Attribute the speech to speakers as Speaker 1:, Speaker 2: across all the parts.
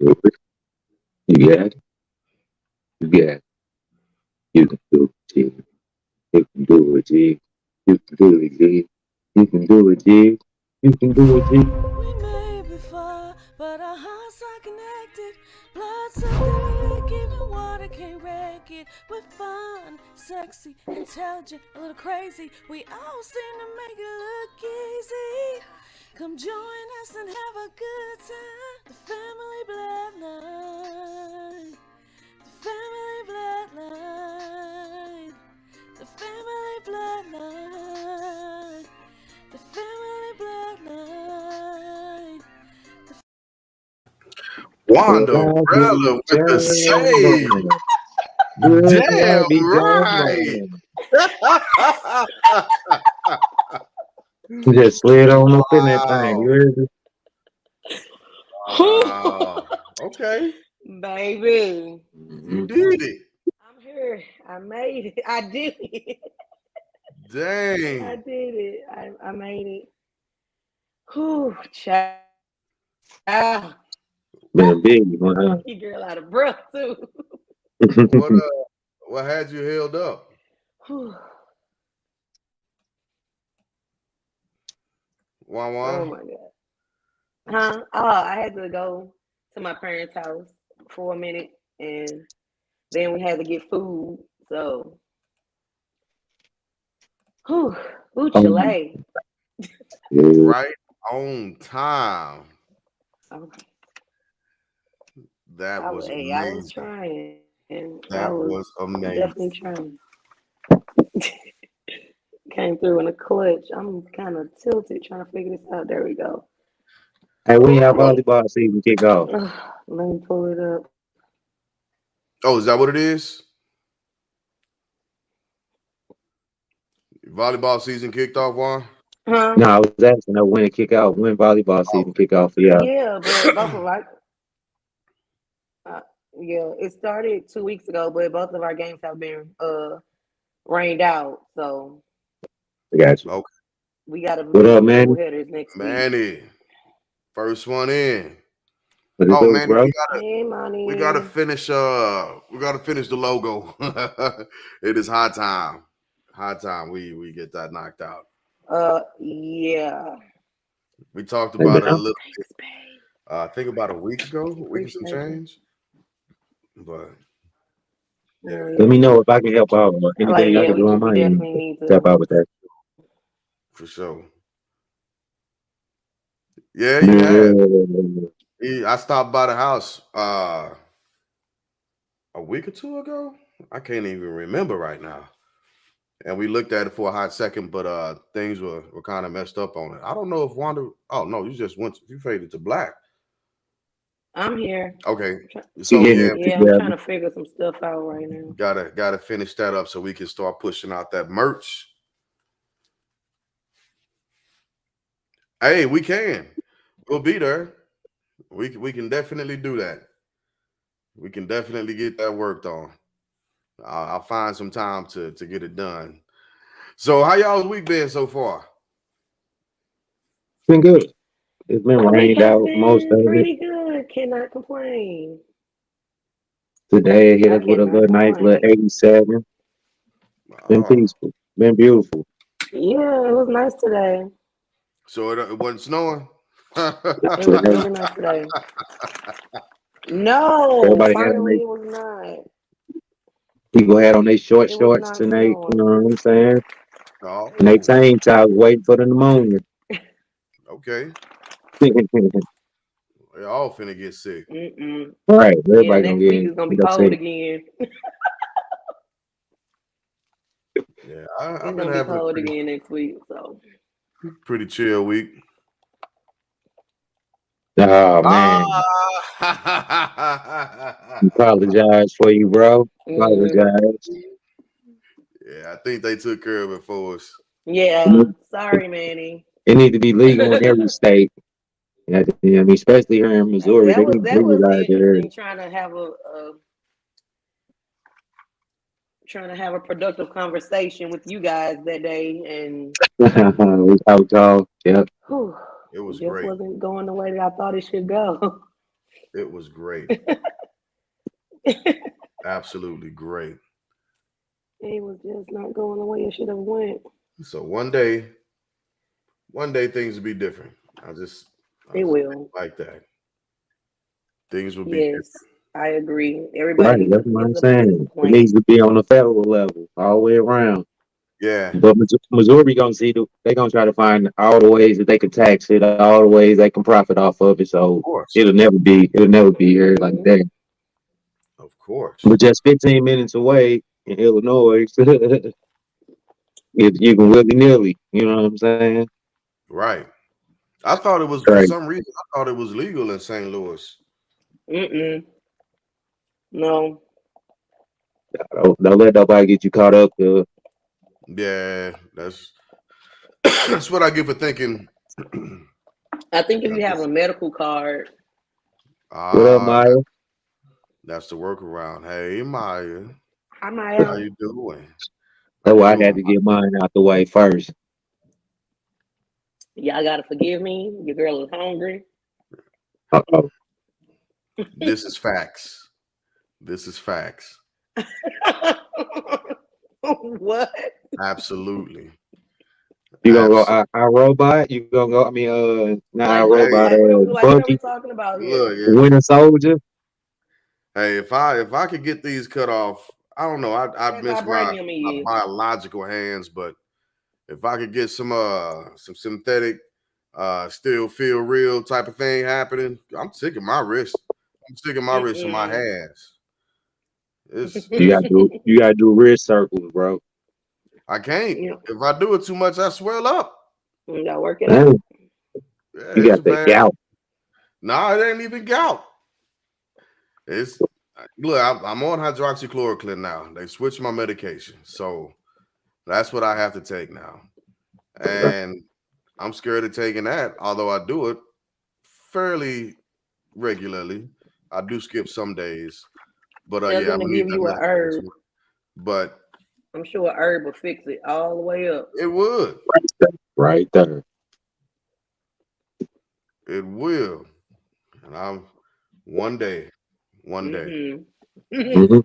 Speaker 1: You got it. You got it. You can do it, G. You can do it, G. You can do it, G. You can do it, G. You can do it, G.
Speaker 2: We may be far, but our hearts are connected. Blood circulate, even water can't wreck it. We're fun, sexy, intelligent, a little crazy. We all seem to make it look easy. Come join us and have a good time. The family bloodline. The family bloodline. The family bloodline. The family bloodline.
Speaker 3: Wanda
Speaker 1: Well, I
Speaker 3: Umbrella
Speaker 1: be
Speaker 3: with the save.
Speaker 1: German. Well, I
Speaker 3: Damn
Speaker 1: be
Speaker 3: right.
Speaker 1: German. Just slid on up in that thing. You
Speaker 3: Wow.
Speaker 1: heard me?
Speaker 3: Wow. Okay.
Speaker 4: Baby,
Speaker 3: You
Speaker 1: Mhm.
Speaker 3: did it.
Speaker 4: I'm here. I made it. I did it. I
Speaker 3: Dang.
Speaker 4: did it. I made it. Whew, child.
Speaker 1: Been big, man.
Speaker 4: You girl out of breath too.
Speaker 3: What had you held up?
Speaker 4: Whew.
Speaker 3: One
Speaker 4: Oh
Speaker 3: one.
Speaker 4: my god. Huh? Oh, I had to go to my parents' house for a minute, and then we had to get food. So, whew,
Speaker 1: Um,
Speaker 4: Chile.
Speaker 1: yeah.
Speaker 3: Right on time.
Speaker 4: Okay.
Speaker 3: That was
Speaker 4: Hey, I was
Speaker 3: amazing.
Speaker 4: trying. And I
Speaker 3: That
Speaker 4: was
Speaker 3: was
Speaker 4: definitely
Speaker 3: amazing.
Speaker 4: trying. Came through in a clutch. I'm kind of tilted trying to figure this out. There we go.
Speaker 1: Hey, when y'all
Speaker 3: Well,
Speaker 1: volleyball season kick off?
Speaker 4: Let me pull it up.
Speaker 3: oh, is that what it is? Volleyball season kicked off, Juan?
Speaker 4: Huh?
Speaker 1: No, I was asking when it kick off, when volleyball
Speaker 3: Oh,
Speaker 1: season kick off for y'all.
Speaker 4: Yeah, but both of our uh, yeah, it started 2 weeks ago, but both of our games have been rained out. So
Speaker 1: I got you.
Speaker 3: okay.
Speaker 4: we got to
Speaker 1: What
Speaker 4: do
Speaker 1: up,
Speaker 4: some
Speaker 1: man?
Speaker 4: double headers next week.
Speaker 3: Manny. First one in.
Speaker 1: What it
Speaker 3: Oh,
Speaker 1: do,
Speaker 3: Manny,
Speaker 1: bro?
Speaker 4: Hey,
Speaker 3: we gotta
Speaker 4: money.
Speaker 3: finish the logo. It is high time. High time we get that knocked out.
Speaker 4: Yeah.
Speaker 3: We talked
Speaker 1: Hey,
Speaker 3: about it a
Speaker 1: down.
Speaker 3: little bit,
Speaker 4: Thanks, babe.
Speaker 3: I think about a week ago, a week and some
Speaker 4: Appreciate you.
Speaker 3: change. But yeah,
Speaker 4: Oh
Speaker 1: Let me
Speaker 4: yeah.
Speaker 1: know if I can help out or
Speaker 4: Like
Speaker 1: anything I
Speaker 4: yeah,
Speaker 1: can do on
Speaker 4: we
Speaker 1: my end.
Speaker 4: definitely need
Speaker 1: Help
Speaker 4: to.
Speaker 1: out with that.
Speaker 3: for sure. Yeah, you have.
Speaker 1: Yeah.
Speaker 3: I stopped by the house a week or two ago. I can't even remember right now. And we looked at it for a hot second, but things were kind of messed up on it. I don't know if Wanda. Oh no, you faded to black.
Speaker 4: I'm here.
Speaker 3: Okay,
Speaker 4: Try-
Speaker 1: You
Speaker 3: so
Speaker 1: getting
Speaker 3: yeah,
Speaker 1: it
Speaker 4: Yeah, I'm trying
Speaker 1: together.
Speaker 4: to figure some stuff out right now.
Speaker 3: gotta finish that up so we can start pushing out that merch. Hey, we can. We'll be there. We can definitely do that. We can definitely get that worked on. I'll find some time to get it done. So how y'all's week been so far?
Speaker 1: It's been good. It's been
Speaker 4: Week
Speaker 1: rained
Speaker 4: has
Speaker 1: out most
Speaker 4: been
Speaker 1: of it.
Speaker 4: pretty good. Cannot complain.
Speaker 1: Today it hit
Speaker 4: I
Speaker 1: us with a
Speaker 4: cannot
Speaker 1: little nice little
Speaker 4: complain.
Speaker 1: 87. Been
Speaker 3: Oh,
Speaker 1: peaceful. Been beautiful.
Speaker 4: Yeah, it was nice today.
Speaker 3: so it wasn't snowing.
Speaker 4: It was really nice today. No,
Speaker 1: Everybody had on
Speaker 4: finally
Speaker 1: their
Speaker 4: it was not.
Speaker 1: people had on their short
Speaker 4: It was
Speaker 1: shorts
Speaker 4: not
Speaker 1: tonight. You know
Speaker 4: snowing.
Speaker 1: what I'm saying? And they
Speaker 3: Oh,
Speaker 1: tank tops waiting for the pneumonia.
Speaker 3: okay. They all finna get sick.
Speaker 4: Mm-mm.
Speaker 1: Right.
Speaker 4: Yeah,
Speaker 1: Everybody
Speaker 4: next week is gonna be
Speaker 1: get
Speaker 4: cold
Speaker 1: upset.
Speaker 4: again.
Speaker 3: Yeah, I've
Speaker 4: It's
Speaker 3: been
Speaker 4: gonna be
Speaker 3: having a
Speaker 4: cold again next week. So
Speaker 3: pretty chill week.
Speaker 1: Oh man.
Speaker 3: Ah,
Speaker 1: Apologize for you, bro.
Speaker 4: mm,
Speaker 1: Apologize.
Speaker 3: yeah, I think they took care of it for us.
Speaker 4: yeah, sorry, Manny.
Speaker 1: It need to be legal in every state. Yeah, I mean, especially here in Missouri, they need to
Speaker 4: That was
Speaker 1: legalize it.
Speaker 4: interesting trying to have a productive conversation with you guys that day, and
Speaker 1: We talk. Yep.
Speaker 4: whew,
Speaker 3: It
Speaker 4: it
Speaker 3: was
Speaker 4: just
Speaker 3: great.
Speaker 4: wasn't going the way that I thought it should go.
Speaker 3: It was great. Absolutely great.
Speaker 4: It was just not going the way it should have went.
Speaker 3: So one day things will be different. I
Speaker 4: It
Speaker 3: just think
Speaker 4: will.
Speaker 3: like that. Things will be different.
Speaker 4: Yes, I agree.
Speaker 1: Right,
Speaker 4: Everybody
Speaker 1: that's what I'm
Speaker 4: is
Speaker 1: saying. It
Speaker 4: disappointed.
Speaker 1: needs to be on the federal level all the way around.
Speaker 3: Yeah,
Speaker 1: But Missouri gonna see they gonna try to find all the ways that they can tax it, all the ways they can profit off of it.
Speaker 3: of
Speaker 1: So
Speaker 3: course.
Speaker 1: it'll never be here like
Speaker 4: Hmm.
Speaker 1: that.
Speaker 3: Of course.
Speaker 1: But just 15 minutes away in Illinois, you can willy nilly. You know what I'm saying?
Speaker 3: Right. I thought it was for
Speaker 1: Right.
Speaker 3: some reason I thought it was legal in St. Louis.
Speaker 4: Mm-mm. No.
Speaker 1: Don't let nobody get you caught up.
Speaker 3: Yeah, that's what I get for thinking.
Speaker 4: I think if
Speaker 3: I
Speaker 4: you have a
Speaker 3: just-
Speaker 4: medical card,
Speaker 1: What up,
Speaker 3: Ah,
Speaker 1: Maya?
Speaker 3: that's the workaround. Hey Maya,
Speaker 4: hi
Speaker 3: how
Speaker 4: Maya.
Speaker 3: you doing? How
Speaker 1: That's
Speaker 3: you
Speaker 1: why I
Speaker 3: doing?
Speaker 1: had to get mine out the way first.
Speaker 4: Y'all gotta forgive me. Your girl is hungry.
Speaker 1: Uh-oh.
Speaker 3: This is facts. This is facts.
Speaker 4: What?
Speaker 3: Absolutely.
Speaker 1: You gonna go
Speaker 3: Absolutely.
Speaker 1: I Robot? You gonna go? I mean, not I
Speaker 4: Like what?
Speaker 3: Hey,
Speaker 1: Robot.
Speaker 4: What are we
Speaker 1: Buggy,
Speaker 4: talking about here?
Speaker 3: look,
Speaker 1: Winter Soldier.
Speaker 3: if I could get these cut off, I don't know. I'd
Speaker 4: What
Speaker 3: miss my
Speaker 4: vibranium
Speaker 3: my
Speaker 4: is?
Speaker 3: biological hands, but if I could get some synthetic still feel real type of thing happening, I'm sick of my wrist. I'm sick of my wrist and my
Speaker 4: Mm-mm.
Speaker 3: hands. It's
Speaker 1: You
Speaker 3: it's
Speaker 1: gotta do you gotta do wrist circles, bro.
Speaker 3: I can't.
Speaker 4: Yeah,
Speaker 3: If I do it too much, I swell up.
Speaker 4: you gotta work it out.
Speaker 1: Man,
Speaker 3: Yeah,
Speaker 1: you
Speaker 3: it's
Speaker 1: got the
Speaker 3: bad.
Speaker 1: gout.
Speaker 3: Nah, it ain't even gout. It's look, I'm on hydroxychloroquine now. They switched my medication, so that's what I have to take now. And I'm scared of taking that, although I do it fairly regularly. I do skip some days, but
Speaker 4: Tell
Speaker 3: yeah,
Speaker 4: them
Speaker 3: I'm
Speaker 4: to
Speaker 3: gonna need
Speaker 4: give
Speaker 3: that
Speaker 4: you a herb.
Speaker 3: medication. But
Speaker 4: I'm sure a herb will fix it all the way up.
Speaker 3: it would,
Speaker 1: Right there.
Speaker 3: it will, and I'm one day, one day,
Speaker 4: Mm-hmm.
Speaker 1: Hmm.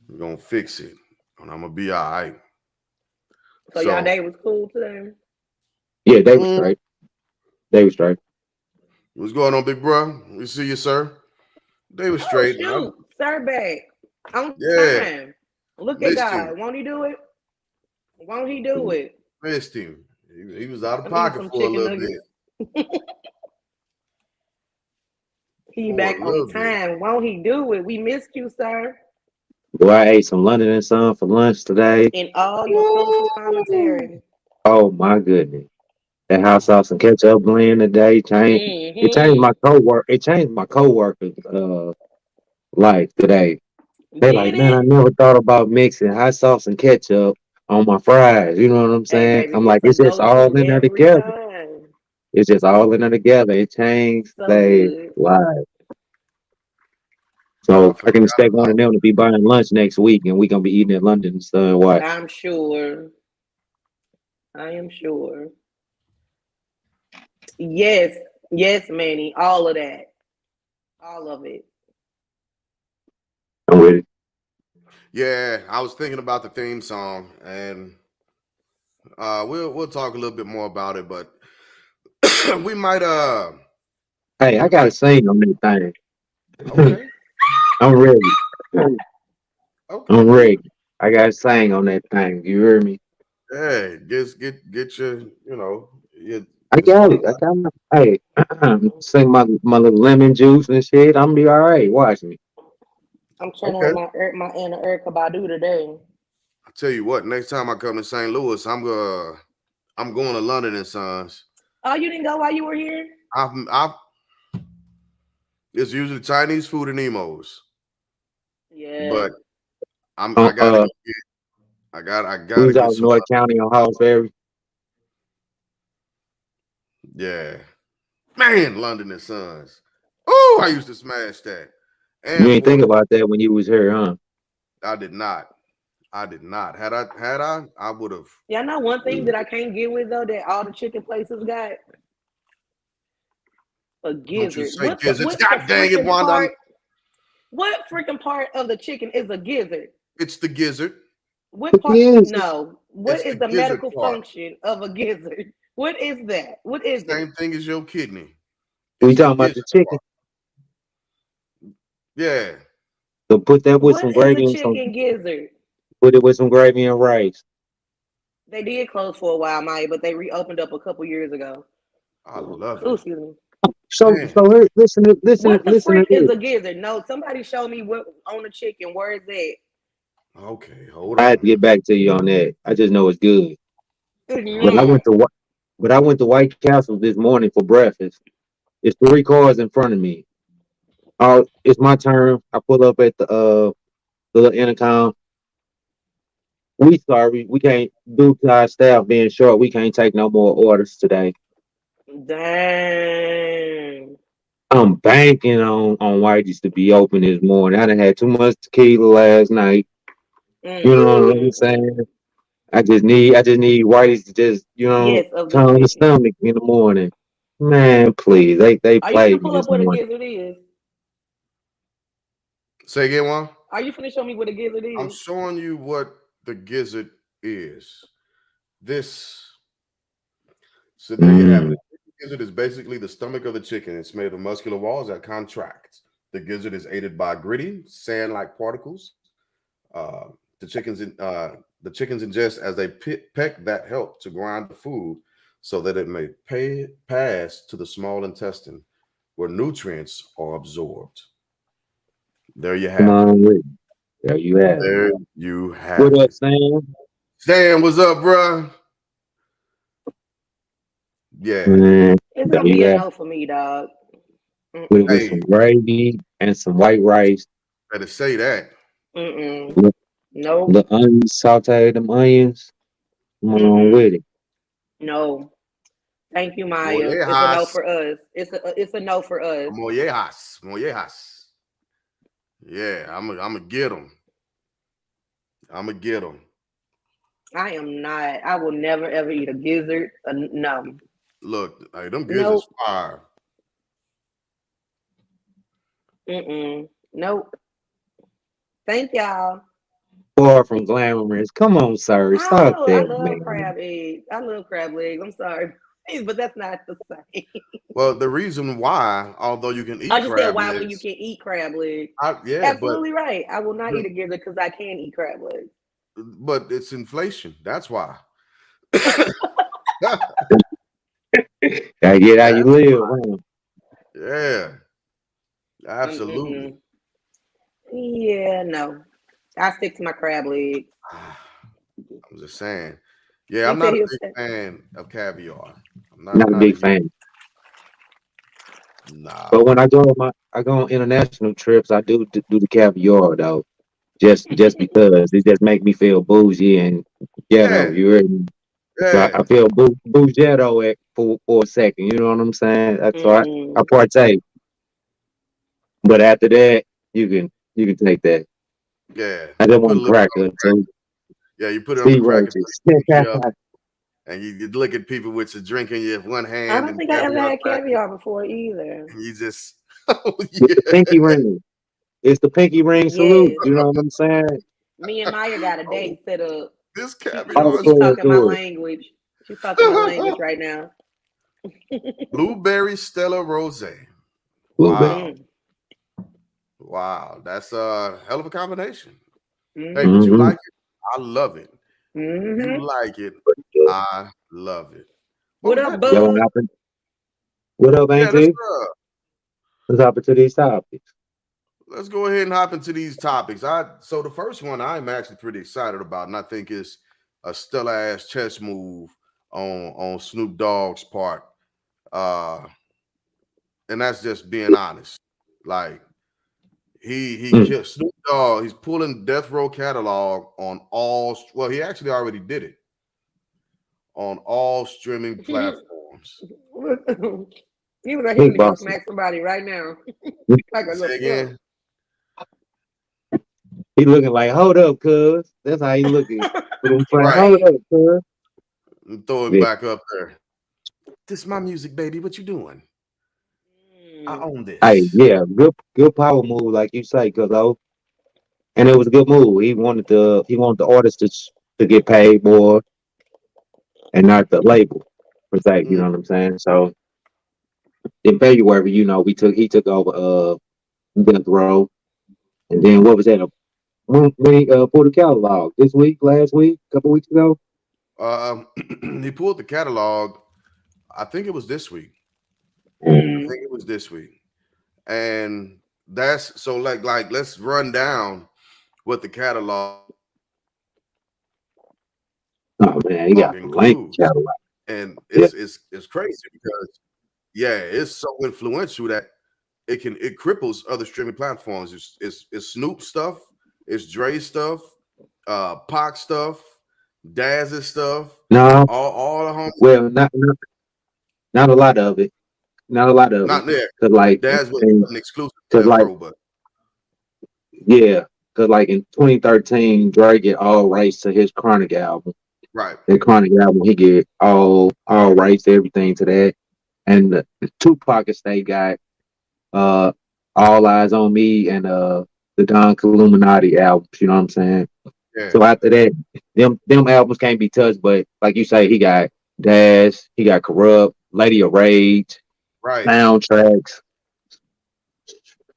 Speaker 3: we're gonna fix it, and I'm gonna be all right.
Speaker 4: So y'all
Speaker 3: So,
Speaker 4: day was cool today.
Speaker 1: Yeah, they was
Speaker 3: mm,
Speaker 1: straight. They was straight.
Speaker 3: what's going on, big bro? We see you, sir. They was
Speaker 4: Oh
Speaker 3: straight.
Speaker 4: shoot, sir back on
Speaker 3: Yeah,
Speaker 4: time. Look at
Speaker 3: missed
Speaker 4: God.
Speaker 3: him,
Speaker 4: Won't he do it? Won't he do it?
Speaker 3: missed him. He was out of
Speaker 4: I'm eating
Speaker 3: pocket
Speaker 4: some
Speaker 3: for a
Speaker 4: chicken
Speaker 3: little
Speaker 4: nuggets.
Speaker 3: bit.
Speaker 4: He
Speaker 3: For a
Speaker 4: back on
Speaker 3: little bit.
Speaker 4: time. Won't he do it? We missed you, sir.
Speaker 1: Boy, I ate some London and Son for lunch today.
Speaker 4: In all your colorful
Speaker 3: Woo!
Speaker 4: commentary.
Speaker 1: Oh my goodness. That hot sauce and ketchup blend today changed
Speaker 4: Mm-hmm.
Speaker 1: my coworker. It changed my coworker's life today. They like,
Speaker 4: Did
Speaker 1: man, I
Speaker 4: it?
Speaker 1: never thought about mixing hot sauce and ketchup on my fries. You know what I'm
Speaker 4: Hey,
Speaker 1: saying?
Speaker 4: baby,
Speaker 1: I'm like,
Speaker 4: it's a
Speaker 1: it's just all
Speaker 4: go-to
Speaker 1: in there
Speaker 4: every
Speaker 1: together.
Speaker 4: time.
Speaker 1: It's just all in there together. It changed
Speaker 4: So
Speaker 1: they
Speaker 4: good.
Speaker 1: lives.
Speaker 3: I
Speaker 1: So I can
Speaker 3: forgot
Speaker 1: expect one of
Speaker 3: about
Speaker 1: them to be buying lunch next week, and we gonna be eating at London. So watch.
Speaker 4: I'm sure. I am sure. Yes. Yes, Manny. All of that. All of it.
Speaker 1: I'm with it.
Speaker 3: Yeah, I was thinking about the theme song, and we'll talk a little bit more about it, but we might
Speaker 1: Hey, I
Speaker 3: we
Speaker 1: gotta
Speaker 3: might
Speaker 1: sing on that thing.
Speaker 3: okay,
Speaker 1: I'm ready. I'm
Speaker 3: okay.
Speaker 1: ready. I gotta sing on that thing. You hear me?
Speaker 3: Hey, get your
Speaker 1: I
Speaker 3: your
Speaker 1: got it.
Speaker 3: spot.
Speaker 1: I got my. Hey, sing my little lemon juice and shit. I'm gonna be all right. Watch me.
Speaker 4: I'm
Speaker 3: Okay.
Speaker 4: channeling my inner Erica Badu today.
Speaker 3: I tell you what, next time I come to St. Louis, I'm going to London and Sons.
Speaker 4: Oh, you didn't go while you were here?
Speaker 3: I've it's usually Chinese food and emos,
Speaker 4: Yeah.
Speaker 3: but I
Speaker 1: Uh,
Speaker 3: gotta
Speaker 1: uh,
Speaker 3: go get I
Speaker 1: we
Speaker 3: gotta
Speaker 1: was
Speaker 3: get
Speaker 1: out in
Speaker 3: some
Speaker 1: North County on House Ferry.
Speaker 3: yeah. Man, London and Sons. Oh, I used to smash that.
Speaker 1: You
Speaker 3: And
Speaker 1: ain't think
Speaker 3: Port
Speaker 1: about that when you was here, huh?
Speaker 3: I did not. I did not. I would have.
Speaker 4: Yeah, I know one thing that I can't get with though that all the chicken places got A
Speaker 3: Don't you
Speaker 4: gizzard.
Speaker 3: say gizzards. God dang it, Wanda.
Speaker 4: What freaking part of the chicken is a gizzard?
Speaker 3: It's the gizzard.
Speaker 4: What part?
Speaker 1: Yes.
Speaker 4: No.
Speaker 3: It's
Speaker 4: What
Speaker 3: the
Speaker 4: is the
Speaker 3: gizzard
Speaker 4: medical
Speaker 3: part.
Speaker 4: function of a gizzard? What is that? What is it?
Speaker 3: Same thing as your kidney.
Speaker 1: We
Speaker 3: It's the
Speaker 1: talking about the
Speaker 3: gizzard
Speaker 1: chicken.
Speaker 3: part. Yeah.
Speaker 1: So put that with some
Speaker 4: What is a
Speaker 1: gravy and some.
Speaker 4: chicken gizzard?
Speaker 1: Put it with some gravy and rice.
Speaker 4: They did close for a while, Maya, but they reopened up a couple years ago.
Speaker 3: I love
Speaker 4: Oh,
Speaker 3: it.
Speaker 4: excuse me.
Speaker 1: So
Speaker 3: Man.
Speaker 1: here, listen to
Speaker 4: What the
Speaker 1: listen to
Speaker 4: freak is
Speaker 1: this.
Speaker 4: a gizzard? No, somebody show me what on the chicken. Where is that?
Speaker 3: Okay, hold
Speaker 1: I had to
Speaker 3: on.
Speaker 1: get back to you on that. I just know it's good. But I
Speaker 4: No.
Speaker 1: went to White Castle this morning for breakfast. It's 3 cars in front of me. Oh, it's my turn. I pull up at the little intercom. We sorry, we can't due to our staff being short. We can't take no more orders today.
Speaker 4: Dang.
Speaker 1: I'm banking on Whitey's to be open this morning. I done had too much tequila last night. You know what I'm saying? I just need Whitey's to just
Speaker 4: Yes, of the
Speaker 1: turn the
Speaker 4: chicken.
Speaker 1: stomach in the morning. Man, please, they
Speaker 4: Are you gonna
Speaker 1: played me
Speaker 4: pull up
Speaker 1: this
Speaker 4: what a
Speaker 1: morning.
Speaker 4: gizzard is?
Speaker 3: Say again, Juan.
Speaker 4: Are you finna show me what a gizzard
Speaker 3: I'm
Speaker 4: is?
Speaker 3: showing you what the gizzard is. This. So there you have it. The gizzard is basically the stomach of the chicken. It's made of muscular walls that contract. The gizzard is aided by gritty, sand-like particles. Uh, the chickens ingest as they peck that help to grind the food so that it may pass to the small intestine where nutrients are absorbed. There you
Speaker 1: Come
Speaker 3: have it.
Speaker 1: on with it. There you have it.
Speaker 3: There you have
Speaker 1: What up,
Speaker 3: it.
Speaker 1: Sam?
Speaker 3: Sam, what's up, bro? Yeah.
Speaker 1: Man,
Speaker 4: It's
Speaker 1: there
Speaker 4: gonna be
Speaker 1: you
Speaker 4: a
Speaker 1: have
Speaker 4: no for me, dog.
Speaker 1: with
Speaker 3: Hey,
Speaker 1: some gravy and some white rice.
Speaker 3: better say that.
Speaker 4: Nope.
Speaker 1: The onions, saute them onions. Come on with it.
Speaker 4: No. Thank you, Maya. It's a no
Speaker 3: Mollejas.
Speaker 4: for us. It's a no for us.
Speaker 3: Mollejas. Mollejas. Yeah, I'm gonna get them. I'm gonna get them.
Speaker 4: I am not. I will never ever eat a gizzard. No.
Speaker 3: Look, hey, them
Speaker 4: Nope.
Speaker 3: gizzards fire.
Speaker 4: Nope. Thank y'all.
Speaker 1: Far from glamorous. Come on, sir. Stop
Speaker 4: Oh, I
Speaker 1: that,
Speaker 4: love
Speaker 1: man.
Speaker 4: crab eggs. I love crab legs. I'm sorry, but that's not the same.
Speaker 3: Well, the reason why, although you can
Speaker 4: I
Speaker 3: eat
Speaker 4: just said
Speaker 3: crab
Speaker 4: why when you
Speaker 3: legs,
Speaker 4: can eat crab legs.
Speaker 3: yeah,
Speaker 4: Absolutely right. I will not eat a gizzard because I can eat crab legs.
Speaker 3: but it's inflation. That's why.
Speaker 1: Gotta get how you live, huh?
Speaker 3: Yeah, absolutely.
Speaker 4: Yeah, no. I stick to my crab legs.
Speaker 3: I'm just saying. Yeah,
Speaker 4: He
Speaker 3: I'm
Speaker 4: said
Speaker 3: not a
Speaker 4: he'll
Speaker 3: big
Speaker 4: stay.
Speaker 3: fan of caviar. I'm
Speaker 1: Not a
Speaker 3: not a
Speaker 1: big fan.
Speaker 3: nah.
Speaker 1: But when I go on international trips, I do the caviar though. Just because it just make me feel bougie and ghetto.
Speaker 3: Yeah,
Speaker 1: You heard me? So
Speaker 3: yeah,
Speaker 1: I feel bougetto for a second. You know what I'm saying? That's why I
Speaker 4: Mm-mm.
Speaker 1: partake. But after that, you can take that.
Speaker 3: yeah.
Speaker 1: I
Speaker 3: You
Speaker 1: just
Speaker 3: put a
Speaker 1: want
Speaker 3: little bit on
Speaker 1: cracker
Speaker 3: the crack.
Speaker 1: too.
Speaker 3: Yeah, you put it on the
Speaker 1: Sea
Speaker 3: cracker till
Speaker 1: roaches.
Speaker 3: you pinky up, and you look at people with your drink in your one
Speaker 4: I
Speaker 3: hand
Speaker 4: don't
Speaker 3: and
Speaker 4: think I ever
Speaker 3: caviar
Speaker 4: had
Speaker 3: cracker,
Speaker 4: caviar before either.
Speaker 3: and you just oh
Speaker 1: With the
Speaker 3: yeah.
Speaker 1: pinky ring. It's the pinky ring salute.
Speaker 4: Yes.
Speaker 1: You know what I'm saying?
Speaker 4: Me and Maya got a
Speaker 3: Oh,
Speaker 4: date set up.
Speaker 3: this
Speaker 1: All the
Speaker 3: caviar is
Speaker 4: She's
Speaker 1: players
Speaker 4: talking my
Speaker 1: do it.
Speaker 4: language. She's talking my language right now.
Speaker 3: blueberry Stella Rose.
Speaker 1: Blueberry.
Speaker 3: Wow, wow, that's a hell of a combination. Hey, but you
Speaker 1: Mm-hmm.
Speaker 3: like it? I love it. You like it? I love it. What
Speaker 4: What
Speaker 3: was
Speaker 4: up,
Speaker 3: that
Speaker 1: Y'all
Speaker 3: noise?
Speaker 1: want
Speaker 4: bug?
Speaker 1: to happen? What up,
Speaker 3: Yeah,
Speaker 1: Auntie? Let's hop into these topics.
Speaker 3: let's go ahead and hop into these topics. So the first one I'm actually pretty excited about, and I think is a stellar ass chess move on Snoop Dogg's part. Uh, and that's just being honest. Like he
Speaker 1: Mm.
Speaker 3: killed Snoop Dogg. He's pulling Death Row catalog on all. Well, he actually already did it on all streaming platforms.
Speaker 4: He was like, he
Speaker 1: Big
Speaker 4: need to go
Speaker 1: boss.
Speaker 4: smack somebody right now. Like a
Speaker 3: Say
Speaker 4: little
Speaker 3: again.
Speaker 1: He looking like, hold up, cuz. That's how he looking. But I'm saying,
Speaker 3: Right.
Speaker 1: hold up, cuz.
Speaker 3: And throw it
Speaker 1: Yeah.
Speaker 3: back up there. This is my music, baby. What you doing? I own
Speaker 1: Hey,
Speaker 3: this.
Speaker 1: yeah, good power move, like you say, cause and it was a good move. He wanted the artist to get paid more and not the label per se. You
Speaker 3: Mm.
Speaker 1: know what I'm saying? So in February, he took over Death Row, and then what was that? When he pulled the catalog this week, last week, a couple weeks ago.
Speaker 3: He pulled the catalog. I think it was this week. I
Speaker 4: Mm.
Speaker 3: think it was this week. And that's so like let's run down what the catalog
Speaker 1: Oh man, he got some lengthy
Speaker 3: includes.
Speaker 1: catalog.
Speaker 3: And
Speaker 1: Yeah.
Speaker 3: it's crazy because yeah, it's so influential that it cripples other streaming platforms. It's Snoop stuff, it's Dre stuff, Pac stuff, Daz's stuff,
Speaker 1: No,
Speaker 3: all the homies.
Speaker 1: well, not a lot of it. Not a lot of it.
Speaker 3: Not there.
Speaker 1: Cause like,
Speaker 3: Daz
Speaker 1: and,
Speaker 3: wasn't exclusive to
Speaker 1: cause
Speaker 3: Death
Speaker 1: like,
Speaker 3: Row, but
Speaker 1: yeah, cause like in 2013, Dre get all rights to his Chronic album.
Speaker 3: right.
Speaker 1: That Chronic album, he get all rights to everything to that. And the Tupac estate got uh All Eyes on Me and the Don Illuminati albums. You know what I'm saying?
Speaker 3: Yeah,
Speaker 1: So after that, them albums can't be touched. But like you say, he got Dash, he got Corrupt, Lady of Rage,
Speaker 3: right.
Speaker 1: soundtracks.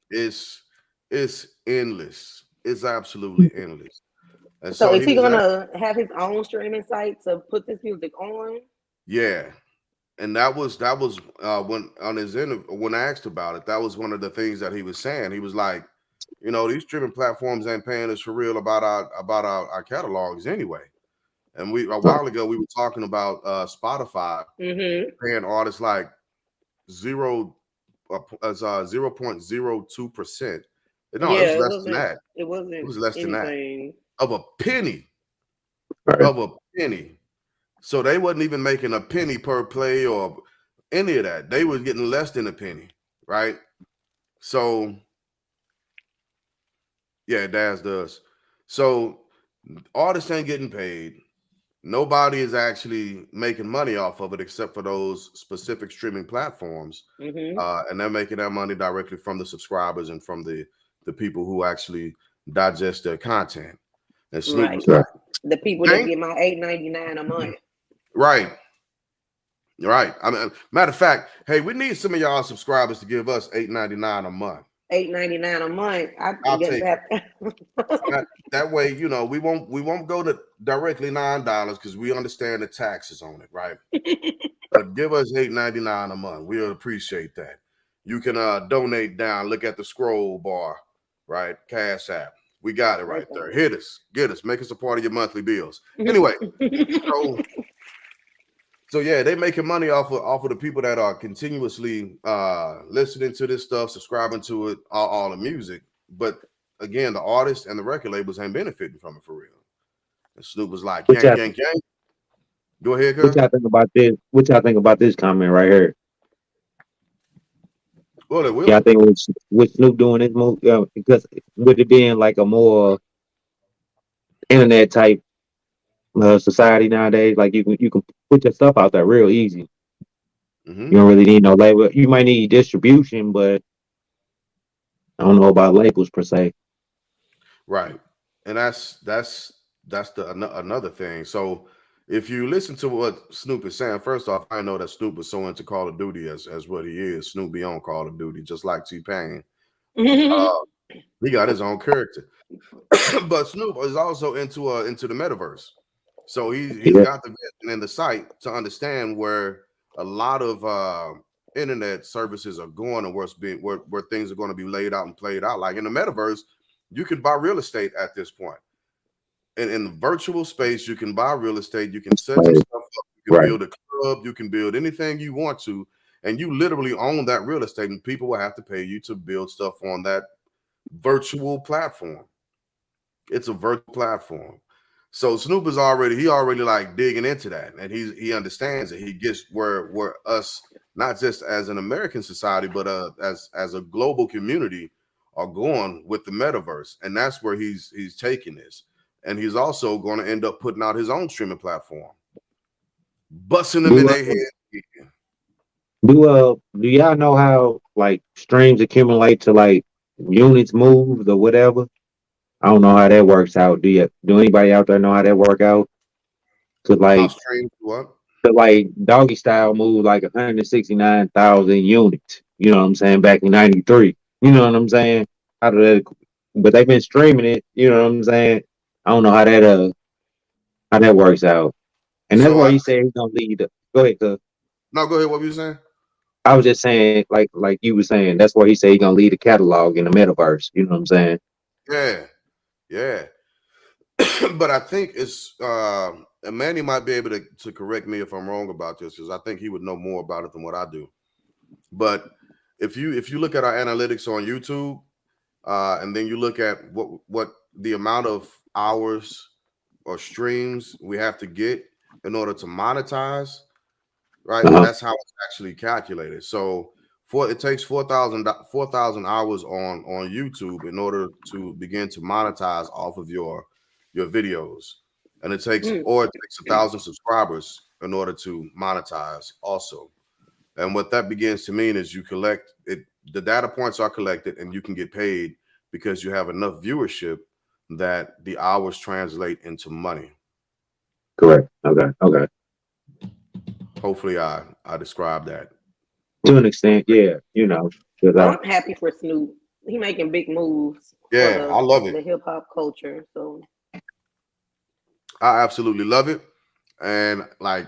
Speaker 3: It's it's endless. It's absolutely endless. And
Speaker 4: So
Speaker 3: so
Speaker 4: is
Speaker 3: he
Speaker 4: he
Speaker 3: was like,
Speaker 4: gonna have his own streaming site to put this music on?
Speaker 3: yeah. And that was when on his interview when I asked about it, that was one of the things that he was saying. He was like, these streaming platforms ain't paying us for real about our catalogs anyway. And we a while ago we were talking about Spotify
Speaker 4: Mm-hmm.
Speaker 3: paying artists like zero as 0.02%. No, it was
Speaker 4: Yeah, it
Speaker 3: less than
Speaker 4: wasn't.
Speaker 3: that.
Speaker 4: It
Speaker 3: It
Speaker 4: wasn't
Speaker 3: was less than that.
Speaker 4: anything.
Speaker 3: Of a penny.
Speaker 1: Right.
Speaker 3: Of a penny. So they wasn't even making a penny per play or any of that. They was getting less than a penny, right? So yeah, Daz does. So artists ain't getting paid. Nobody is actually making money off of it except for those specific streaming platforms,
Speaker 4: Mm-hmm.
Speaker 3: and they're making that money directly from the subscribers and from the people who actually digest their content. And Snoop
Speaker 4: Right.
Speaker 3: was
Speaker 1: Right.
Speaker 3: like,
Speaker 4: The people that
Speaker 3: "Thank
Speaker 4: get my $8.99 a month.
Speaker 3: right, right." I mean, matter of fact, hey, we need some of y'all subscribers to give us $8.99 a month.
Speaker 4: $8.99 a month. I
Speaker 3: I'll
Speaker 4: guess
Speaker 3: take
Speaker 4: that.
Speaker 3: that way. We won't go to directly $9 because we understand the taxes on it, right? But give us $8.99 a month. We'll appreciate that. You can donate down. Look at the scroll bar, right? Cash App. We got it
Speaker 4: Right
Speaker 3: right there. Hit us, get us, make us a part of your monthly bills.
Speaker 4: there.
Speaker 3: Anyway, so yeah, they making money off of the people that are continuously listening to this stuff, subscribing to it, all the music. But again, the artists and the record labels ain't benefiting from it for real. And Snoop was like,
Speaker 1: What
Speaker 3: yank,
Speaker 1: y'all
Speaker 3: yank, yank. Go ahead,
Speaker 1: what
Speaker 3: cuz.
Speaker 1: y'all think about this? What y'all think about this comment right here?
Speaker 3: Well, it
Speaker 1: Y'all
Speaker 3: will.
Speaker 1: think with Snoop doing this move, because with it being like a more internet type society nowadays, like you can put your stuff out there real easy.
Speaker 3: Hmm.
Speaker 1: You don't really need no label. You might need distribution, but I don't know about labels per se.
Speaker 3: Right. And that's another thing. So if you listen to what Snoop is saying, first off, I know that Snoop is so into Call of Duty as what he is. Snoop be on Call of Duty, just like T-Pain. Uh, he got his own character. But Snoop is also into the metaverse. So he's
Speaker 1: Yeah,
Speaker 3: got the vision and the sight to understand where a lot of internet services are going and where things are going to be laid out and played out. Like in the metaverse, you can buy real estate at this point. And in the virtual space, you can buy real estate, you can set your
Speaker 1: right,
Speaker 3: stuff up, you can
Speaker 1: right.
Speaker 3: build a club, you can build anything you want to, and you literally own that real estate, and people will have to pay you to build stuff on that virtual platform. It's a virtual platform. So Snoop is already like digging into that, and he understands it. He gets where us, not just as an American society, but as a global community, are going with the metaverse, and that's where he's taking this. And he's also going to end up putting out his own streaming platform, busting them in
Speaker 1: Do
Speaker 3: their head.
Speaker 1: do y'all know how like streams accumulate to like units moved or whatever. I don't know how that works out. Do anybody out there know how that work out? Cause
Speaker 3: How
Speaker 1: like
Speaker 3: strange what?
Speaker 1: doggy style moved like 169,000 units. You know what I'm saying? Back in '93. You know what I'm saying? How did that? But they've been streaming it. You know what I'm saying? I don't know how that works out. And that's
Speaker 3: So
Speaker 1: why
Speaker 3: I
Speaker 1: he said he's gonna lead. Go ahead, cuz.
Speaker 3: no, go ahead. What were you saying?
Speaker 1: I was just saying, like you were saying, that's why he said he's gonna lead a catalog in the metaverse. You know what I'm saying?
Speaker 3: Yeah, yeah. But I think it's and Manny might be able to correct me if I'm wrong about this because I think he would know more about it than what I do. But if you look at our analytics on YouTube, and then you look at what the amount of hours or streams we have to get in order to monetize, right?
Speaker 1: Uh-huh.
Speaker 3: That's how it's actually calculated. So it takes 4,000 hours on YouTube in order to begin to monetize off of your videos, and it takes 1,000 subscribers in order to monetize also. And what that begins to mean is you collect it, the data points are collected, and you can get paid because you have enough viewership that the hours translate into money.
Speaker 1: Correct. Okay. Okay.
Speaker 3: Hopefully, I described that.
Speaker 1: To an extent, yeah. You know, 'cause
Speaker 4: Well, I'm happy for Snoop. He making big moves for
Speaker 3: Yeah, I love it.
Speaker 4: the hip hop culture. So
Speaker 3: I absolutely love it. And like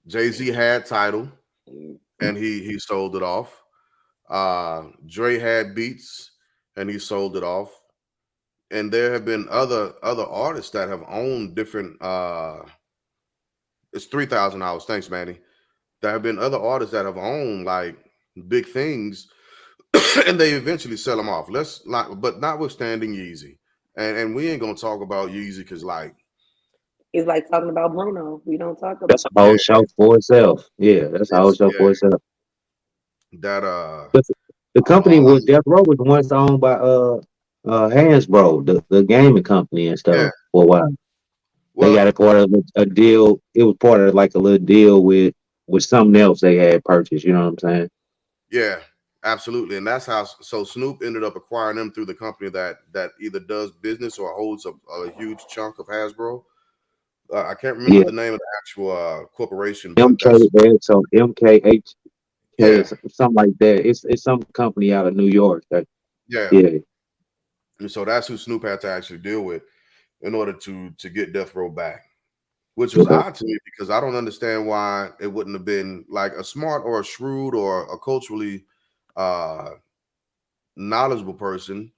Speaker 3: Jay-Z had title and he sold it off. Dre had beats and he sold it off. And there have been other artists that have owned different it's 3,000 hours. Thanks, Manny. There have been other artists that have owned like big things and they eventually sell them off. Let's like, but notwithstanding Yeezy. And we ain't gonna talk about Yeezy because like
Speaker 4: it's like talking about Bruno. We don't talk
Speaker 1: that's
Speaker 4: about.
Speaker 1: a whole
Speaker 3: yeah,
Speaker 1: show for itself. Yeah, that's a whole
Speaker 3: it's
Speaker 1: show
Speaker 3: yeah
Speaker 1: for itself.
Speaker 3: that
Speaker 1: 'Cause the company
Speaker 3: all
Speaker 1: was Death Row was once owned by Hasbro, the gaming company and
Speaker 3: yeah.
Speaker 1: stuff for a while. They
Speaker 3: Well,
Speaker 1: got a part of a deal. It was part of like a little deal with something else they had purchased. You know what I'm saying?
Speaker 3: yeah, absolutely. And that's how so Snoop ended up acquiring them through the company that either does business or holds a huge chunk of Hasbro. I can't remember
Speaker 1: Yeah.
Speaker 3: the name of the actual corporation, but
Speaker 1: MK,
Speaker 3: that's
Speaker 1: so MKHK or
Speaker 3: yeah,
Speaker 1: something like that. It's some company out of New York. That
Speaker 3: yeah.
Speaker 1: yeah,
Speaker 3: And so that's who Snoop had to actually deal with in order to get Death Row back, which was
Speaker 1: okay.
Speaker 3: odd to me because I don't understand why it wouldn't have been like a smart or a shrewd or a culturally uh knowledgeable person,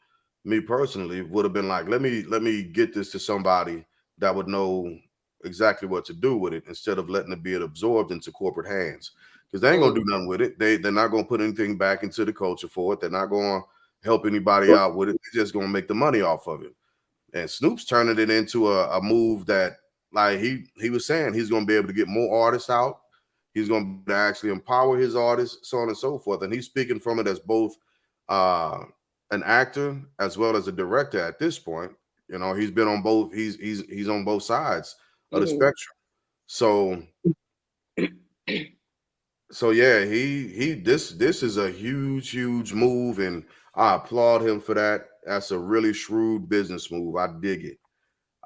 Speaker 3: me personally, would have been like, let me get this to somebody that would know exactly what to do with it instead of letting it be absorbed into corporate hands. Because they ain't gonna do nothing with it. They're not gonna put anything back into the culture for it. They're not gonna help anybody out with it. They're just gonna make the money off of it. And Snoop's turning it into a move that like he was saying he's gonna be able to get more artists out. He's gonna actually empower his artists, so on and so forth. And he's speaking from it as both uh an actor as well as a director at this point. You know, he's been on both, he's on both sides of the
Speaker 4: Mm-hmm.
Speaker 3: spectrum. So so yeah, he this is a huge move, and I applaud him for that. That's a really shrewd business move. I dig it.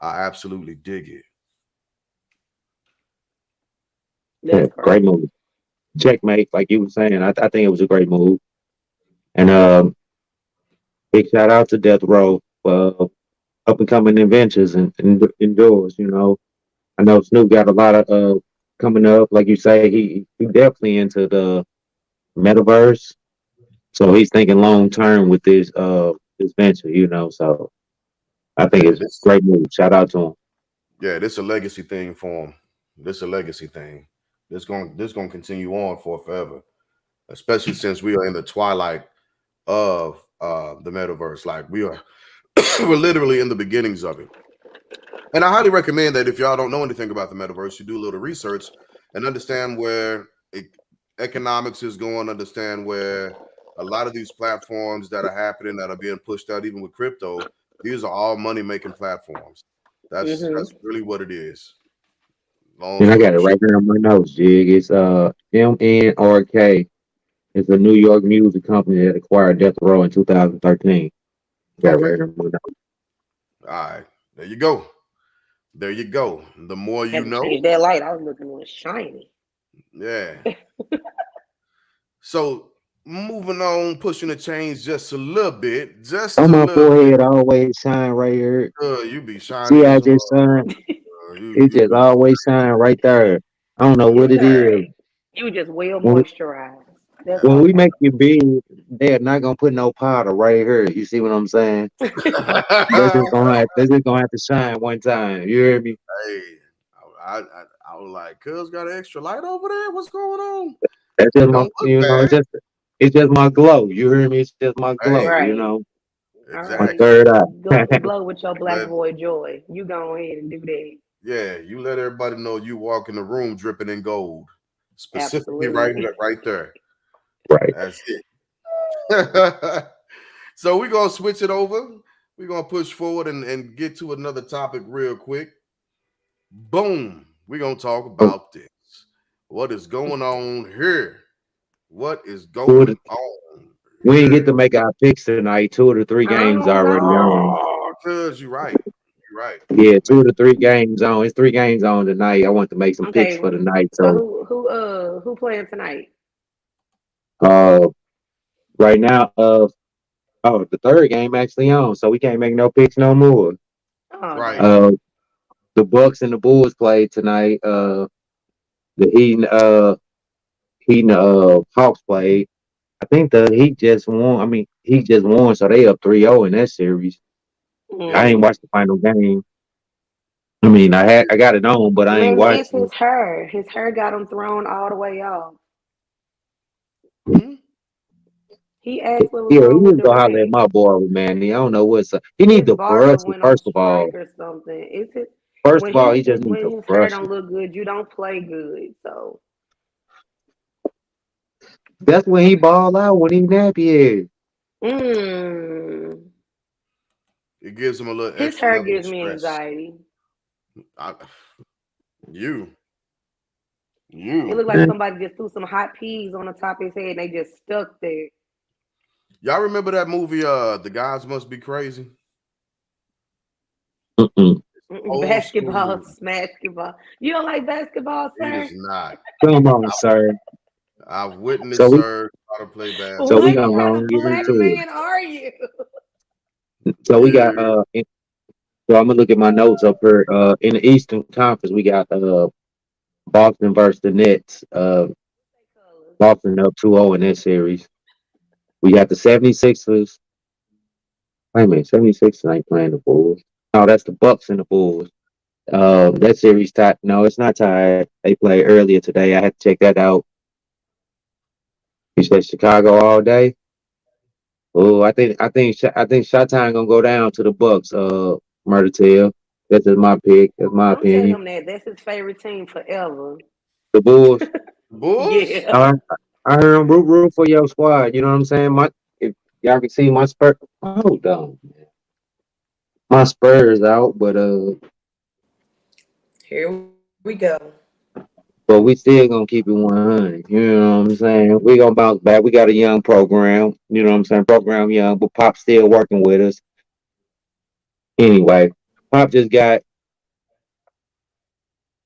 Speaker 3: I absolutely dig it.
Speaker 1: Yeah,
Speaker 4: That's
Speaker 1: great
Speaker 4: crazy.
Speaker 1: move. Checkmate, like you were saying. I think it was a great move. And big shout out to Death Row for up and coming inventions and indoors. You know, I know Snoop got a lot of coming up. Like you say, he definitely into the metaverse. So he's thinking long term with this venture. You know, so I think
Speaker 3: Yeah,
Speaker 1: it's
Speaker 3: this
Speaker 1: great move. Shout out to him.
Speaker 3: yeah, this a legacy thing for him. This a legacy thing. This gonna continue on for forever, especially since we are in the twilight of the metaverse. Like we are we're literally in the beginnings of it. And I highly recommend that if y'all don't know anything about the metaverse, you do a little research and understand where economics is going, understand where a lot of these platforms that are happening that are being pushed out, even with crypto, these are all money making platforms. That's
Speaker 4: Mm-hmm.
Speaker 3: really what it is. Long
Speaker 1: And I got
Speaker 3: story
Speaker 1: it
Speaker 3: short.
Speaker 1: right here on my notes, Jig. It's MNRK. It's a New York music company that acquired Death Row in 2013. Got it
Speaker 3: Okay.
Speaker 1: right here.
Speaker 3: All right. There you go. There you go. The more you
Speaker 4: Had to
Speaker 3: know.
Speaker 4: change that light. I was looking a little shiny.
Speaker 3: Yeah. So moving on, pushing the chains just a little bit. Just
Speaker 1: On
Speaker 3: a
Speaker 1: my
Speaker 3: little bit.
Speaker 1: forehead, always shine right here.
Speaker 3: You be shiny
Speaker 1: See, I
Speaker 3: as a
Speaker 1: just
Speaker 3: mug.
Speaker 1: shine. It
Speaker 3: You
Speaker 1: just
Speaker 3: be
Speaker 1: always shine right there. I don't know
Speaker 4: You
Speaker 1: what it is.
Speaker 4: just you just well
Speaker 1: When we,
Speaker 4: moisturized. That's
Speaker 1: when we
Speaker 4: all.
Speaker 1: make you big, they're not gonna put no powder right here. You see what I'm saying? They're just gonna have to shine one time. You hear me?
Speaker 3: hey, I was like, cuz got an extra light over there. What's going on?
Speaker 1: That's
Speaker 3: It
Speaker 1: just my,
Speaker 3: don't look bad.
Speaker 1: it's just my glow. You hear me? It's just my glow.
Speaker 3: Hey,
Speaker 1: You
Speaker 4: Right.
Speaker 1: know,
Speaker 4: All
Speaker 1: my
Speaker 4: right.
Speaker 3: exactly.
Speaker 1: third eye.
Speaker 4: Glow with your
Speaker 3: You
Speaker 4: black
Speaker 3: let
Speaker 4: boy joy. You go ahead and do that.
Speaker 3: you let everybody know you walk in the room dripping in gold. Specifically
Speaker 4: Absolutely.
Speaker 3: right there.
Speaker 1: Right.
Speaker 3: That's it. So we're gonna switch it over. We're gonna push forward and get to another topic real quick. Boom. We're gonna talk
Speaker 1: Um,
Speaker 3: about this. What is going on here? What is
Speaker 1: two of the,
Speaker 3: going on
Speaker 1: we didn't get
Speaker 3: here?
Speaker 1: to make our picks tonight. 2 of the 3 games
Speaker 4: Oh
Speaker 1: already on.
Speaker 4: no.
Speaker 3: Oh, cuz you're right. You're right.
Speaker 1: Yeah, two
Speaker 3: Make
Speaker 1: of the three games on. It's 3 games on tonight. I want to make some picks
Speaker 4: Okay.
Speaker 1: for the night.
Speaker 4: So
Speaker 1: So
Speaker 4: who playing tonight?
Speaker 1: uh right now oh, the third game actually on, so we can't make no picks no more.
Speaker 4: Oh
Speaker 3: right.
Speaker 1: Uh,
Speaker 4: dang.
Speaker 1: the Bucks and the Bulls played tonight. The Heat and Hawks played. I think the Heat just won. I mean, he just won, so they up 3-0 in that series. I
Speaker 3: Yep.
Speaker 1: ain't
Speaker 4: Mm.
Speaker 1: watched the final game. I mean, I got it on, but I ain't
Speaker 4: Maybe it's
Speaker 1: watching it.
Speaker 4: his hair. His hair got him thrown all the way off.
Speaker 3: Hmm?
Speaker 4: He asked what was
Speaker 1: Yeah, he
Speaker 4: wrong with
Speaker 1: needs to
Speaker 4: the
Speaker 1: go holler at
Speaker 4: ring.
Speaker 1: my boy, man. I don't know what's up. He need
Speaker 4: His
Speaker 1: to
Speaker 4: barber
Speaker 1: brush it.
Speaker 4: went on strike or something.
Speaker 1: First of all, he just needs
Speaker 4: When
Speaker 1: to
Speaker 4: his hair
Speaker 1: brush
Speaker 4: don't
Speaker 1: it.
Speaker 4: look good, you don't play good. So
Speaker 1: That's when he ball out when he nappy head.
Speaker 4: mm,
Speaker 3: It gives them a little
Speaker 4: his
Speaker 3: extra
Speaker 4: hair
Speaker 3: level of
Speaker 4: gives me
Speaker 3: stress.
Speaker 4: anxiety.
Speaker 3: I, you,
Speaker 4: It
Speaker 3: you.
Speaker 4: looked like somebody just threw some hot peas on the top of his head and they just stuck there.
Speaker 3: Y'all remember that movie? The guys must be crazy.
Speaker 1: Mm-mm.
Speaker 3: Old school
Speaker 4: Basketball,
Speaker 3: movie.
Speaker 4: basketball. You don't like basketball,
Speaker 3: He
Speaker 4: sir?
Speaker 3: does not.
Speaker 1: Come on, sir.
Speaker 3: I've
Speaker 1: So
Speaker 3: witnessed
Speaker 1: we
Speaker 3: sir how to play
Speaker 1: so we
Speaker 4: What
Speaker 1: gonna
Speaker 3: basketball.
Speaker 4: kind
Speaker 1: go
Speaker 4: of
Speaker 1: and get
Speaker 4: black
Speaker 1: into
Speaker 4: man are you?
Speaker 1: it. So we got
Speaker 3: Yeah.
Speaker 1: so I'm gonna look at my notes up here. In the Eastern Conference, we got Boston versus the Nets. Boston up 2-0 in that series. We got the 76ers. Wait a minute, 76ers ain't playing the Bulls. No, that's the Bucks and the Bulls. That series tied. No, it's not tied. They played earlier today. I had to check that out. You said Chicago all day. Oh, I think Shot Time gonna go down to the Bucks. Murder Tail. That's just my pick. That's my
Speaker 4: Don't tell
Speaker 1: opinion.
Speaker 4: him that. That's his favorite team forever.
Speaker 1: The Bulls.
Speaker 3: Bulls?
Speaker 4: Yeah.
Speaker 1: I, I heard them root for your squad. You know what I'm saying? If y'all can see my Spurs. Hold on, man. My Spurs out,
Speaker 4: Here we go.
Speaker 1: but we still gonna keep it 100. You know what I'm saying? We gonna bounce back. We got a young program. You know what I'm saying? Program young, but Pop still working with us. Anyway, Pop just got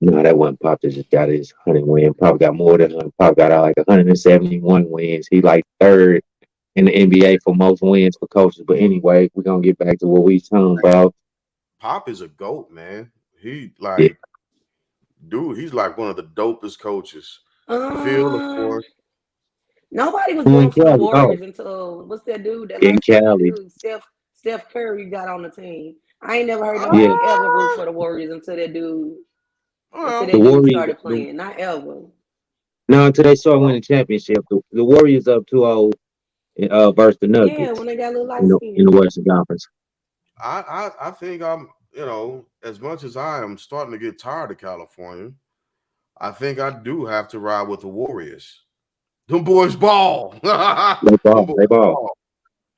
Speaker 1: no, that wasn't Pop that just got his 100 win. Pop got more than 100. Pop got like 171 wins. He like third in the NBA for most wins for coaches. But anyway, we're gonna get back to what we talking about.
Speaker 3: Pop is a goat, man. He
Speaker 1: Yeah,
Speaker 3: like, dude, he's like one of the dopest coaches. Phil, of
Speaker 4: Um,
Speaker 3: course.
Speaker 4: Nobody was
Speaker 1: who in
Speaker 4: going for the
Speaker 1: Cali? Oh,
Speaker 4: Warriors until what's that dude, that
Speaker 1: in
Speaker 4: light skinned
Speaker 1: Cali.
Speaker 4: dude, Steph Curry got on the team. I ain't never heard
Speaker 1: Yeah,
Speaker 4: nobody ever root
Speaker 3: Ah,
Speaker 4: for the Warriors until
Speaker 3: well,
Speaker 1: the
Speaker 4: that dude
Speaker 1: Warriors.
Speaker 4: started playing. Not ever.
Speaker 1: No, until they start winning championship. The Warriors up 2-0 versus the
Speaker 4: Yeah,
Speaker 1: Nuggets
Speaker 4: when they got a little light
Speaker 1: in the
Speaker 4: skin.
Speaker 1: Western Conference.
Speaker 3: I think I'm, as much as I am starting to get tired of California, I think I do have to ride with the Warriors. Them boys ball.
Speaker 1: They
Speaker 3: Them
Speaker 1: ball.
Speaker 3: boys
Speaker 1: They ball.
Speaker 3: ball.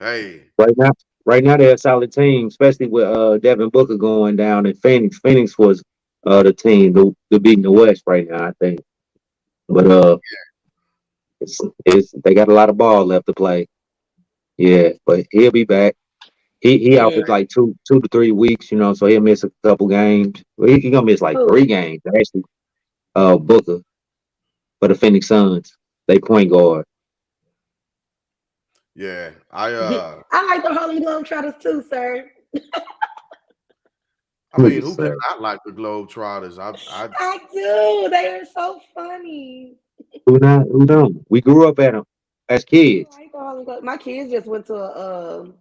Speaker 3: Hey,
Speaker 1: Right now, right now they're a solid team, especially with Devin Booker going down in Phoenix. Phoenix was the team to beat in the West right now, I think. But They got a lot of ball left to play. Yeah, but he'll be back. He out for
Speaker 4: Mm.
Speaker 1: like 2 to 3 weeks, so he'll miss a couple games. Well, he gonna miss like three
Speaker 4: Who?
Speaker 1: games actually. Booker for the Phoenix Suns. They point guard.
Speaker 3: Yeah,
Speaker 4: I like the Harlem Globetrotters too, sir.
Speaker 3: I mean,
Speaker 1: Please,
Speaker 3: who can
Speaker 1: sir.
Speaker 3: not like the Globetrotters?
Speaker 4: I do. They are so funny.
Speaker 1: Who not? Who don't? We grew up at them as
Speaker 4: I
Speaker 1: kids.
Speaker 4: like the Harlem Globe. My kids just went to a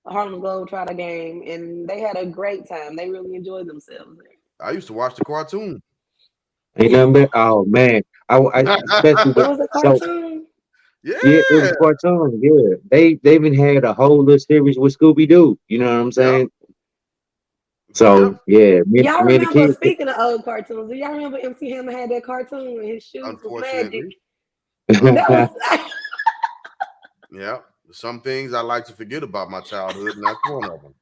Speaker 4: Harlem Globetrotter game and they had a great time. They really enjoyed themselves
Speaker 3: I used to watch the cartoon.
Speaker 1: Ain't
Speaker 4: there.
Speaker 1: nothing but oh man. I especially
Speaker 4: It
Speaker 1: with
Speaker 4: was a
Speaker 1: so
Speaker 4: cartoon.
Speaker 1: yeah, it was
Speaker 3: Yeah.
Speaker 1: a cartoon. Yeah, they even had a whole little series with Scooby Doo. You know what I'm
Speaker 3: Yep.
Speaker 1: saying?
Speaker 3: Yep.
Speaker 1: So yeah,
Speaker 4: Y'all
Speaker 1: me and the
Speaker 4: remember,
Speaker 1: kids.
Speaker 4: speaking of old cartoons, do y'all remember MC Hammer had that cartoon and his shoes was magic?
Speaker 3: Unfortunately.
Speaker 4: That was
Speaker 3: Unfortunately. Yeah. Some things I like to forget about my childhood, and that's one of them.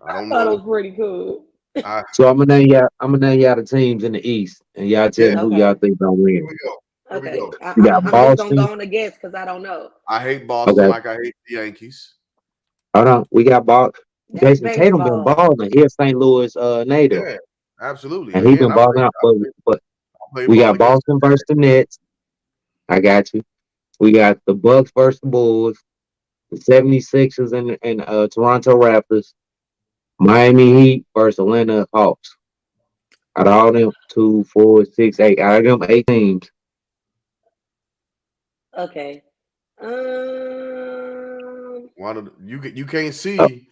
Speaker 3: I
Speaker 4: I
Speaker 3: don't
Speaker 4: thought it
Speaker 3: know.
Speaker 4: was pretty cool.
Speaker 3: I
Speaker 1: So I'm gonna name y'all the teams in the East, and y'all tell
Speaker 3: Yeah.
Speaker 1: me who y'all
Speaker 4: Okay.
Speaker 1: think gonna
Speaker 3: Here
Speaker 1: win.
Speaker 3: we go. Here we
Speaker 4: Okay.
Speaker 3: go.
Speaker 1: You got
Speaker 4: I'm just gonna
Speaker 1: Boston.
Speaker 4: go on a guess because I don't know.
Speaker 3: I hate Boston
Speaker 1: Okay,
Speaker 3: like I hate the Yankees.
Speaker 1: hold on. We got
Speaker 4: That's
Speaker 1: Jason Tatum been
Speaker 4: baseball.
Speaker 1: balling. He a St. Louis native,
Speaker 3: Yeah, absolutely.
Speaker 1: and he
Speaker 3: Again,
Speaker 1: been balling out. But
Speaker 3: I played
Speaker 1: we
Speaker 3: ball
Speaker 1: got
Speaker 3: against
Speaker 1: Boston versus the Nets. I got you. We got the Bucks versus the Bulls, the 76ers and Toronto Raptors, Miami Heat versus Atlanta Hawks. Out of all them, two, four, six, eight. Out of them 8 teams,
Speaker 4: Okay. Um,
Speaker 3: one of the, you can't
Speaker 1: uh,
Speaker 3: see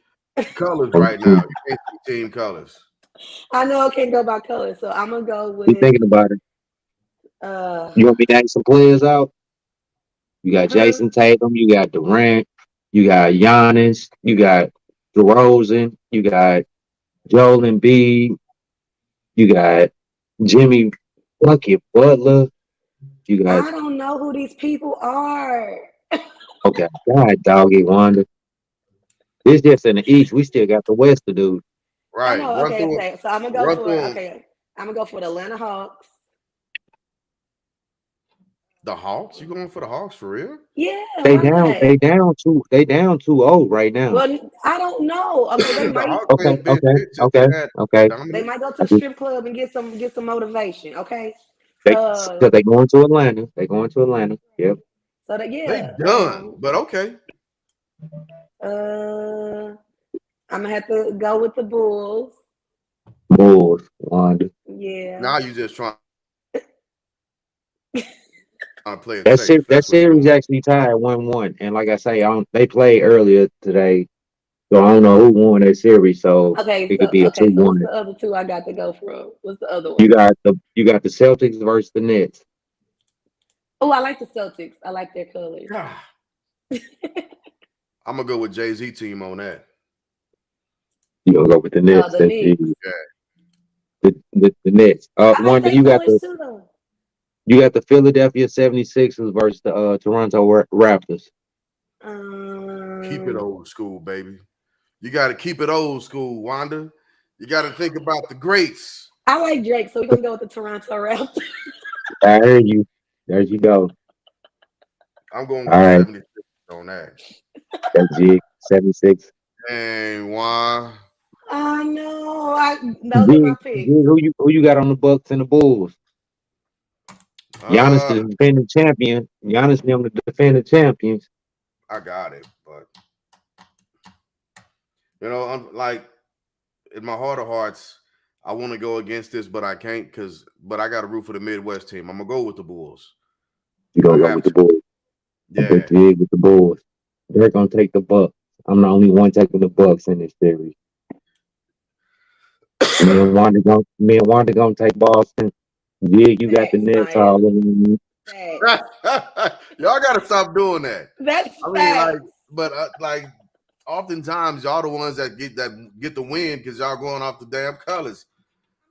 Speaker 3: colors
Speaker 1: um,
Speaker 3: right now. You can't see team colors.
Speaker 4: I know I can't go by color, so I'm gonna go
Speaker 1: be
Speaker 4: with
Speaker 1: thinking about it.
Speaker 4: uh,
Speaker 1: You want me to name some players out? You got
Speaker 4: huh?
Speaker 1: Jason Tatum, you got Durant, you got Giannis, you got DeRozan, you got Joel Embiid, you got Jimmy Bucket Butler, you got
Speaker 4: I don't know who these people are.
Speaker 1: okay, God doggy Wanda. This just in the East. We still got the West to do.
Speaker 4: I
Speaker 3: Right.
Speaker 4: know.
Speaker 3: Run
Speaker 4: Okay,
Speaker 3: through 'em.
Speaker 4: okay. So I'm gonna go
Speaker 3: Run
Speaker 4: for
Speaker 3: through 'em.
Speaker 4: okay. I'm gonna go for the Atlanta Hawks.
Speaker 3: The Hawks. You going for the Hawks for real?
Speaker 4: Yeah,
Speaker 1: They
Speaker 4: why
Speaker 1: down.
Speaker 4: not?
Speaker 1: They down 2-0 right now.
Speaker 4: Well, I don't know. Okay, they
Speaker 3: The
Speaker 4: might
Speaker 3: Hawks
Speaker 1: Okay,
Speaker 3: ain't been
Speaker 1: okay,
Speaker 3: just
Speaker 1: okay,
Speaker 3: that
Speaker 1: okay.
Speaker 4: they
Speaker 3: dominant.
Speaker 4: might go to the strip club and get some motivation. Okay,
Speaker 1: They
Speaker 4: uh,
Speaker 1: because they going to Atlanta. They going to Atlanta. Yep.
Speaker 4: so that
Speaker 3: They
Speaker 4: yeah,
Speaker 3: done, but okay.
Speaker 4: uh, I'm gonna have to go with the Bulls.
Speaker 1: Bulls. Wanda.
Speaker 4: Yeah.
Speaker 3: Now you just trying to play it safe.
Speaker 1: That
Speaker 3: That's what you're
Speaker 1: series
Speaker 3: doing.
Speaker 1: actually tied 1-1. And like I say, they played earlier today, so I don't know who won that series. So it could be a two
Speaker 4: Okay, so what's
Speaker 1: one.
Speaker 4: the other two I got to go from? What's the other
Speaker 1: You
Speaker 4: one?
Speaker 1: got the Celtics versus the Nets.
Speaker 4: Oh, I like the Celtics. I like their colors.
Speaker 3: I'm gonna go with Jay-Z team on that.
Speaker 1: You gonna go with the
Speaker 4: Oh,
Speaker 1: Nets?
Speaker 4: the
Speaker 1: That's
Speaker 4: Knicks.
Speaker 1: the Nets.
Speaker 4: I like
Speaker 1: Wanda,
Speaker 4: their colors too, though.
Speaker 1: you got the Philadelphia 76ers versus the Toronto Raptors.
Speaker 3: Keep it
Speaker 4: Um,
Speaker 3: old school, baby. You got to keep it old school, Wanda. You got to think about the greats.
Speaker 4: I like Drake, so we're gonna go with the Toronto Raptors.
Speaker 1: I heard you. There you go.
Speaker 3: I'm going with
Speaker 1: All
Speaker 3: the
Speaker 1: right,
Speaker 3: 76 on that.
Speaker 1: that Jig 76.
Speaker 3: And why?
Speaker 4: I know. Those are my
Speaker 1: Jig,
Speaker 4: picks.
Speaker 1: who you got on the Bucks and the Bulls? Giannis,
Speaker 3: Uh,
Speaker 1: the defending champion. Giannis, them the defending champions.
Speaker 3: I got it, but I'm like in my heart of hearts, I want to go against this, but I can't but I got to root for the Midwest team. I'm gonna go with the Bulls.
Speaker 1: You
Speaker 3: I
Speaker 1: gonna go
Speaker 3: have
Speaker 1: with the
Speaker 3: to.
Speaker 1: Bulls? I'm with
Speaker 3: Yeah.
Speaker 1: Jig with the Bulls. They're gonna take the Bucks. I'm the only one taking the Bucks in this series. Me and Wanda gonna take Boston. Jig, you got the
Speaker 4: Facts,
Speaker 1: Nets all
Speaker 4: Maya.
Speaker 1: in.
Speaker 4: Facts.
Speaker 3: Y'all got to stop doing that.
Speaker 4: That's
Speaker 3: I mean, like,
Speaker 4: facts.
Speaker 3: but like, oftentimes y'all the ones that get the win because y'all going off the damn colors.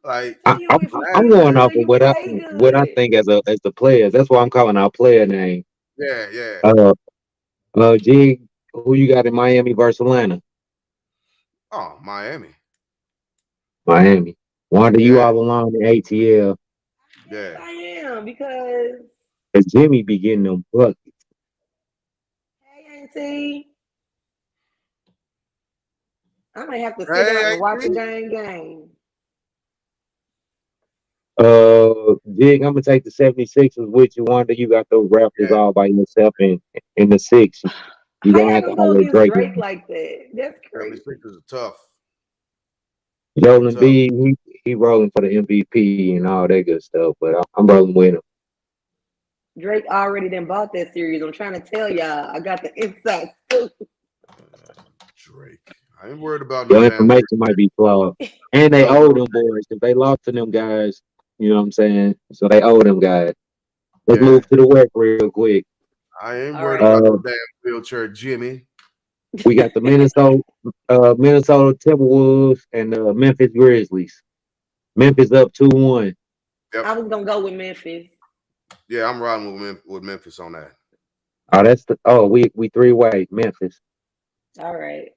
Speaker 3: Like,
Speaker 4: Who you with from
Speaker 1: I'm
Speaker 4: Philly?
Speaker 1: going
Speaker 4: I know
Speaker 1: off of
Speaker 4: you play
Speaker 1: what I
Speaker 4: good.
Speaker 1: think as the players. That's why I'm calling out player name.
Speaker 3: yeah, yeah.
Speaker 1: Uh, Jig, who you got in Miami versus Atlanta?
Speaker 3: Oh, Miami.
Speaker 1: Miami. Wanda, you
Speaker 3: Yeah,
Speaker 1: all alone in ATL.
Speaker 4: Yes,
Speaker 3: yeah.
Speaker 4: I am because
Speaker 1: Cause Jimmy be getting them buckets.
Speaker 4: Hey, Auntie. I might have to sit down
Speaker 3: Hey,
Speaker 4: and watch a
Speaker 3: Auntie.
Speaker 4: dang game.
Speaker 1: Jig, I'm gonna take the 76ers with you. Wanda, you got those Raptors
Speaker 3: Yeah,
Speaker 1: all by yourself in the six. You
Speaker 4: How
Speaker 1: gonna
Speaker 4: y'all
Speaker 1: have to
Speaker 4: gonna go
Speaker 1: holler at
Speaker 4: against
Speaker 1: Drake.
Speaker 4: Drake like that? That's crazy.
Speaker 3: 76ers are tough. They
Speaker 1: Joel
Speaker 3: tough.
Speaker 1: Embiid, he rolling for the MVP and all that good stuff, but I'm rolling with him.
Speaker 4: Drake already done bought that series. I'm trying to tell y'all. I got the inside scoop.
Speaker 3: Drake. I ain't worried about no
Speaker 1: Your
Speaker 3: damn
Speaker 1: information might be flawed. And they
Speaker 3: no
Speaker 1: owe
Speaker 3: bro.
Speaker 1: them boys. If they lost to them guys, you know what I'm saying? So they owe them guys. Let's
Speaker 3: Yeah,
Speaker 1: move to the West real quick.
Speaker 3: I ain't
Speaker 4: All
Speaker 3: worried
Speaker 4: right.
Speaker 3: about no
Speaker 1: Uh,
Speaker 3: damn wheelchair Jimmy.
Speaker 1: we got the Minnesota Timberwolves and the Memphis Grizzlies. Memphis up 2-1.
Speaker 3: Yep.
Speaker 4: I was gonna go with Memphis.
Speaker 3: Yeah, I'm riding with Memphis on that.
Speaker 1: We three-way Memphis.
Speaker 4: All right.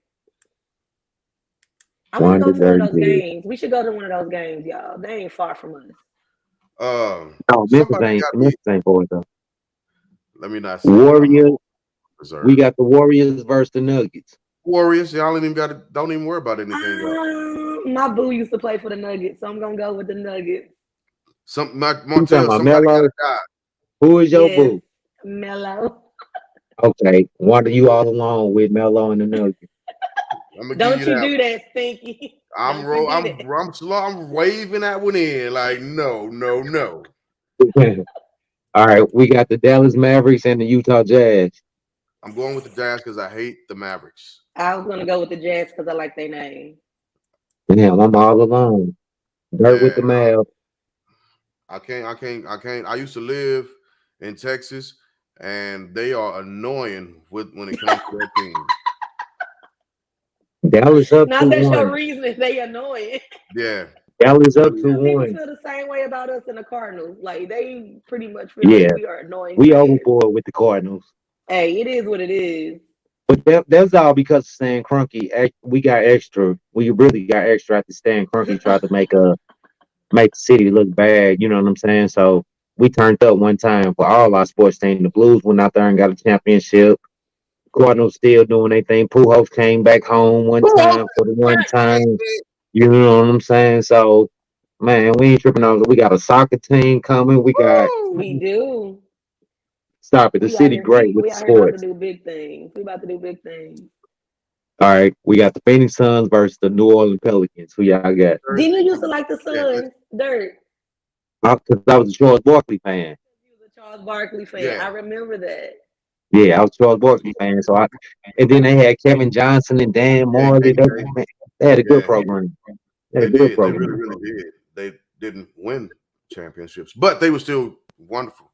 Speaker 4: I want to go
Speaker 1: Wonder
Speaker 4: to one of
Speaker 1: Dirty
Speaker 4: those
Speaker 1: Big.
Speaker 4: games. We should go to one of those games, y'all. They ain't far from us.
Speaker 1: Oh, Memphis
Speaker 3: Somebody
Speaker 1: ain't
Speaker 3: got me.
Speaker 1: Memphis ain't for it though.
Speaker 3: Let me not say it. I'm on
Speaker 1: Warriors, we
Speaker 3: reserve.
Speaker 1: got the Warriors versus the Nuggets.
Speaker 3: Warriors, y'all ain't even got to. Don't even worry about anything else.
Speaker 4: My boo used to play for the Nuggets, so I'm gonna go with the Nuggets.
Speaker 1: Who you talking
Speaker 3: Montel,
Speaker 1: about?
Speaker 3: somebody got to
Speaker 1: Melo?
Speaker 3: die.
Speaker 1: Who is your
Speaker 4: Yes,
Speaker 1: boo?
Speaker 4: Mellow.
Speaker 1: Okay, Wonder, you all along with Melo and the Nuggets.
Speaker 3: I'm gonna give
Speaker 4: Don't
Speaker 3: you
Speaker 4: you
Speaker 3: that
Speaker 4: do
Speaker 3: one.
Speaker 4: that, Stinky.
Speaker 3: I'm
Speaker 4: Don't you
Speaker 3: roll.
Speaker 4: do that.
Speaker 3: I'm slow. I'm waving that one in. Like no, no, no.
Speaker 1: All right, we got the Dallas Mavericks and the Utah Jazz.
Speaker 3: I'm going with the Jazz because I hate the Mavericks.
Speaker 4: I was gonna go with the Jazz because I like their name.
Speaker 1: Damn, I'm all alone. Dirt with
Speaker 3: Yeah,
Speaker 1: the Mavs.
Speaker 3: I can't. I used to live in Texas, and they are annoying when it comes to their team.
Speaker 1: Dallas up
Speaker 4: Now
Speaker 1: two
Speaker 4: that's your
Speaker 1: one.
Speaker 4: reason they annoying.
Speaker 3: Yeah,
Speaker 1: Dallas up
Speaker 3: really.
Speaker 1: two
Speaker 4: People
Speaker 1: one.
Speaker 4: feel the same way about us and the Cardinals. Like they pretty much feel like
Speaker 1: Yeah,
Speaker 4: we are annoying
Speaker 1: we
Speaker 4: fans.
Speaker 1: overboard with the Cardinals.
Speaker 4: Hey, it is what it is.
Speaker 1: But that's all because of Stan Kroenke. We got extra. We really got extra after Stan Kroenke tried to make the city look bad. You know what I'm saying? So we turned up one time for all our sports teams. The Blues went out there and got a championship. Cardinals still doing their thing. Pujols came back home one
Speaker 3: Who else
Speaker 1: time for the
Speaker 3: is
Speaker 1: one
Speaker 3: back,
Speaker 1: time.
Speaker 3: baby?
Speaker 1: You know what I'm saying? So man, we ain't tripping on it. We got a soccer team coming. We got
Speaker 4: We
Speaker 3: Woo!
Speaker 4: do.
Speaker 1: stop it. The
Speaker 4: We out
Speaker 1: city
Speaker 4: here.
Speaker 1: great with
Speaker 4: We
Speaker 1: the
Speaker 4: out here about to
Speaker 1: sports.
Speaker 4: do big things. We about to do big things.
Speaker 1: All right, we got the Phoenix Suns versus the New Orleans Pelicans. Who y'all got?
Speaker 4: Didn't you
Speaker 3: Thursday.
Speaker 4: used to like the
Speaker 3: Yeah,
Speaker 4: Suns? Dirt.
Speaker 1: Because I was a Charles Barkley fan.
Speaker 4: You was a Charles Barkley fan.
Speaker 3: yeah.
Speaker 4: I remember that.
Speaker 1: Yeah, I was a Charles Barkley fan. And then they had Kevin Johnson and Dan
Speaker 3: Yeah,
Speaker 1: Marley.
Speaker 3: KJ.
Speaker 1: They had a good
Speaker 3: Yeah,
Speaker 1: program. They
Speaker 3: they
Speaker 1: had a good
Speaker 3: did. They really,
Speaker 1: program.
Speaker 3: really did. They didn't win championships, but they were still wonderful.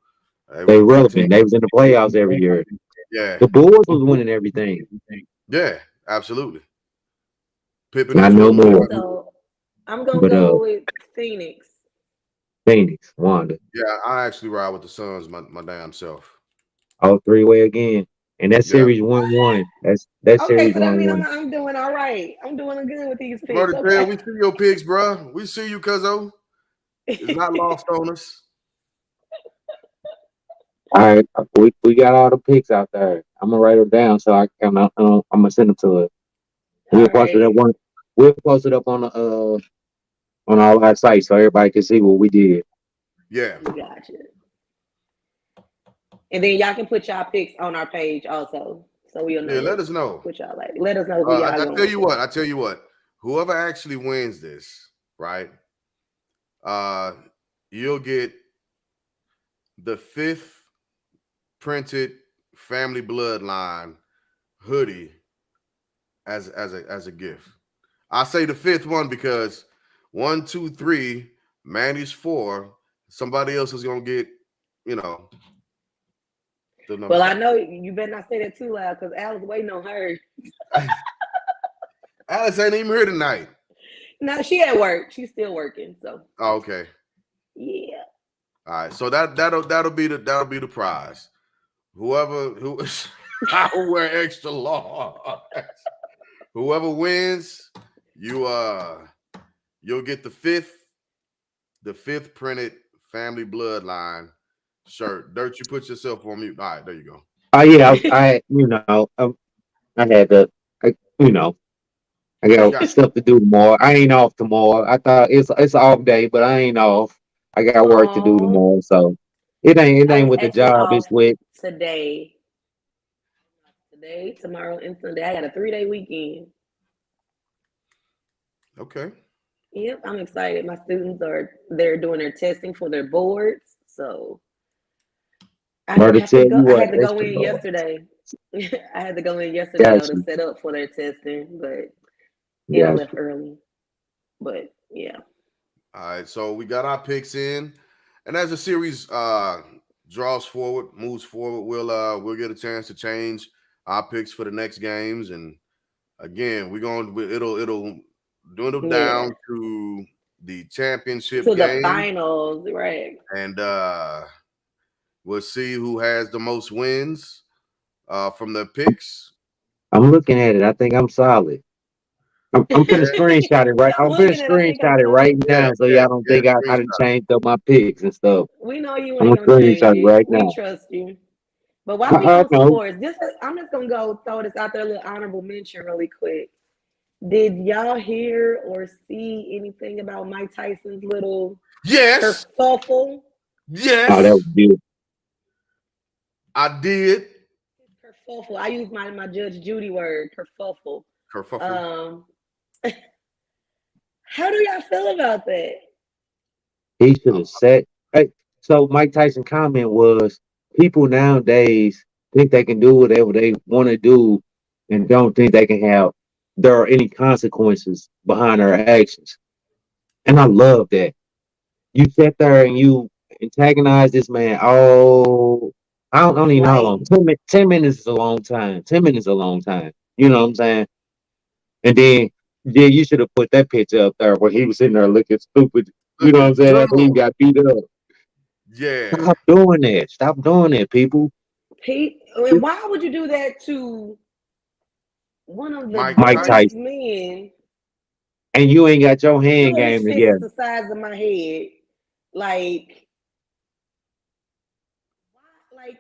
Speaker 3: They
Speaker 1: They
Speaker 3: was a good team.
Speaker 1: relevant. They was in the playoffs every year.
Speaker 3: Yeah,
Speaker 1: The Bulls was winning everything.
Speaker 3: yeah, absolutely. Pippen
Speaker 1: Not
Speaker 3: is
Speaker 1: no
Speaker 3: what
Speaker 4: Okay,
Speaker 1: more.
Speaker 3: was.
Speaker 4: so I'm gonna
Speaker 1: But
Speaker 4: go with Phoenix.
Speaker 1: Phoenix, Wanda,
Speaker 3: Yeah, I actually ride with the Suns my damn self.
Speaker 1: all three-way again. And that
Speaker 3: Yeah.
Speaker 1: series 1-1. That
Speaker 4: Okay,
Speaker 1: series
Speaker 4: so that means
Speaker 1: 1-1.
Speaker 4: I'm doing all right. I'm doing good with these picks.
Speaker 3: Murder Tail,
Speaker 4: Okay.
Speaker 3: we see your pigs, bro. We see you, cuzzo. It's not lost on us.
Speaker 1: All right, we got all the picks out there. I'm gonna write them down so I'm gonna send them to it.
Speaker 4: All
Speaker 1: We'll post it up
Speaker 4: right.
Speaker 1: one. We'll post it up on all our sites so everybody can see what we did.
Speaker 3: Yeah.
Speaker 4: Gotcha. And then y'all can put y'all picks on our page also. So we'll
Speaker 3: Yeah,
Speaker 4: know
Speaker 3: let us know.
Speaker 4: what y'all like. Let us know who
Speaker 3: I
Speaker 4: y'all
Speaker 3: tell
Speaker 4: going
Speaker 3: you
Speaker 4: for.
Speaker 3: what, whoever actually wins this, right? Uh, you'll get the fifth printed family bloodline hoodie as a gift. I say the fifth one because 1, 2, 3, Manny's 4. Somebody else is gonna get, you know, the number
Speaker 4: Well, I
Speaker 3: 5.
Speaker 4: know you better not say that too loud because Al's waiting on her.
Speaker 3: Alice ain't even here tonight.
Speaker 4: No, she at work. She's still working. So
Speaker 3: Oh, okay.
Speaker 4: yeah.
Speaker 3: All right. So that'll be the prize. Who I will wear extra large. Whoever wins, you'll get the fifth printed family bloodline shirt. Dirt, you put yourself on mute. All right, there you go.
Speaker 1: Oh yeah, I had to, you know, I got
Speaker 3: Got
Speaker 1: stuff to do tomorrow. I ain't off tomorrow. I thought it's an off day, but I ain't off. I got work to do
Speaker 4: Oh,
Speaker 1: tomorrow, so it
Speaker 4: I
Speaker 1: ain't
Speaker 4: was
Speaker 1: with the
Speaker 4: actually
Speaker 1: job.
Speaker 4: off
Speaker 1: It's with
Speaker 4: today. Today, tomorrow, and Sunday. I got a 3-day weekend.
Speaker 3: okay.
Speaker 4: Yep, I'm excited. My students they're doing their testing for their boards, so I
Speaker 1: her
Speaker 4: don't
Speaker 1: to
Speaker 4: have to
Speaker 1: tell
Speaker 4: go.
Speaker 1: you
Speaker 4: I
Speaker 1: what
Speaker 4: had to go
Speaker 1: extra
Speaker 4: in
Speaker 1: Lord.
Speaker 4: yesterday. I had to go in yesterday though
Speaker 1: Got
Speaker 4: to
Speaker 1: you,
Speaker 4: set up for their testing, but I
Speaker 1: got
Speaker 4: left
Speaker 1: you.
Speaker 4: early. But yeah,
Speaker 3: All right, so we got our picks in, and as the series draws forward, moves forward, we'll get a chance to change our picks for the next games, and again, it'll dwindle
Speaker 4: yeah,
Speaker 3: down to the championship
Speaker 4: to the
Speaker 3: game,
Speaker 4: finals, right?
Speaker 3: and we'll see who has the most wins from the picks.
Speaker 1: I'm looking at it. I think I'm solid. I'm finna
Speaker 3: Yeah,
Speaker 1: screenshot it right.
Speaker 4: I'm
Speaker 1: I'm finna
Speaker 4: looking at. I think I'm
Speaker 1: screenshot it right
Speaker 4: sorry.
Speaker 3: yeah,
Speaker 1: now, so
Speaker 3: yeah,
Speaker 1: y'all don't
Speaker 3: yeah.
Speaker 1: think I done
Speaker 3: Screenshot.
Speaker 1: changed up my picks and stuff.
Speaker 4: We know you
Speaker 1: I'm
Speaker 4: ain't
Speaker 1: gonna
Speaker 4: gonna change
Speaker 1: screenshot it
Speaker 4: it.
Speaker 1: right
Speaker 4: We
Speaker 1: now.
Speaker 4: trust you. But while we
Speaker 1: I
Speaker 4: on
Speaker 1: know.
Speaker 4: sports, I'm just gonna go throw this out there, a little honorable mention, really quick. Did y'all hear or see anything about Mike Tyson's little
Speaker 3: Yes,
Speaker 4: kerfuffle?
Speaker 1: Oh, that was
Speaker 3: yes,
Speaker 1: beautiful.
Speaker 3: I did.
Speaker 4: Kerfuffle. I use my Judge Judy word, kerfuffle.
Speaker 3: Kerfuffle.
Speaker 4: Um, how do y'all feel about that?
Speaker 1: He should have said. Hey, so Mike Tyson comment was people nowadays think they can do whatever they want to do and don't think they can have there are any consequences behind their actions. And I love that. You sat there and you antagonize this man. Oh, I don't even know how
Speaker 4: Like,
Speaker 1: long. 10 minutes is a long time. 10 minutes is a long time. You know what I'm saying? And then you should have put that picture up there where he was sitting there looking stupid. You know what I'm
Speaker 3: Looking
Speaker 1: saying? After he
Speaker 3: dumb.
Speaker 1: got beat up.
Speaker 3: Yeah.
Speaker 1: Stop doing that. Stop doing that, people.
Speaker 4: Pete, and why would you do that to one of the
Speaker 3: Mike
Speaker 1: Mike
Speaker 3: Tyson.
Speaker 4: greatest
Speaker 1: Tyson.
Speaker 4: men?
Speaker 1: And you ain't got your hand
Speaker 4: Sure, his
Speaker 1: game
Speaker 4: fist is
Speaker 1: together.
Speaker 4: the size of my head. Like, like,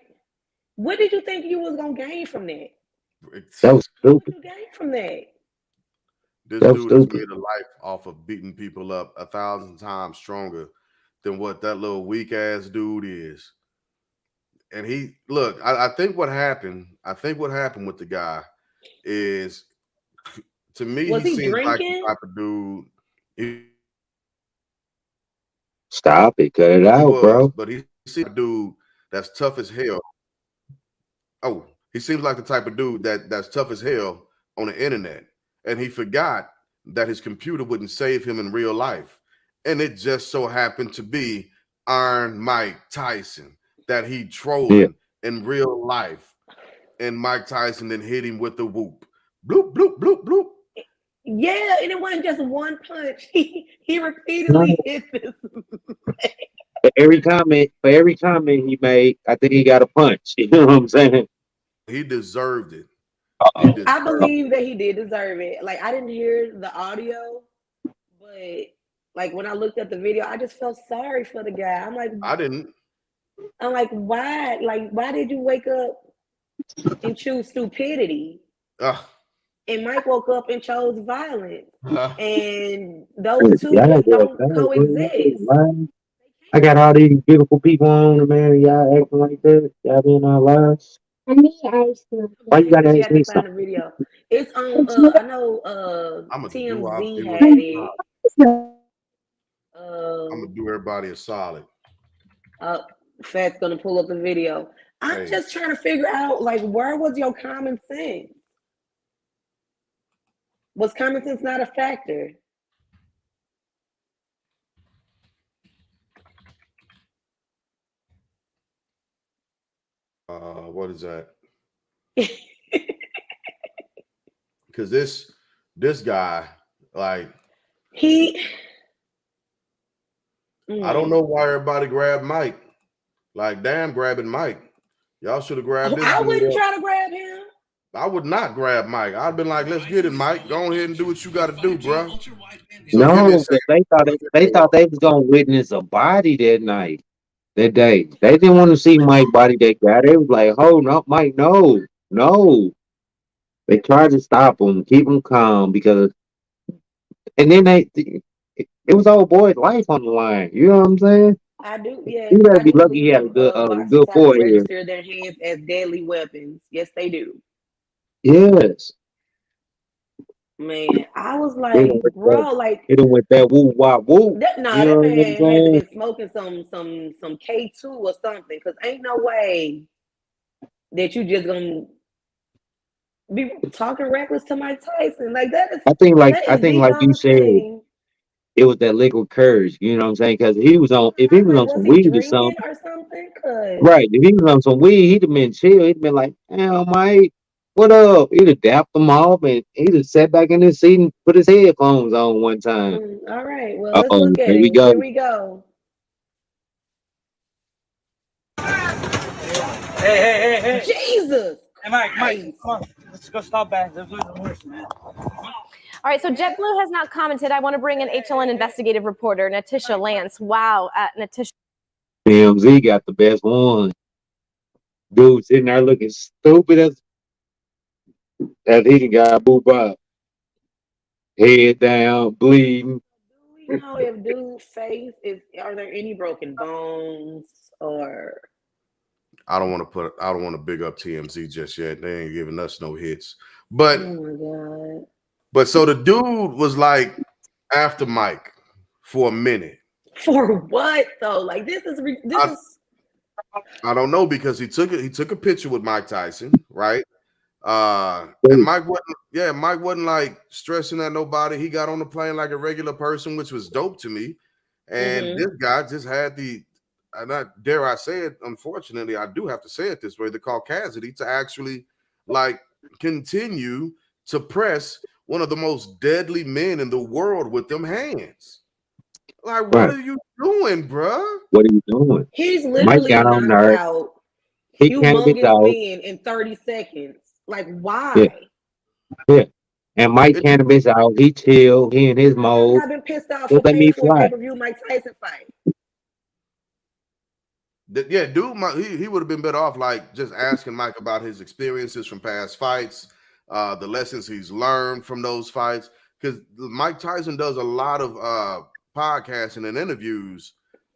Speaker 4: what did you think you was gonna gain from that?
Speaker 3: It's,
Speaker 1: That was
Speaker 4: What would
Speaker 1: stupid.
Speaker 4: you gain from that?
Speaker 3: this
Speaker 1: That was
Speaker 3: dude has
Speaker 1: stupid.
Speaker 3: made a life off of beating people up 1,000 times stronger than what that little weak ass dude is. And he look, I think what happened, with the guy is, to me,
Speaker 4: Was
Speaker 3: he
Speaker 4: he
Speaker 3: seems like the
Speaker 4: drinking?
Speaker 3: type of dude
Speaker 1: Stop it. Cut it
Speaker 3: he
Speaker 1: out,
Speaker 3: was,
Speaker 1: bro.
Speaker 3: but he seems like a dude that's tough as hell. Oh, he seems like the type of dude that's tough as hell on the internet. And he forgot that his computer wouldn't save him in real life. And it just so happened to be Iron Mike Tyson that he
Speaker 1: Yeah.
Speaker 3: trolling in real life. And Mike Tyson then hit him with the whoop. Bloop, bloop, bloop, bloop.
Speaker 4: Yeah, and it wasn't just one punch. He
Speaker 1: No,
Speaker 4: repeatedly hit this.
Speaker 1: for every comment he made, I think he got a punch. You know what I'm saying?
Speaker 3: He deserved it. He
Speaker 1: Uh-oh.
Speaker 4: I
Speaker 3: deserved
Speaker 4: believe that he did deserve it. Like I didn't hear the audio, but like when I looked at the video, I just felt sorry for the guy.
Speaker 3: I didn't.
Speaker 4: why? Like, why did you wake up and choose stupidity?
Speaker 3: Uh,
Speaker 4: And Mike woke up and chose violence.
Speaker 3: uh,
Speaker 4: And those two
Speaker 1: Y'all
Speaker 4: just
Speaker 1: got
Speaker 4: don't
Speaker 1: that word,
Speaker 4: coexist.
Speaker 1: right? I got all these beautiful people on, man. And y'all acting like that. Y'all be in our lives. Why you
Speaker 4: She
Speaker 1: gotta
Speaker 4: had
Speaker 1: ask
Speaker 4: to
Speaker 1: me
Speaker 4: find the
Speaker 1: something?
Speaker 4: video. It's on I know
Speaker 3: I'm gonna do our
Speaker 4: TMZ
Speaker 3: viewers.
Speaker 4: had it.
Speaker 3: I'm gonna
Speaker 4: Um
Speaker 3: do everybody a solid.
Speaker 4: uh Fat's gonna pull up the video. I'm
Speaker 3: Hey,
Speaker 4: just trying to figure out like where was your common sense? Was common sense not a factor?
Speaker 3: what is that? Because this guy, like,
Speaker 4: He
Speaker 3: I don't
Speaker 4: mm.
Speaker 3: know why everybody grabbed Mike. Like, damn, grabbing Mike. Y'all should have grabbed this
Speaker 4: I
Speaker 3: dude
Speaker 4: wouldn't
Speaker 3: up.
Speaker 4: try to grab him.
Speaker 3: I would not grab Mike. I'd been like, let's get it, Mike. Go ahead and do what you got to do, bro. So give me a
Speaker 1: No,
Speaker 3: second.
Speaker 1: because they thought they was gonna witness a body that night. that day. They didn't want to see Mike body that guy. They was like, "Oh no, Mike, no, no." They tried to stop him, keep him calm because, and then it was old boy's life on the line. You know what I'm saying?
Speaker 4: I do, yeah,
Speaker 1: You gotta
Speaker 4: I
Speaker 1: be
Speaker 4: do
Speaker 1: lucky
Speaker 4: believe
Speaker 1: he had
Speaker 4: them
Speaker 1: a
Speaker 4: boxers
Speaker 1: good
Speaker 4: have to
Speaker 1: forehead.
Speaker 4: register their hands as deadly weapons. Yes, they do.
Speaker 1: Yes,
Speaker 4: Man, I was
Speaker 1: he
Speaker 4: like,
Speaker 1: done with that.
Speaker 4: bro, like
Speaker 1: He done with that woo wop woo.
Speaker 4: that. Nah,
Speaker 1: You
Speaker 4: that
Speaker 1: know what I'm
Speaker 4: man had to
Speaker 1: saying?
Speaker 4: been smoking some K2 or something. Cause ain't no way that you just gonna be talking reckless to Mike Tyson. Like that
Speaker 1: I
Speaker 4: is
Speaker 1: think
Speaker 4: the
Speaker 1: like you
Speaker 4: dumbest
Speaker 1: said,
Speaker 4: thing.
Speaker 1: it was that liquid courage. You know what I'm saying? Because he was on. If
Speaker 4: I
Speaker 1: he
Speaker 4: was
Speaker 1: was
Speaker 4: like,
Speaker 1: on
Speaker 4: was
Speaker 1: some
Speaker 4: he
Speaker 1: weed or
Speaker 4: drinking
Speaker 1: something,
Speaker 4: or something? Cause
Speaker 1: right? If he was on some weed, he'd have been chill. He'd been like, "Damn, Mike, what up?" He'd have dapped him off and he'd have sat back in his seat and put his headphones on one time.
Speaker 4: all right, well, let's
Speaker 1: Oh,
Speaker 4: look at
Speaker 1: here we
Speaker 4: it.
Speaker 1: go.
Speaker 4: Here we go.
Speaker 5: Hey.
Speaker 4: Jesus
Speaker 5: Hey, Mike,
Speaker 4: Christ.
Speaker 5: come on. Let's go stop back. Let's lose the horse, man.
Speaker 2: All right, so JetBlue has not commented. I want to bring in HLN investigative reporter Natisha Lance. Wow, Natisha.
Speaker 1: TMZ got the best one. Dude sitting there looking stupid as he done got booed up. Head down, bleeding.
Speaker 4: Do we know if dude's face is? Are there any broken bones or?
Speaker 3: I don't want to big up TMZ just yet. They ain't giving us no hits.
Speaker 4: Oh
Speaker 3: But
Speaker 4: my god.
Speaker 3: so the dude was like after Mike for a minute.
Speaker 4: For what though? Like this
Speaker 3: I,
Speaker 4: is.
Speaker 3: I don't know because he took a picture with Mike Tyson, right? And Mike wasn't like stressing at nobody. He got on the plane like a regular person, which was dope to me. And
Speaker 4: Mm-hmm.
Speaker 3: this guy just had and I dare I say it, unfortunately, I do have to say it this way, the caucasity to actually like continue to press one of the most deadly men in the world with them hands. Like, what
Speaker 1: Right.
Speaker 3: are you doing, bruh?
Speaker 1: What are you doing?
Speaker 4: He's
Speaker 1: Mike
Speaker 4: literally
Speaker 1: got on
Speaker 4: knocked
Speaker 1: there.
Speaker 4: out
Speaker 1: He can't be
Speaker 4: humongous
Speaker 1: out.
Speaker 4: men in 30 seconds. Like
Speaker 1: Yeah,
Speaker 4: why?
Speaker 1: yeah. And Mike
Speaker 3: It,
Speaker 1: Cannabis out. He chill. He in his
Speaker 4: How y'all
Speaker 1: mode.
Speaker 4: not been pissed off
Speaker 1: Just
Speaker 4: for
Speaker 1: let
Speaker 4: paying
Speaker 1: me
Speaker 4: for a
Speaker 1: fly.
Speaker 4: pay-per-view Mike Tyson fight?
Speaker 3: Yeah, dude, he would have been better off like just asking Mike about his experiences from past fights, the lessons he's learned from those fights. Because Mike Tyson does a lot of podcasting and interviews,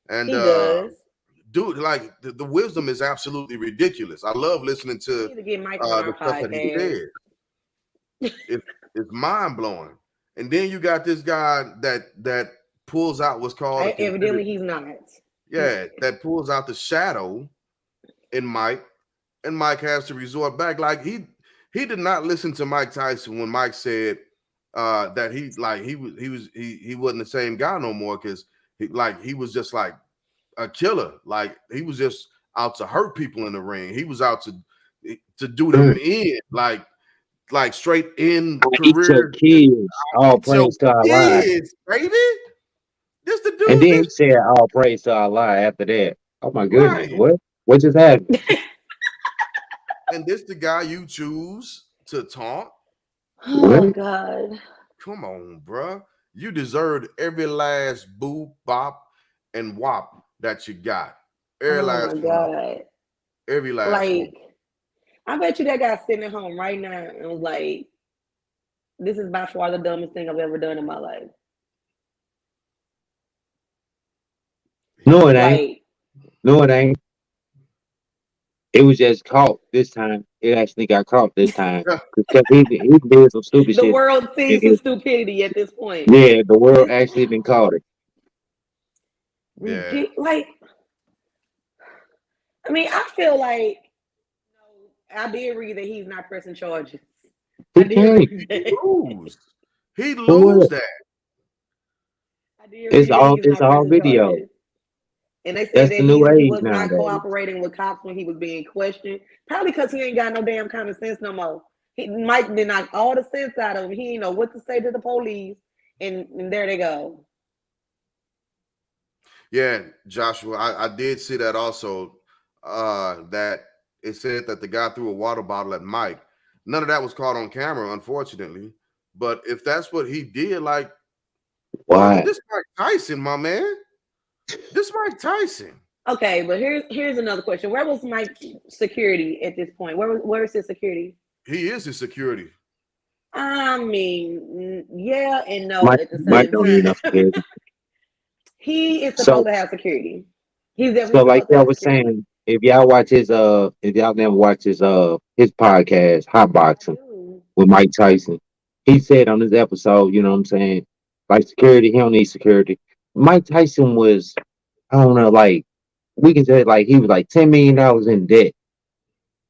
Speaker 3: and
Speaker 4: He does.
Speaker 3: dude, like the wisdom is absolutely ridiculous. I love listening
Speaker 4: We
Speaker 3: to
Speaker 4: need to get Mike on our
Speaker 3: the stuff that he
Speaker 4: podcast.
Speaker 3: says. It's mind blowing. And then you got this guy that pulls out what's called a
Speaker 4: Evidently,
Speaker 3: considered,
Speaker 4: he's not.
Speaker 3: that pulls out the shadow in Mike, and Mike has to resort back. Like he did not listen to Mike Tyson when Mike said that he wasn't the same guy no more because he was just like a killer. Like he was just out to hurt people in the ring. He was out to do them
Speaker 1: Mm.
Speaker 3: in like straight in
Speaker 1: Eat your
Speaker 3: career.
Speaker 1: kids. All
Speaker 3: It's your
Speaker 1: praise to Allah.
Speaker 3: kids, baby. This the
Speaker 1: And
Speaker 3: dude.
Speaker 1: then he said, "All praise to Allah." After that, oh my goodness,
Speaker 3: Right.
Speaker 1: what just happened?
Speaker 3: And this the guy you choose to taunt.
Speaker 4: Oh my
Speaker 1: What?
Speaker 4: god.
Speaker 3: Come on, bruh. You deserved every last boo, bop, and wop that you got. Every
Speaker 4: Oh
Speaker 3: last
Speaker 4: my
Speaker 3: one of them.
Speaker 4: god.
Speaker 3: Every last one.
Speaker 4: Like, I bet you that guy's sitting at home right now and was like, "This is by far the dumbest thing I've ever done in my life."
Speaker 1: No, it ain't.
Speaker 4: Like,
Speaker 1: No, it ain't. It was just caught this time. It actually got caught this time because he did some stupid
Speaker 4: the
Speaker 1: shit.
Speaker 4: world
Speaker 1: And
Speaker 4: sees his stupidity at this point.
Speaker 1: yeah, the world
Speaker 4: This
Speaker 1: actually been caught it.
Speaker 3: Yeah.
Speaker 4: like, I mean, I feel like I did read that he's not pressing charges. I
Speaker 1: He
Speaker 4: did
Speaker 1: can't.
Speaker 4: read
Speaker 3: He
Speaker 4: that.
Speaker 3: lose. He
Speaker 1: For
Speaker 3: lose
Speaker 1: what?
Speaker 3: that.
Speaker 4: I did read that he's
Speaker 1: It's
Speaker 4: not
Speaker 1: all
Speaker 4: pressing
Speaker 1: video.
Speaker 4: charges. And they said
Speaker 1: That's
Speaker 4: that
Speaker 1: the new
Speaker 4: he
Speaker 1: age
Speaker 4: was not
Speaker 1: nowadays.
Speaker 4: cooperating with cops when he was being questioned. Probably because he ain't got no damn common sense no more. Mike did knock all the sense out of him. He didn't know what to say to the police. And there they go.
Speaker 3: Yeah, Joshua. I did see that also. That it said that the guy threw a water bottle at Mike. None of that was caught on camera, unfortunately. But if that's what he did,
Speaker 1: Why?
Speaker 3: this Mike Tyson, my man. This Mike Tyson.
Speaker 4: Okay, but here's another question. Where was Mike's security at this point? Where is his security?
Speaker 3: He is his security.
Speaker 4: I mean, yeah and no
Speaker 1: Mike,
Speaker 4: at the
Speaker 1: Mike
Speaker 4: same
Speaker 1: don't need
Speaker 4: time.
Speaker 1: no security.
Speaker 4: He is supposed
Speaker 1: So,
Speaker 4: to have security. He's definitely
Speaker 1: so like
Speaker 4: supposed to
Speaker 1: I
Speaker 4: have
Speaker 1: was
Speaker 4: security.
Speaker 1: saying, if y'all never watch his podcast, Hot
Speaker 4: I
Speaker 1: Boxing
Speaker 4: do.
Speaker 1: with Mike Tyson, he said on his episode, you know what I'm saying, like security, he don't need security. Mike Tyson was, I don't know, like we can say like he was like $10 million in debt.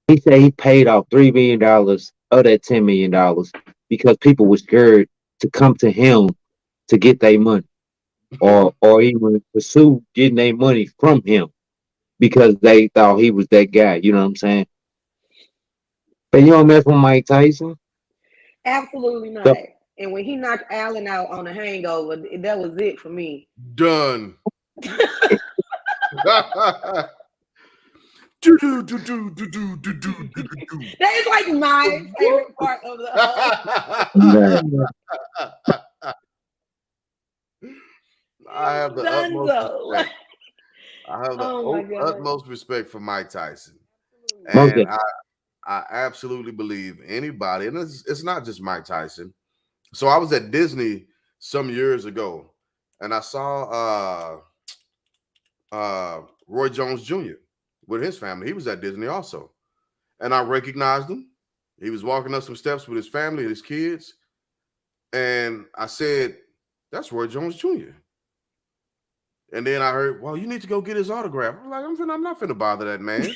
Speaker 1: He said he paid off $3 million of that $10 million because people were scared to come to him to get their money or even pursue getting their money from him because they thought he was that guy. You know what I'm saying? But you don't mess with Mike Tyson.
Speaker 4: Absolutely
Speaker 1: So,
Speaker 4: not. And when he knocked Allen out on the hangover, that was it for me.
Speaker 3: Done.
Speaker 4: That is like my favorite part of the whole.
Speaker 1: man,
Speaker 3: I have the utmost
Speaker 4: Dunzo.
Speaker 3: respect. I have the
Speaker 4: Oh my god.
Speaker 3: utmost respect for Mike Tyson,
Speaker 1: most
Speaker 3: and
Speaker 1: of
Speaker 3: I absolutely believe anybody, and it's not just Mike Tyson. So I was at Disney some years ago, and I saw Roy Jones Jr. with his family. He was at Disney also, and I recognized him. He was walking up some steps with his family and his kids, and I said, "That's Roy Jones Jr." And then I heard, "Well, you need to go get his autograph." I'm like, I'm not finna bother that man.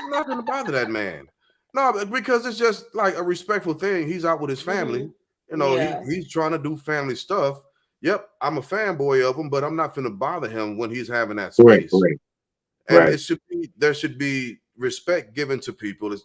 Speaker 3: I'm not gonna bother that man. No, because it's just like a respectful thing. He's out with his family.
Speaker 4: Mhm.
Speaker 3: You know,
Speaker 4: Yeah.
Speaker 3: he's trying to do family stuff. Yep, I'm a fanboy of him, but I'm not gonna bother him when he's having that
Speaker 1: correct,
Speaker 3: space.
Speaker 1: correct,
Speaker 3: And
Speaker 1: right.
Speaker 3: there should be respect given to people. It's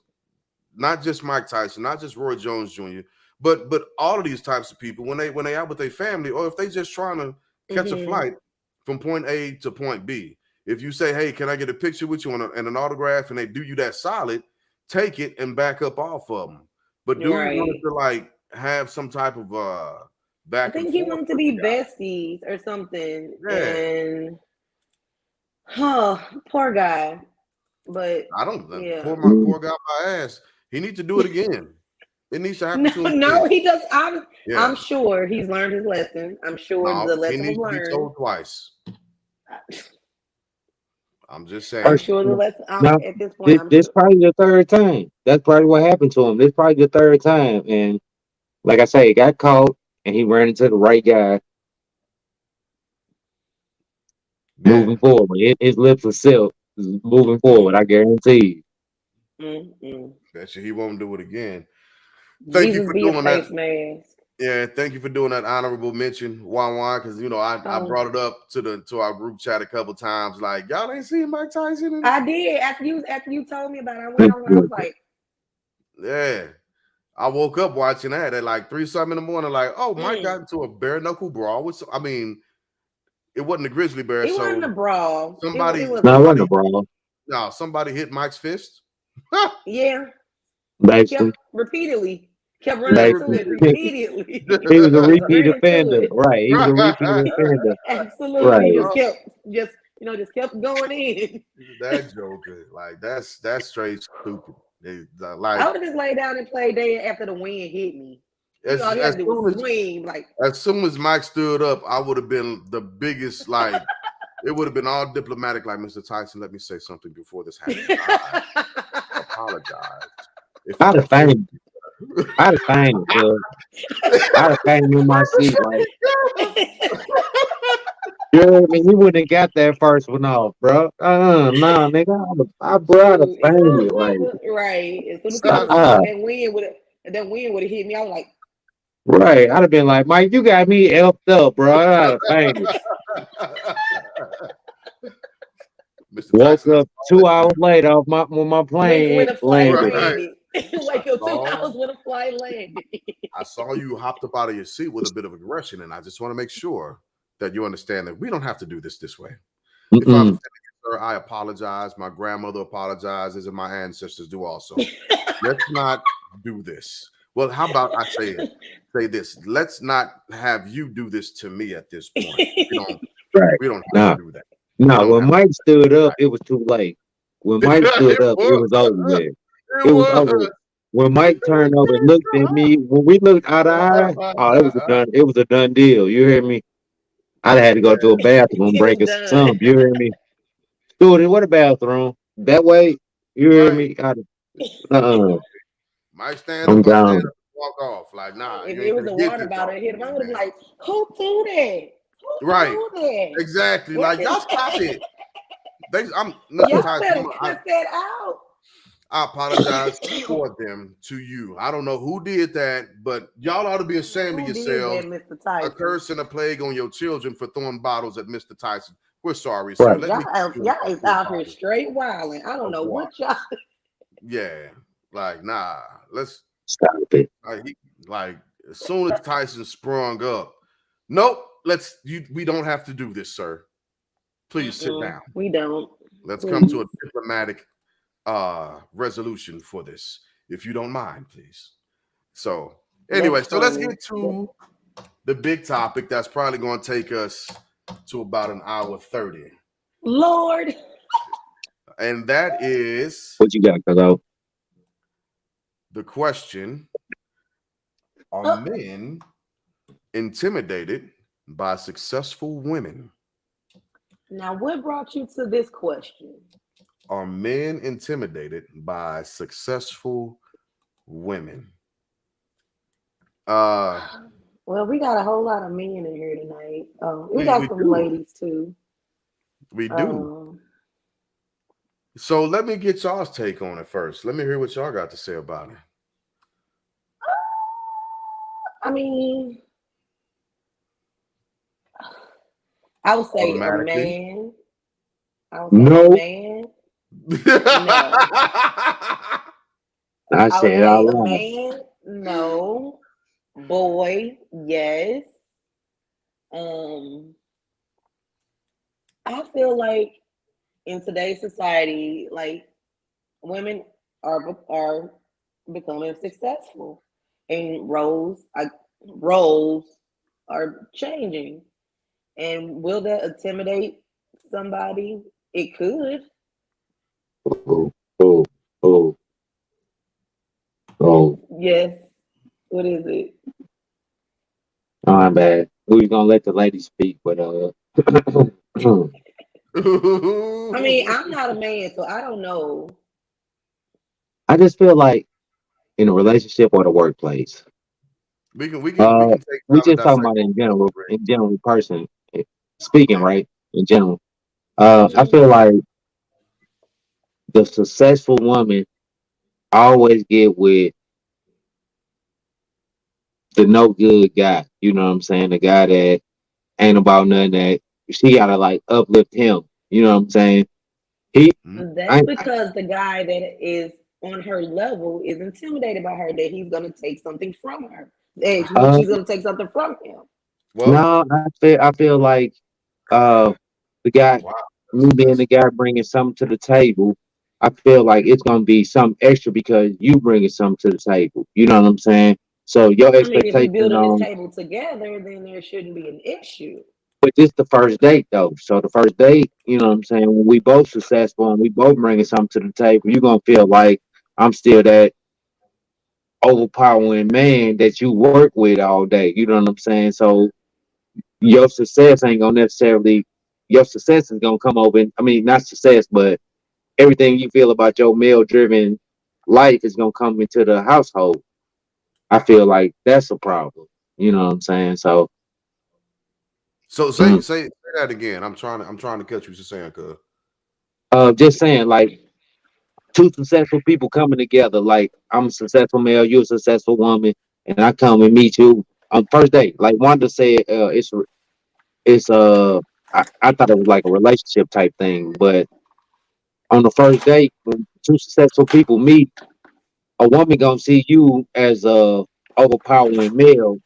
Speaker 3: not just Mike Tyson, not just Roy Jones Jr., but all of these types of people when they out with their family, or if they just trying to catch a
Speaker 4: Mhm.
Speaker 3: flight from point A to point B. If you say, "Hey, can I get a picture with you and an autograph?" and they do you that solid, take it and back up off of them. But dude wanted
Speaker 4: Right.
Speaker 3: to like have some type of
Speaker 4: I
Speaker 3: back and
Speaker 4: think he
Speaker 3: forth
Speaker 4: wanted to
Speaker 3: with the
Speaker 4: be
Speaker 3: guy.
Speaker 4: besties or something.
Speaker 3: Yeah,
Speaker 4: And poor guy. But
Speaker 3: I don't
Speaker 4: yeah.
Speaker 3: poor guy my ass. He needs to do it again. It needs to happen
Speaker 4: No,
Speaker 3: to him
Speaker 4: no,
Speaker 3: again.
Speaker 4: he does. I'm
Speaker 3: Yeah.
Speaker 4: sure he's learned his lesson. I'm sure
Speaker 3: No,
Speaker 4: the
Speaker 3: he
Speaker 4: lesson was
Speaker 3: needs to be
Speaker 4: learned.
Speaker 3: told twice. I'm just
Speaker 4: I'm
Speaker 3: saying.
Speaker 4: sure the lesson.
Speaker 1: Now,
Speaker 4: At this point, I'm
Speaker 1: this
Speaker 4: sure.
Speaker 1: probably the third time. That's probably what happened to him. This probably the third time, and like I say, he got caught, and he ran into the right guy.
Speaker 3: Yeah.
Speaker 1: Moving forward, his lips are sealed. Moving forward, I guarantee.
Speaker 4: Mm-mm.
Speaker 3: Bet you he won't do it again. Thank you
Speaker 4: Jesus
Speaker 3: for
Speaker 4: be a
Speaker 3: doing that.
Speaker 4: face mask.
Speaker 3: Yeah, thank you for doing that honorable mention, Juan, because I
Speaker 4: Oh,
Speaker 3: brought it up to our group chat a couple times. Like, y'all ain't seen Mike Tyson and
Speaker 4: I did after you told me about it. I went on. I was
Speaker 1: You.
Speaker 4: like,
Speaker 3: yeah. I woke up watching that at like 3 something in the morning, like, oh, Mike got into a bare knuckle brawl with I mean, it wasn't a grizzly bear,
Speaker 4: it wasn't
Speaker 3: so
Speaker 4: a brawl.
Speaker 3: somebody
Speaker 4: It was
Speaker 1: No, it
Speaker 4: a
Speaker 1: wasn't a
Speaker 3: somebody
Speaker 1: brawl.
Speaker 3: no, somebody hit Mike's fist.
Speaker 4: yeah.
Speaker 1: Basically,
Speaker 4: Kept repeatedly kept running
Speaker 3: Yeah,
Speaker 4: into it
Speaker 1: basically,
Speaker 4: repeatedly.
Speaker 1: he was a
Speaker 4: Just
Speaker 1: repeat
Speaker 4: ran into
Speaker 1: offender.
Speaker 4: it.
Speaker 1: Right, he was a repeat offender.
Speaker 4: Absolutely.
Speaker 1: Right.
Speaker 4: Just kept going in.
Speaker 3: That joker, like that's straight stupid.
Speaker 4: I
Speaker 3: Like
Speaker 4: would have just laid down and played dead after the wind hit me.
Speaker 3: as
Speaker 4: All you had
Speaker 3: as
Speaker 4: to do
Speaker 3: soon
Speaker 4: was
Speaker 3: as
Speaker 4: swing. Like
Speaker 3: as soon as Mike stood up, I would have been the biggest like. It would have been all diplomatic, like Mr. Tyson. Let me say something before this happened. I apologize. If
Speaker 1: I'd
Speaker 3: I
Speaker 1: have
Speaker 3: offended
Speaker 1: fainted. I'd have fainted, cuz. I'd have fainted in my seat. Like, yeah, I mean, you wouldn't have got that first one off, bro. Nah, nigga. Bro, I'd have
Speaker 4: dude, as soon
Speaker 1: fainted.
Speaker 4: as he
Speaker 1: Like,
Speaker 4: was right, as soon as he was
Speaker 1: ah,
Speaker 4: swinging, that wind would have hit me. I was like,
Speaker 1: right. I'd have been like, Mike, you got me elfed up, bro. I'd have fainted.
Speaker 3: Mr.
Speaker 1: Woke
Speaker 3: Tyson,
Speaker 1: up 2 hours later off when my
Speaker 4: when
Speaker 1: plane
Speaker 4: the flight
Speaker 1: landed.
Speaker 3: right.
Speaker 4: landed. Wake
Speaker 3: I
Speaker 4: up 2 hours
Speaker 3: saw
Speaker 4: when the flight landed.
Speaker 3: I saw you hopped up out of your seat with a bit of aggression, and I just want to make sure that you understand that we don't have to do this way. If I've
Speaker 1: Mm-mm.
Speaker 3: offended you, sir, I apologize. My grandmother apologizes, and my ancestors do also. Let's not do this. Well, how about I say this? Let's not have you do this to me at this point.
Speaker 1: Right.
Speaker 3: We don't have
Speaker 1: Nah.
Speaker 3: to do that. You
Speaker 1: No,
Speaker 3: don't
Speaker 1: when
Speaker 3: have
Speaker 1: Mike stood up, it was too late. When
Speaker 3: to.
Speaker 1: Mike stood
Speaker 3: It
Speaker 1: up, it
Speaker 3: was.
Speaker 1: was over with.
Speaker 3: It
Speaker 1: It was over.
Speaker 3: was.
Speaker 1: When Mike turned over and looked at me, when we looked eye to eye, oh, it was a done. It was a done deal. You hear me? I had to go to a bathroom,
Speaker 4: It was
Speaker 1: break a
Speaker 4: done.
Speaker 1: stump. You hear me? Dude, what a bathroom? That way, you hear
Speaker 3: Right.
Speaker 1: me? Uh,
Speaker 3: Might stand
Speaker 1: I'm
Speaker 3: up, I stand
Speaker 1: down.
Speaker 3: up, walk off. Like, nah,
Speaker 4: If
Speaker 3: you
Speaker 4: it
Speaker 3: ain't
Speaker 4: was
Speaker 3: gonna
Speaker 4: a
Speaker 3: get
Speaker 4: water
Speaker 3: this
Speaker 4: bottle
Speaker 3: off
Speaker 4: that
Speaker 3: of
Speaker 4: hit him, I
Speaker 3: me,
Speaker 4: would have been
Speaker 3: man.
Speaker 4: like, who threw that? Who
Speaker 3: Right.
Speaker 4: threw that?
Speaker 3: Exactly.
Speaker 4: Where
Speaker 3: Like,
Speaker 4: did
Speaker 3: y'all stop it. I'm Mr.
Speaker 4: y'all
Speaker 3: Tyson.
Speaker 4: better cut that out?
Speaker 3: I apologize for them to you. I don't know who did that, but y'all ought to be ashamed of
Speaker 4: Who did
Speaker 3: yourselves.
Speaker 4: that, Mr.
Speaker 3: A
Speaker 4: Tyson?
Speaker 3: curse and a plague on your children for throwing bottles at Mr. Tyson. We're sorry, sir.
Speaker 1: Right.
Speaker 3: Let me get you
Speaker 4: Y'all
Speaker 3: a
Speaker 4: is
Speaker 3: full
Speaker 4: out here
Speaker 3: bottle
Speaker 4: straight wilding. I don't
Speaker 3: of
Speaker 4: know
Speaker 3: water.
Speaker 4: what y'all.
Speaker 3: Yeah, like nah. Let's
Speaker 1: Stop it.
Speaker 3: like as soon as Tyson sprung up. Nope. We don't have to do this, sir. Please sit down.
Speaker 4: We don't.
Speaker 3: Let's come to
Speaker 4: Please.
Speaker 3: a diplomatic resolution for this, if you don't mind, please. So
Speaker 4: That's
Speaker 3: anyway, so let's
Speaker 4: funny.
Speaker 3: get to the big topic that's probably going to take us to about an hour 30.
Speaker 4: Lord.
Speaker 3: And that is
Speaker 1: What you got, Calo?
Speaker 3: the question: are
Speaker 4: Uh,
Speaker 3: men intimidated by successful women?
Speaker 4: Now, what brought you to this question?
Speaker 3: Are men intimidated by successful women? Uh,
Speaker 4: Well, we got a whole lot of men in here tonight. We
Speaker 3: we
Speaker 4: got some
Speaker 3: do.
Speaker 4: ladies too.
Speaker 3: We do.
Speaker 4: Um,
Speaker 3: So let me get y'all's take on it first. Let me hear what y'all got to say about it.
Speaker 4: I mean, I would say a
Speaker 3: Automatically.
Speaker 4: man. I would say a
Speaker 1: No,
Speaker 4: man. No.
Speaker 1: I
Speaker 4: I would
Speaker 1: said it
Speaker 4: say
Speaker 1: out
Speaker 4: a
Speaker 1: loud.
Speaker 4: man. No. Boy. Yes. Um, I feel like in today's society, like women are becoming successful, and roles are changing. And will that intimidate somebody? It could.
Speaker 1: Oh, oh, oh, oh.
Speaker 4: Yes. What is it?
Speaker 1: Oh, I'm bad. We was gonna let the lady speak, but
Speaker 4: I mean, I'm not a man, so I don't know.
Speaker 1: I just feel like in a relationship or the workplace.
Speaker 3: we can take
Speaker 1: We
Speaker 3: time and
Speaker 1: just talking
Speaker 3: dissect
Speaker 1: about
Speaker 3: both of those, Ray.
Speaker 1: in general person speaking,
Speaker 3: Okay.
Speaker 1: right? In general,
Speaker 3: In
Speaker 1: I
Speaker 3: general.
Speaker 1: feel like the successful woman always get with the no good guy. You know what I'm saying? The guy that ain't about nothing. That she gotta like uplift him. You know what I'm saying? He,
Speaker 3: Hmm?
Speaker 4: That's
Speaker 1: I
Speaker 4: because the guy that is on her level is intimidated by her that he's going to take something from her. That
Speaker 1: uh
Speaker 4: she's going to take something from him.
Speaker 3: Well,
Speaker 1: no, I feel like uh the guy,
Speaker 3: wow,
Speaker 1: me being
Speaker 3: that's
Speaker 1: the guy bringing something to the table. I feel like it's gonna be something extra because you bringing something to the table. You know what I'm saying? So your
Speaker 4: I mean, if we
Speaker 1: expectation
Speaker 4: build on this
Speaker 1: on,
Speaker 4: table together, then there shouldn't be an issue.
Speaker 1: but this the first date though. So the first date, you know what I'm saying? When we both successful and we both bringing something to the table, you're gonna feel like I'm still that overpowering man that you work with all day. You know what I'm saying? So your success ain't gonna necessarily, your success is gonna come over. I mean, not success, but everything you feel about your male driven life is gonna come into the household. I feel like that's a problem. You know what I'm saying? So,
Speaker 3: so
Speaker 1: mm,
Speaker 3: say that again. I'm trying to catch what you're saying, cuz.
Speaker 1: just saying, like two successful people coming together. Like I'm a successful male, you're a successful woman, and I come and meet you on first date. Like Wanda said, it's I thought it was like a relationship type thing, but on the first date, when two successful people meet, a woman gonna see you as a overpowering male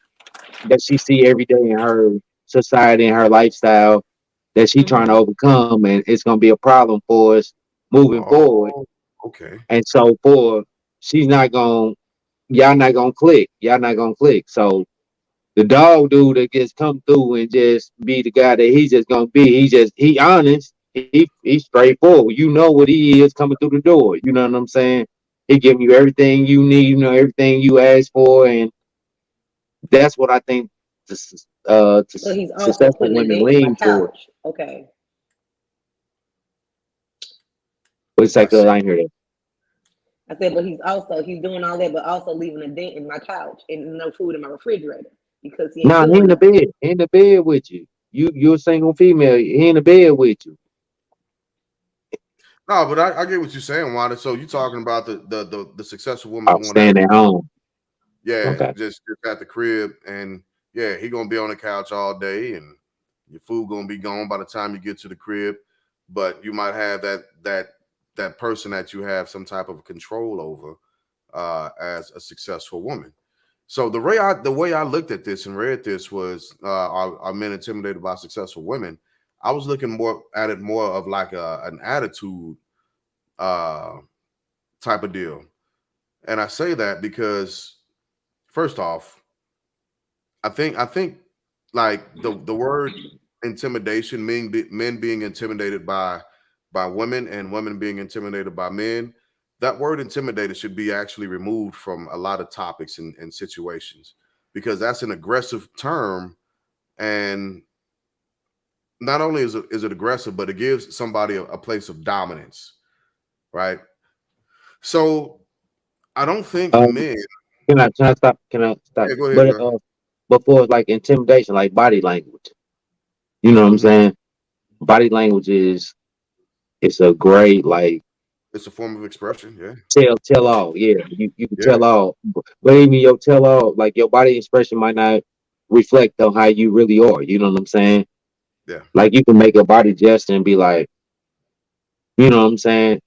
Speaker 1: that she see every day in her society and her lifestyle that she trying to
Speaker 4: Hmm.
Speaker 1: overcome, and it's gonna be a problem for us moving forward.
Speaker 3: Oh, okay.
Speaker 1: And so for she's not gonna, y'all not gonna click, y'all not gonna click. So the dog dude that just come through and just be the guy that he's just gonna be, he honest. he's straightforward. You know what he is coming through the door. You know what I'm saying? He giving you everything you need. You know everything you ask for, and that's what I think
Speaker 4: So he's also
Speaker 1: successful
Speaker 4: putting a
Speaker 1: women
Speaker 4: dent in my
Speaker 1: lean toward.
Speaker 4: couch. Okay.
Speaker 1: What's
Speaker 3: I
Speaker 1: like?
Speaker 3: see.
Speaker 1: I ain't hear that.
Speaker 4: I said, but he's doing all that, but also leaving a dent in my couch and no food in my refrigerator because he ain't
Speaker 1: Nah, he
Speaker 4: doing
Speaker 1: in the
Speaker 4: nothing.
Speaker 1: bed. He in the bed with you. You're a single female. He in the bed with you.
Speaker 3: No, but I get what you're saying, Wanda. So you're talking about the successful woman,
Speaker 1: I'm
Speaker 3: the one that
Speaker 1: staying at home.
Speaker 3: yeah,
Speaker 1: Okay.
Speaker 3: just at the crib, and yeah, he gonna be on the couch all day, and your food gonna be gone by the time you get to the crib. But you might have that person that you have some type of control over as a successful woman. So the way I looked at this and read this was are men intimidated by successful women? I was looking more at it more of like an attitude uh, type of deal, and I say that because first off, I think like the word intimidation, men being intimidated by women and women being intimidated by men. That word intimidated should be actually removed from a lot of topics and situations because that's an aggressive term, and not only is it aggressive, but it gives somebody a place of dominance, right? So I don't think
Speaker 1: Um,
Speaker 3: men.
Speaker 1: can I stop? Can I stop?
Speaker 3: Yeah, go ahead,
Speaker 1: But
Speaker 3: bro.
Speaker 1: before it's like intimidation, like body language. You know what I'm
Speaker 3: Hmm.
Speaker 1: saying? Body language is it's a great like
Speaker 3: It's a form of expression. Yeah,
Speaker 1: tell all. Yeah, you can
Speaker 3: yeah,
Speaker 1: tell all, but even your tell all, like your body expression might not reflect on how you really are. You know what I'm saying?
Speaker 3: yeah,
Speaker 1: Like you can make a body gesture and be like, you know what I'm saying,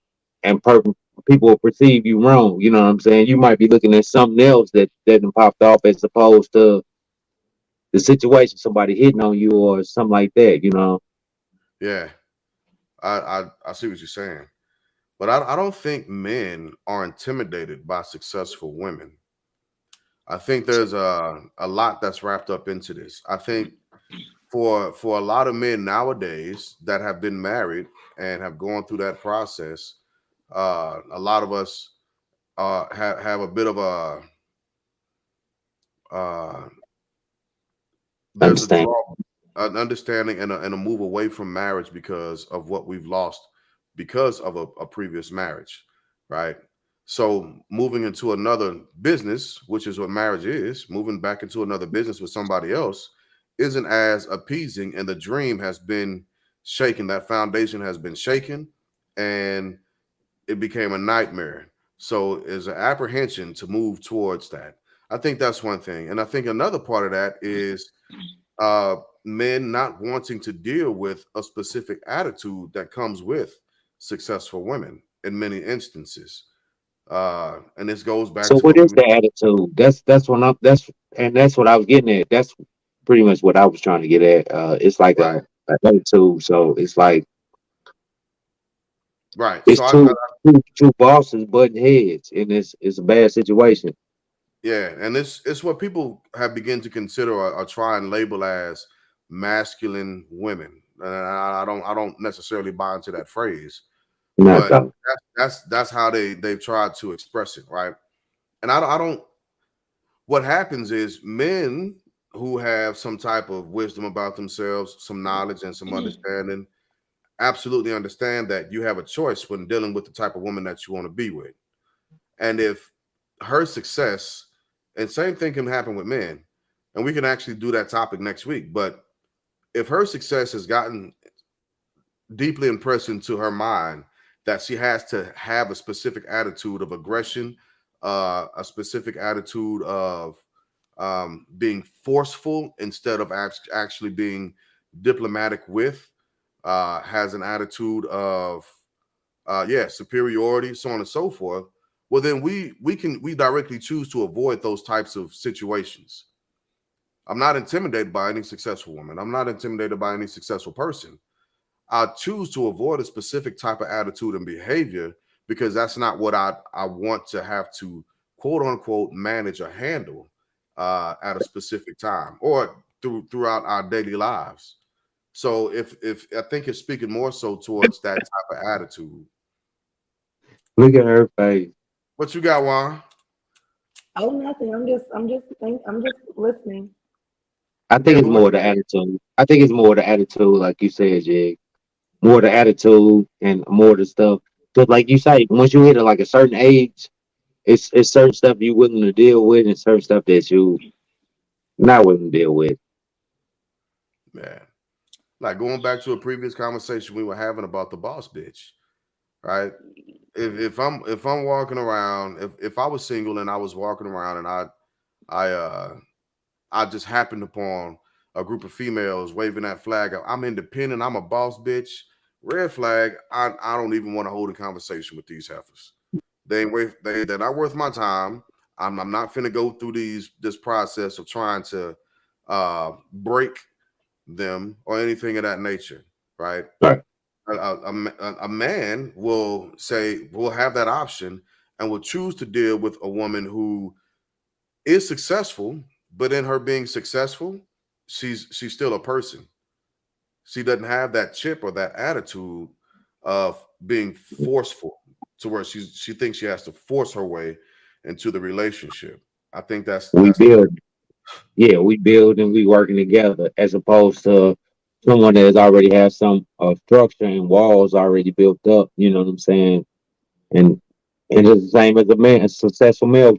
Speaker 1: and people will perceive you wrong. You know what I'm saying? You might be looking at something else that done popped off as opposed to the situation, somebody hitting on you or something like that. You know,
Speaker 3: yeah. I see what you're saying, but I don't think men are intimidated by successful women. I think there's a lot that's wrapped up into this. I think for a lot of men nowadays that have been married and have gone through that process, a lot of us have a bit of a uh, there's a
Speaker 1: understand?
Speaker 3: draw, an understanding, and a move away from marriage because of what we've lost because of a previous marriage, right? So moving into another business, which is what marriage is, moving back into another business with somebody else isn't as appeasing, and the dream has been shaken. That foundation has been shaken, and it became a nightmare. So there's an apprehension to move towards that. I think that's one thing, and I think another part of that is uh, men not wanting to deal with a specific attitude that comes with successful women in many instances. And this goes back
Speaker 1: So
Speaker 3: to
Speaker 1: what
Speaker 3: what we
Speaker 1: is the attitude? That's what I was getting at. That's pretty much what I was trying to get at. It's like
Speaker 3: right,
Speaker 1: a attitude. So it's like
Speaker 3: right.
Speaker 1: it's
Speaker 3: So
Speaker 1: two bosses butting heads, and it's a bad situation.
Speaker 3: yeah, and it's what people have begun to consider or try and label as masculine women. And I don't necessarily buy into that phrase,
Speaker 1: Not
Speaker 3: but
Speaker 1: though.
Speaker 3: that's how they've tried to express it, right? And I don't. What happens is men who have some type of wisdom about themselves, some knowledge, and some understanding, absolutely understand that you have a choice when dealing with the type of woman that you want to be with. And if her success, and same thing can happen with men, and we can actually do that topic next week. But if her success has gotten deeply impressed into her mind that she has to have a specific attitude of aggression, a specific attitude of being forceful instead of actually being diplomatic with, has an attitude of yeah, superiority, so on and so forth. Well, then we directly choose to avoid those types of situations. I'm not intimidated by any successful woman. I'm not intimidated by any successful person. I choose to avoid a specific type of attitude and behavior because that's not what I want to have to quote unquote manage or handle at a specific time or throughout our daily lives. So if I think it's speaking more so towards that type of attitude.
Speaker 1: Look at her face.
Speaker 3: What you got, Juan?
Speaker 4: Oh, nothing. I'm just listening.
Speaker 1: I think
Speaker 3: Yeah,
Speaker 1: it's
Speaker 3: but what?
Speaker 1: more the attitude. I think it's more the attitude, like you said, Jig. More the attitude and more the stuff. Because, like you say, once you hit like a certain age, it's certain stuff you willing to deal with, and certain stuff that you not willing to deal with.
Speaker 3: Man, like going back to a previous conversation we were having about the boss bitch, right? If I'm walking around, if I was single and I was walking around and I I just happened upon a group of females waving that flag. I'm independent. I'm a boss bitch. Red flag. I don't even want to hold a conversation with these heifers. They ain't worth. They're not worth my time. I'm not finna go through this process of trying to break them or anything of that nature. Right.
Speaker 1: Right.
Speaker 3: A man will say will have that option and will choose to deal with a woman who is successful, but in her being successful, she's still a person. She doesn't have that chip or that attitude of being forceful to where she thinks she has to force her way into the relationship. I think
Speaker 1: We
Speaker 3: that's the
Speaker 1: build, yeah, we build and we working together as opposed to someone that has already has some structure and walls already built up. You know what I'm saying? And it's the same as a successful male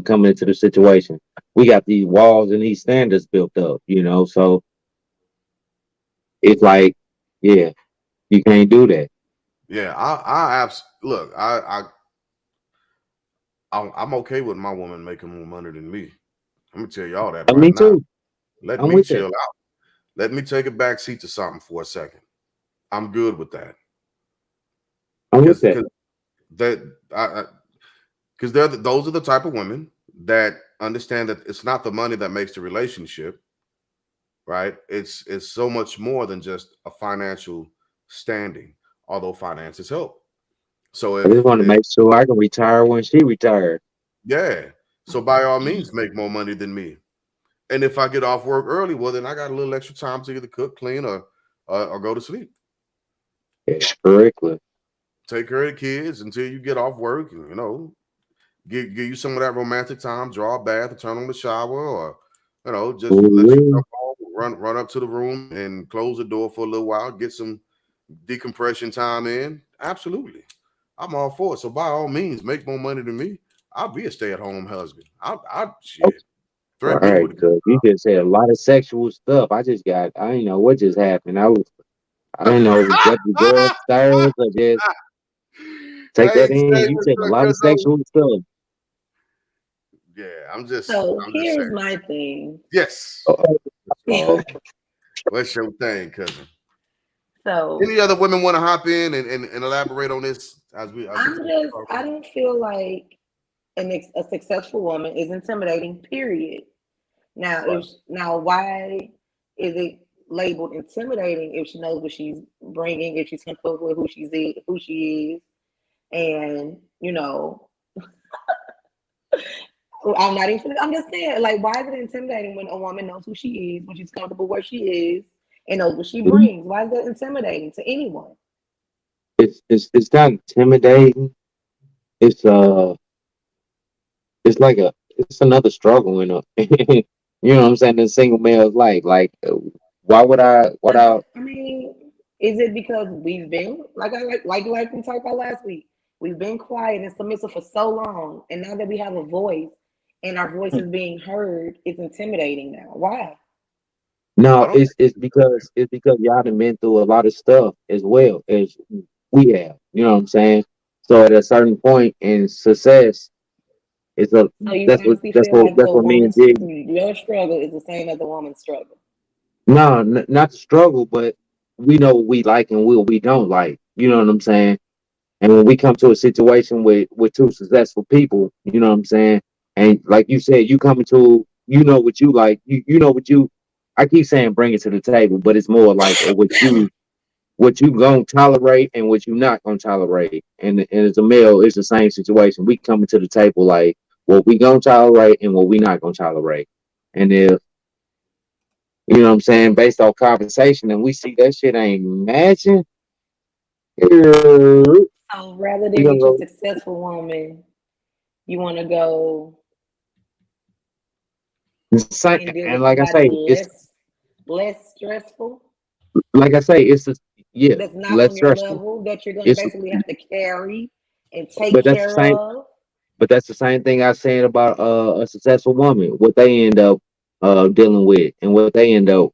Speaker 1: coming into the situation. We got these walls and these standards built up. So it's like, yeah, you can't do that.
Speaker 3: yeah. Look. I'm okay with my woman making more money than me. I'm gonna tell y'all that right
Speaker 1: Me
Speaker 3: now.
Speaker 1: too.
Speaker 3: Let
Speaker 1: I'm
Speaker 3: me
Speaker 1: with that.
Speaker 3: chill out. Let me take a back seat to something for a second. I'm good with that
Speaker 1: I'm with
Speaker 3: because
Speaker 1: that.
Speaker 3: that because those are the type of women that understand that it's not the money that makes the relationship, right? It's so much more than just a financial standing, although finances help. So
Speaker 1: I just want to
Speaker 3: if
Speaker 1: make sure I can retire when she retired.
Speaker 3: yeah, so by all means make more money than me. And if I get off work early, well then I got a little extra time to either cook, clean, or go to sleep.
Speaker 1: Correctly.
Speaker 3: Take care of the kids until you get off work, and give you some of that romantic time, draw a bath, or turn on the shower, or just let you
Speaker 1: Ooh,
Speaker 3: come home, run up to the room and close the door for a little while, get some decompression time in. Absolutely, I'm all for it. So by all means, make more money than me. I'll be a stay-at-home husband. I shit
Speaker 1: all
Speaker 3: threaten me
Speaker 1: right,
Speaker 3: with it.
Speaker 1: cuz you just said a lot of sexual stuff. I didn't know what just happened. I didn't know if it was just to go upstairs or just take
Speaker 3: I
Speaker 1: that
Speaker 3: ain't
Speaker 1: in.
Speaker 3: saying
Speaker 1: You
Speaker 3: this
Speaker 1: said a lot of
Speaker 3: because
Speaker 1: sexual stuff.
Speaker 3: yeah,
Speaker 4: So
Speaker 3: I'm just
Speaker 4: here's
Speaker 3: saying.
Speaker 4: my thing.
Speaker 3: Yes.
Speaker 1: Uh-oh. Oh,
Speaker 3: What's your thing, cousin?
Speaker 4: So
Speaker 3: Any other women want to hop in and elaborate on this as we finish
Speaker 4: I
Speaker 3: talking?
Speaker 4: don't feel like a successful woman is intimidating, period. Now,
Speaker 3: Right.
Speaker 4: why is it labeled intimidating if she knows what she's bringing, if she's comfortable with who she is, and I'm not even. I'm just saying, like, why is it intimidating when a woman knows who she is, when she's comfortable where she is, and knows what she
Speaker 1: mhm.
Speaker 4: brings? Why is that intimidating to anyone?
Speaker 1: It's not intimidating. It's it's like it's another struggle in a you know what I'm saying, in single male's life. Like why would I what I
Speaker 4: I mean, is it because we've been like we talked about last week? We've been quiet and submissive for so long, and now that we have a voice and our voice is being heard, it's intimidating now. Why?
Speaker 3: I
Speaker 1: no,
Speaker 3: don't think
Speaker 1: it's because y'all done been through a lot of stuff as well as we have. You know what I'm saying? So at a certain point in success, it's a
Speaker 4: So you honestly feel like
Speaker 1: that's what me and Jig.
Speaker 4: your struggle is the same as a woman's struggle.
Speaker 1: No, not the struggle, but we know what we like and what we don't like. You know what I'm saying? And when we come to a situation with two successful people, you know what I'm saying? And like you said, you come into you know what you like, you know what you I keep saying bring it to the table, but it's more like what you gonna tolerate and what you not gonna tolerate. And as a male, it's the same situation. We coming to the table like what we gonna tolerate and what we not gonna tolerate. And if You know what I'm saying? Based on conversation, and we see that shit ain't matching. We
Speaker 4: So rather than
Speaker 1: gonna
Speaker 4: get you a
Speaker 1: go
Speaker 4: successful woman, you want to go
Speaker 1: the same.
Speaker 4: and deal
Speaker 1: And
Speaker 4: with
Speaker 1: like I
Speaker 4: somebody
Speaker 1: say, it's
Speaker 4: less stressful,
Speaker 1: like I say, it's just, yeah,
Speaker 4: that's not
Speaker 1: less
Speaker 4: on your
Speaker 1: stressful.
Speaker 4: level, that you're gonna
Speaker 1: It's
Speaker 4: basically have to carry and take
Speaker 1: but that's the
Speaker 4: care
Speaker 1: same.
Speaker 4: of.
Speaker 1: But that's the same thing I said about a successful woman. What they end up dealing with, and what they end up,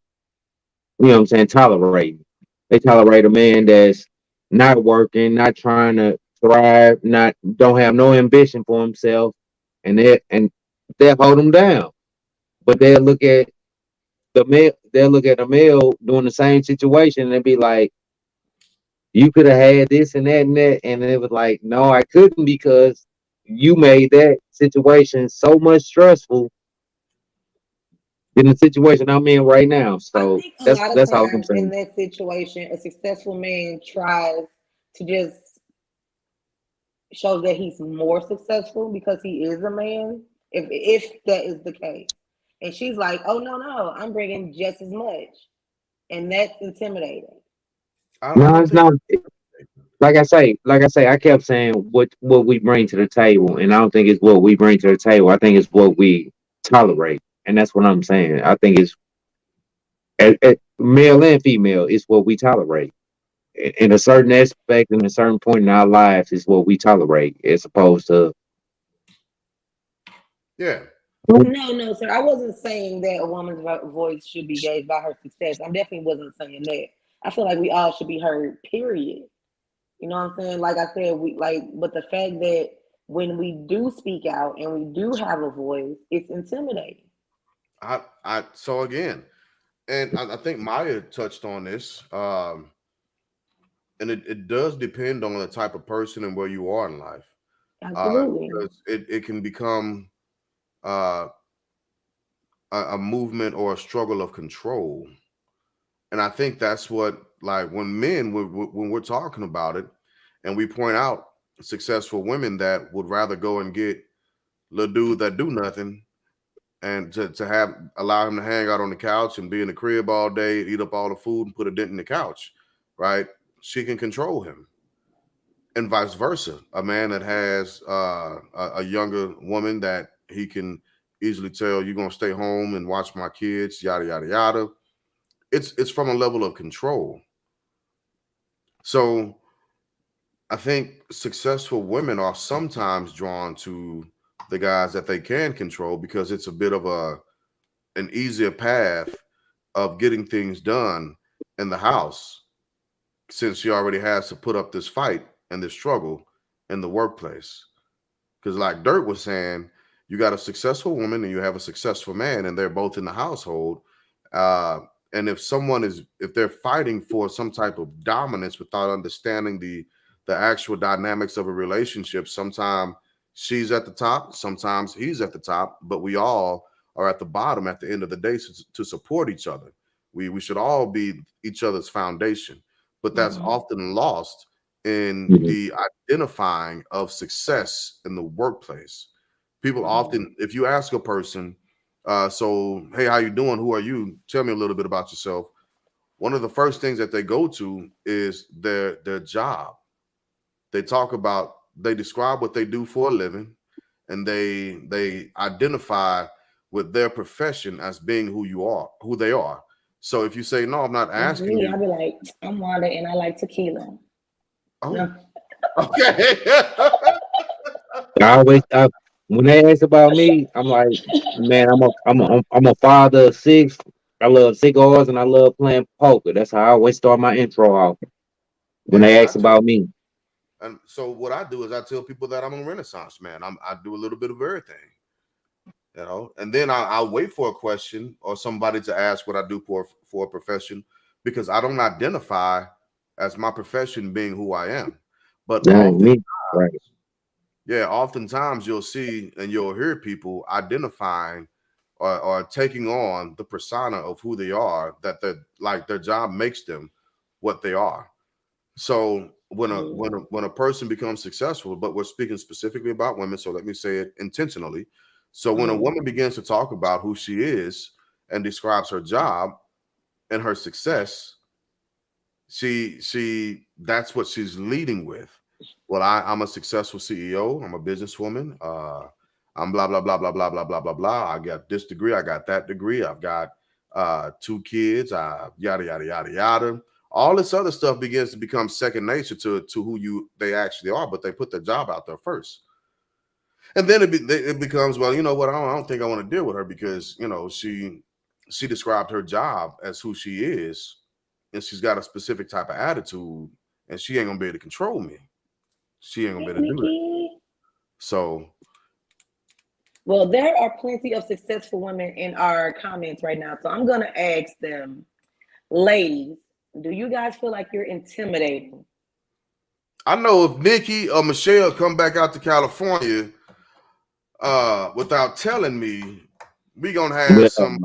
Speaker 1: you know what I'm saying, tolerating. They tolerate a man that's not working, not trying to thrive, not don't have no ambition for himself, and they'll hold him down. But they'll look at a male doing the same situation and be like, you could have had this and that, and it was like, no, I couldn't because you made that situation so much stressful than the situation I'm in right now.
Speaker 4: I
Speaker 1: So
Speaker 4: think a lot of
Speaker 1: that's all I'm
Speaker 4: times in
Speaker 1: saying.
Speaker 4: that situation, a successful man tries to just show that he's more successful because he is a man, if that is the case. And she's like, "Oh no, I'm bringing just as much," and that's intimidating.
Speaker 3: I
Speaker 1: No,
Speaker 3: don't
Speaker 1: it's
Speaker 3: think
Speaker 1: not. Like I say, I kept saying what we bring to the table, and I don't think it's what we bring to the table. I think it's what we tolerate, and that's what I'm saying. I think it's male and female. It's what we tolerate in a certain aspect, in a certain point in our lives, is what we tolerate, as opposed to.
Speaker 3: yeah.
Speaker 4: No, sir. I wasn't saying that a woman's voice should be gauged by her success. I definitely wasn't saying that. I feel like we all should be heard. Period. You know what I'm saying? Like I said, we like, but the fact that when we do speak out and we do have a voice, it's intimidating.
Speaker 3: So again, and I think Maya touched on this. And it does depend on the type of person and where you are in life.
Speaker 4: Absolutely.
Speaker 3: Because it can become uh, a movement or a struggle of control. And I think that's what, like, when when we're talking about it and we point out successful women that would rather go and get little dude that do nothing and to have allow him to hang out on the couch and be in the crib all day, eat up all the food and put a dent in the couch, right? She can control him. And vice versa. A man that has a younger woman that he can easily tell, you're gonna stay home and watch my kids, yada yada yada. It's from a level of control. So I think successful women are sometimes drawn to the guys that they can control because it's a bit of an easier path of getting things done in the house since she already has to put up this fight and this struggle in the workplace. Because, like Dirt was saying, you got a successful woman and you have a successful man, and they're both in the household. Uh, and if they're fighting for some type of dominance without understanding the actual dynamics of a relationship, sometimes she's at the top, sometimes he's at the top, but we all are at the bottom at the end of the day to support each other. We should all be each other's foundation, but that's
Speaker 4: Hmm.
Speaker 3: often lost in
Speaker 1: Mhm.
Speaker 3: the identifying of success in the workplace. People
Speaker 4: Hmm.
Speaker 3: often, if you ask a person, so hey, how you doing? Who are you? Tell me a little bit about yourself. One of the first things that they go to is their job. They talk about, they describe what they do for a living, and they identify with their profession as being who they are. So if you say no, I'm not
Speaker 4: That's
Speaker 3: asking
Speaker 4: me.
Speaker 3: you.
Speaker 4: I'll be like, I'm Wanda and I like tequila.
Speaker 3: Oh,
Speaker 4: No.
Speaker 3: okay.
Speaker 1: I always, when they ask about me, I'm like, man, I'm a father of six. I love cigars and I love playing poker. That's how I always start my intro off when
Speaker 3: Yeah,
Speaker 1: they
Speaker 3: and
Speaker 1: ask about me.
Speaker 3: and so what I do is I tell people that I'm a Renaissance man. I do a little bit of everything, and then I'll wait for a question or somebody to ask what I do for a profession because I don't identify as my profession being who I am. But
Speaker 1: That ain't me, right?
Speaker 3: yeah, oftentimes you'll see and you'll hear people identifying or taking on the persona of who they are, that their job makes them what they are. So when a person becomes successful, but we're speaking specifically about women, so let me say it intentionally. So when a
Speaker 4: Mm-hmm.
Speaker 3: woman begins to talk about who she is and describes her job, and her success, that's what she's leading with. Well, I'm a successful CEO. I'm a businesswoman. I'm blah blah blah blah blah blah blah blah blah. I got this degree. I got that degree. I've got 2 kids. Yada yada yada yada. All this other stuff begins to become second nature to who they actually are. But they put their job out there first, and then it becomes, well, you know what? I don't think I want to deal with her because she described her job as who she is, and she's got a specific type of attitude, and she ain't gonna be able to control me. She ain't gonna be able to do that.
Speaker 4: Nikki.
Speaker 3: So,
Speaker 4: Well, there are plenty of successful women in our comments right now. So I'm gonna ask them, ladies, do you guys feel like you're intimidating?
Speaker 3: I know if Nikki or Michelle come back out to California without telling me, we gonna have some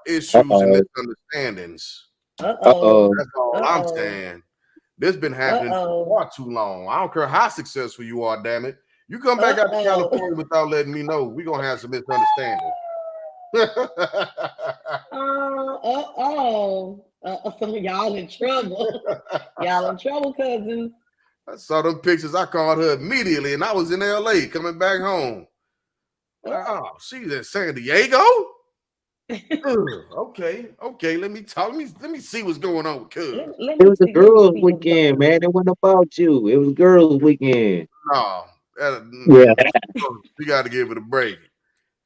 Speaker 3: issues and misunderstandings.
Speaker 4: Uh-oh.
Speaker 3: That's all I'm saying. This been happening for far too long. I don't care how successful you are, damn it. You come back out to California without letting me know, we gonna have some misunderstandings.
Speaker 4: So y'all in trouble. Y'all in trouble, cousins.
Speaker 3: I saw them pictures. I called her immediately, and I was in LA coming back home. Oh, she's in San Diego. Okay. Let me talk. Let me see what's going on with Cuz.
Speaker 1: It was a girls' weekend, man. It wasn't about you. It was girls' weekend.
Speaker 3: No,
Speaker 1: Yeah.
Speaker 3: we got to give it a break.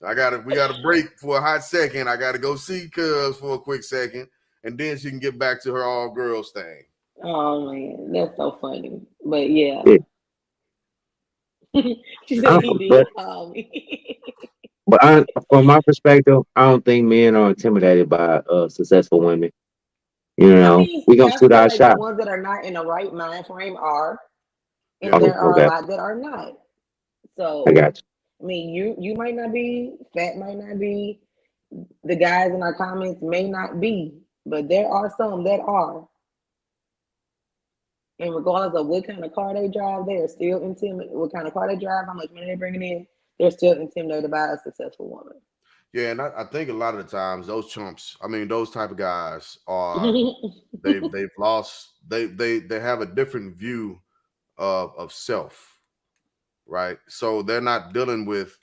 Speaker 3: We got to break for a hot second. I got to go see Cuz for a quick second, and then she can get back to her all girls thing.
Speaker 4: Oh man, that's so funny. But yeah. She
Speaker 1: said
Speaker 4: he did call me.
Speaker 1: But from my perspective, I don't think men are intimidated by successful women. You know, we gonna shoot our shot.
Speaker 4: The ones that are not in the right mind frame are, and there are a lot that are not. So
Speaker 1: I got you.
Speaker 4: I mean, you might not be, Fat might not be, the guys in our comments may not be, but there are some that are. And regardless of what kind of car they drive, they are still intimidated. What kind of car they drive, how much money they're bringing in, they're still intimidated by a successful woman.
Speaker 3: Yeah, and I think a lot of the times those chumps, I mean, those type of guys are they've lost. They have a different view of self, right? So they're not dealing with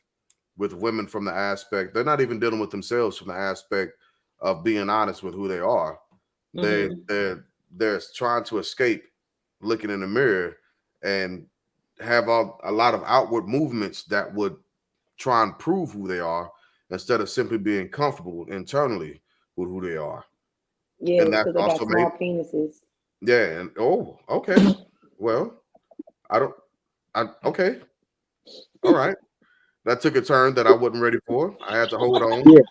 Speaker 3: women from the aspect. They're not even dealing with themselves from the aspect of being honest with who they are. They're trying to escape looking in the mirror and have a lot of outward movements that would try and prove who they are instead of simply being comfortable internally with who they are.
Speaker 4: Yeah, and that's also got small penises.
Speaker 3: Yeah, and okay. Well, okay. All right. That took a turn that I wasn't ready for. I had to hold on.
Speaker 1: Yeah.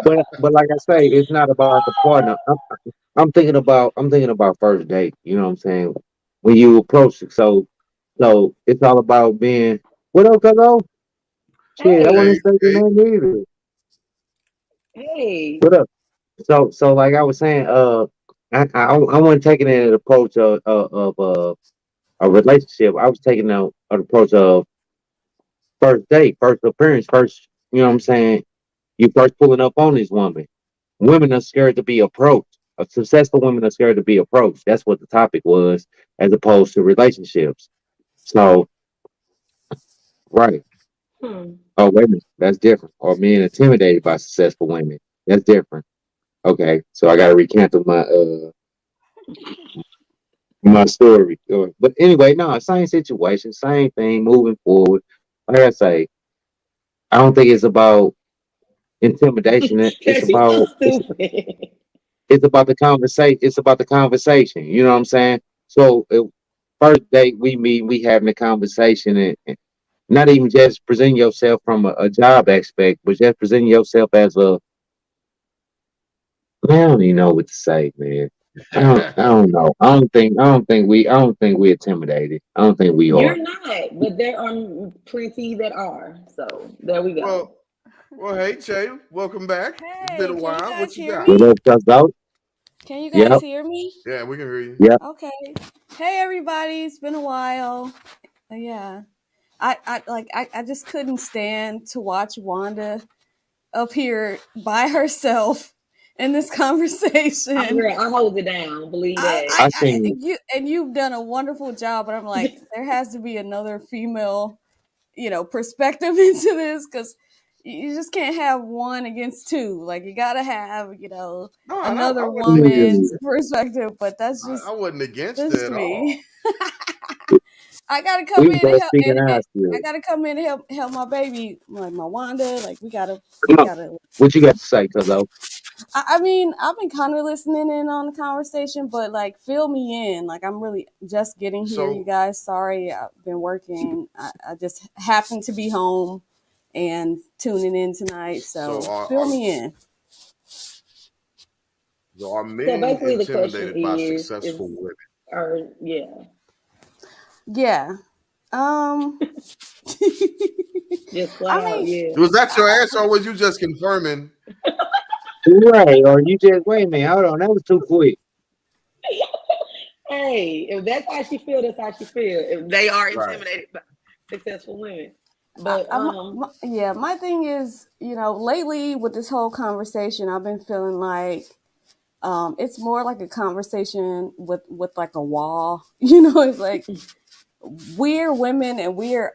Speaker 1: But like I say, it's not about the partner. I'm thinking about first date. You know what I'm saying? When you approach it, so it's all about being. What up, Cuzzo? Shit, I wasn't expecting that either.
Speaker 4: Hey.
Speaker 1: What up? So like I was saying, I wasn't taking an approach of a relationship. I was taking an approach of first date, first appearance, first. You know what I'm saying? You first pulling up on this woman. Women are scared to be approached. Successful women are scared to be approached. That's what the topic was, as opposed to relationships. So, right. Oh, wait a minute. That's different. Or being intimidated by successful women. That's different. Okay. So I got to recant my story. But anyway, no, same situation, same thing, moving forward. Like I say, I don't think it's about intimidation. It's about it's about the conversation. It's about the conversation. You know what I'm saying? So first date we meet, we having a conversation, and not even just presenting yourself from a job aspect, but just presenting yourself as a. I don't even know what to say, man. I don't know. I don't think we intimidated. I don't think we are.
Speaker 4: You're not, but there are plenty that are. So there we go.
Speaker 3: Well, hey, Che, welcome back.
Speaker 2: Hey,
Speaker 3: it's been a while.
Speaker 2: Can you guys hear
Speaker 3: me?
Speaker 2: Can you guys hear me?
Speaker 3: Yeah, we can hear you.
Speaker 1: Yeah.
Speaker 2: Okay. Hey, everybody. It's been a while. Yeah. I just couldn't stand to watch Wanda up here by herself in this conversation.
Speaker 4: Girl, I hold it down. Believe
Speaker 2: I,
Speaker 4: that.
Speaker 2: I,
Speaker 1: I
Speaker 2: I
Speaker 1: seen
Speaker 2: you've done a wonderful job, but I'm like, there has to be another female, perspective into this because you just can't have one against two. Like you gotta have,
Speaker 3: No, I
Speaker 2: another
Speaker 3: wasn't against
Speaker 2: woman's
Speaker 1: mm,
Speaker 3: it.
Speaker 2: perspective. But that's
Speaker 3: I
Speaker 2: just
Speaker 3: wasn't against it
Speaker 2: that's
Speaker 3: at
Speaker 2: me.
Speaker 3: all.
Speaker 2: I gotta come
Speaker 1: we
Speaker 2: in and
Speaker 1: both
Speaker 2: help,
Speaker 1: speaking
Speaker 2: and
Speaker 1: our
Speaker 2: I
Speaker 1: still.
Speaker 2: gotta come in and help my baby, like my Wanda. Like we gotta, we
Speaker 1: Come on,
Speaker 2: gotta.
Speaker 1: what you got to say, Cuzzo?
Speaker 2: I mean, I've been kind of listening in on the conversation, but like, fill me in. Like, I'm really just getting here, you
Speaker 3: So
Speaker 2: guys. Sorry, I've been working. I just happened to be home and tuning in tonight.
Speaker 3: so
Speaker 2: So, fill me in.
Speaker 3: are
Speaker 4: So
Speaker 3: men
Speaker 4: basically, the question
Speaker 3: intimidated by
Speaker 4: is,
Speaker 3: successful women?
Speaker 4: or yeah,
Speaker 2: Yeah. Um.
Speaker 4: just flat
Speaker 2: I
Speaker 4: out,
Speaker 2: mean,
Speaker 4: yeah.
Speaker 3: Was that your
Speaker 2: I,
Speaker 3: answer, or was you just confirming?
Speaker 1: Right, or you just wait a minute, hold on, that was too quick.
Speaker 4: Hey, if that's how she feel, that's how she feel. If they are
Speaker 3: Right.
Speaker 4: intimidated by successful women,
Speaker 2: I,
Speaker 4: but
Speaker 2: I, yeah. My thing is, lately with this whole conversation, I've been feeling like it's more like a conversation with like a wall. It's like we're women and we are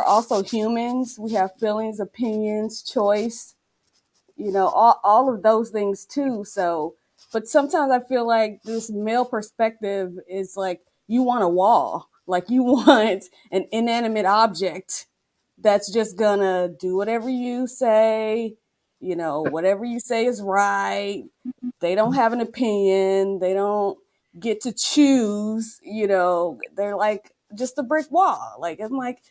Speaker 2: also humans. We have feelings, opinions, choice, all of those things too. So, but sometimes I feel like this male perspective is like you want a wall, like you want an inanimate object that's just gonna do whatever you say, whatever you say is right. They don't have an opinion. They don't get to choose. They're like just a brick wall. Like I'm like,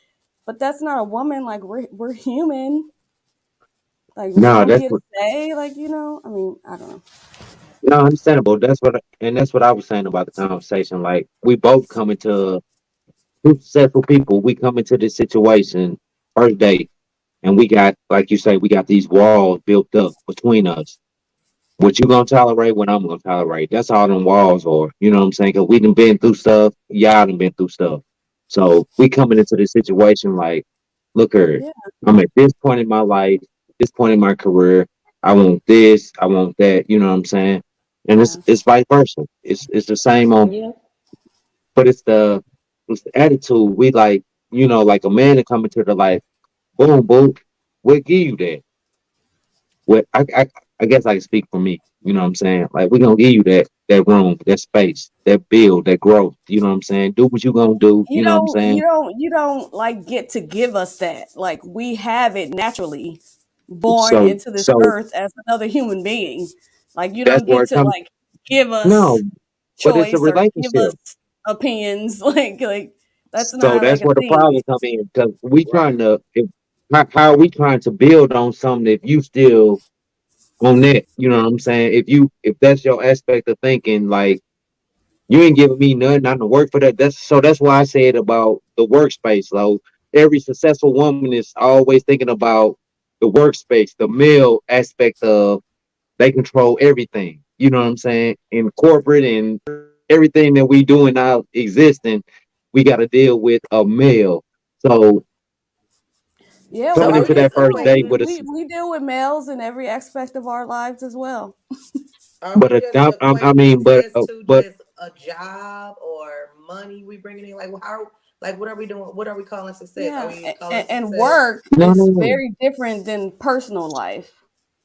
Speaker 2: but that's not a woman. Like we're human. Like we
Speaker 1: No,
Speaker 2: don't
Speaker 1: that's
Speaker 2: get a
Speaker 1: what
Speaker 2: say. Like I mean, I don't know.
Speaker 1: no understandable. That's what I was saying about the conversation. Like we both come into two successful people. We come into this situation first day, and we got like you say, we got these walls built up between us. What you gonna tolerate, what I'm gonna tolerate. That's all them walls are. You know what I'm saying? Cause we done been through stuff. Y'all done been through stuff. So we coming into this situation like, look here,
Speaker 2: Yeah,
Speaker 1: I'm at this point in my life, this point in my career. I want this, I want that. You know what I'm saying? And it's
Speaker 2: yeah,
Speaker 1: it's vice versa. It's the same on,
Speaker 4: yeah,
Speaker 1: but it's the attitude. We like, like a man to come into the life, boom, boom. We'll give you that. Well, I guess I can speak for me. You know what I'm saying? Like we're gonna give you that room, that space, that build, that growth. You know what I'm saying? Do what you gonna do.
Speaker 2: you
Speaker 1: You know what I'm
Speaker 2: don't, you
Speaker 1: saying?
Speaker 2: don't, you don't like get to give us that. Like we have it naturally, born
Speaker 1: So
Speaker 2: into this
Speaker 1: so
Speaker 2: earth as another human being. Like you
Speaker 1: that's
Speaker 2: don't
Speaker 1: where
Speaker 2: get
Speaker 1: it
Speaker 2: to
Speaker 1: comes.
Speaker 2: like give
Speaker 1: No,
Speaker 2: us
Speaker 1: but it's a
Speaker 2: choice or give
Speaker 1: relationship.
Speaker 2: us opinions. Like that's
Speaker 1: So
Speaker 2: not like
Speaker 1: that's
Speaker 2: a
Speaker 1: where the
Speaker 2: thing.
Speaker 1: problem come in because we trying
Speaker 3: Right.
Speaker 1: to. How are we trying to build on something if you still on that? You know what I'm saying? If that's your aspect of thinking, like you ain't giving me nothing. I don't work for that. That's why I said about the workspace. So every successful woman is always thinking about the workspace, the male aspect of they control everything. You know what I'm saying? In corporate and everything that we do in our existing, we got to deal with a male. So
Speaker 2: Yeah,
Speaker 4: So
Speaker 1: coming
Speaker 4: are
Speaker 1: into
Speaker 4: we
Speaker 1: that
Speaker 4: just
Speaker 1: first day
Speaker 4: equating?
Speaker 1: with
Speaker 2: we deal with males in every aspect of our lives as well.
Speaker 4: Are we just
Speaker 1: I
Speaker 4: equating
Speaker 1: mean,
Speaker 4: success to
Speaker 1: but
Speaker 4: just a job or money we bringing in? Like, how? Like, what are we doing? What are we calling success? Are
Speaker 2: Yeah,
Speaker 4: we calling
Speaker 2: and
Speaker 4: success?
Speaker 2: work
Speaker 1: no, no,
Speaker 2: is
Speaker 1: no.
Speaker 2: very different than personal life.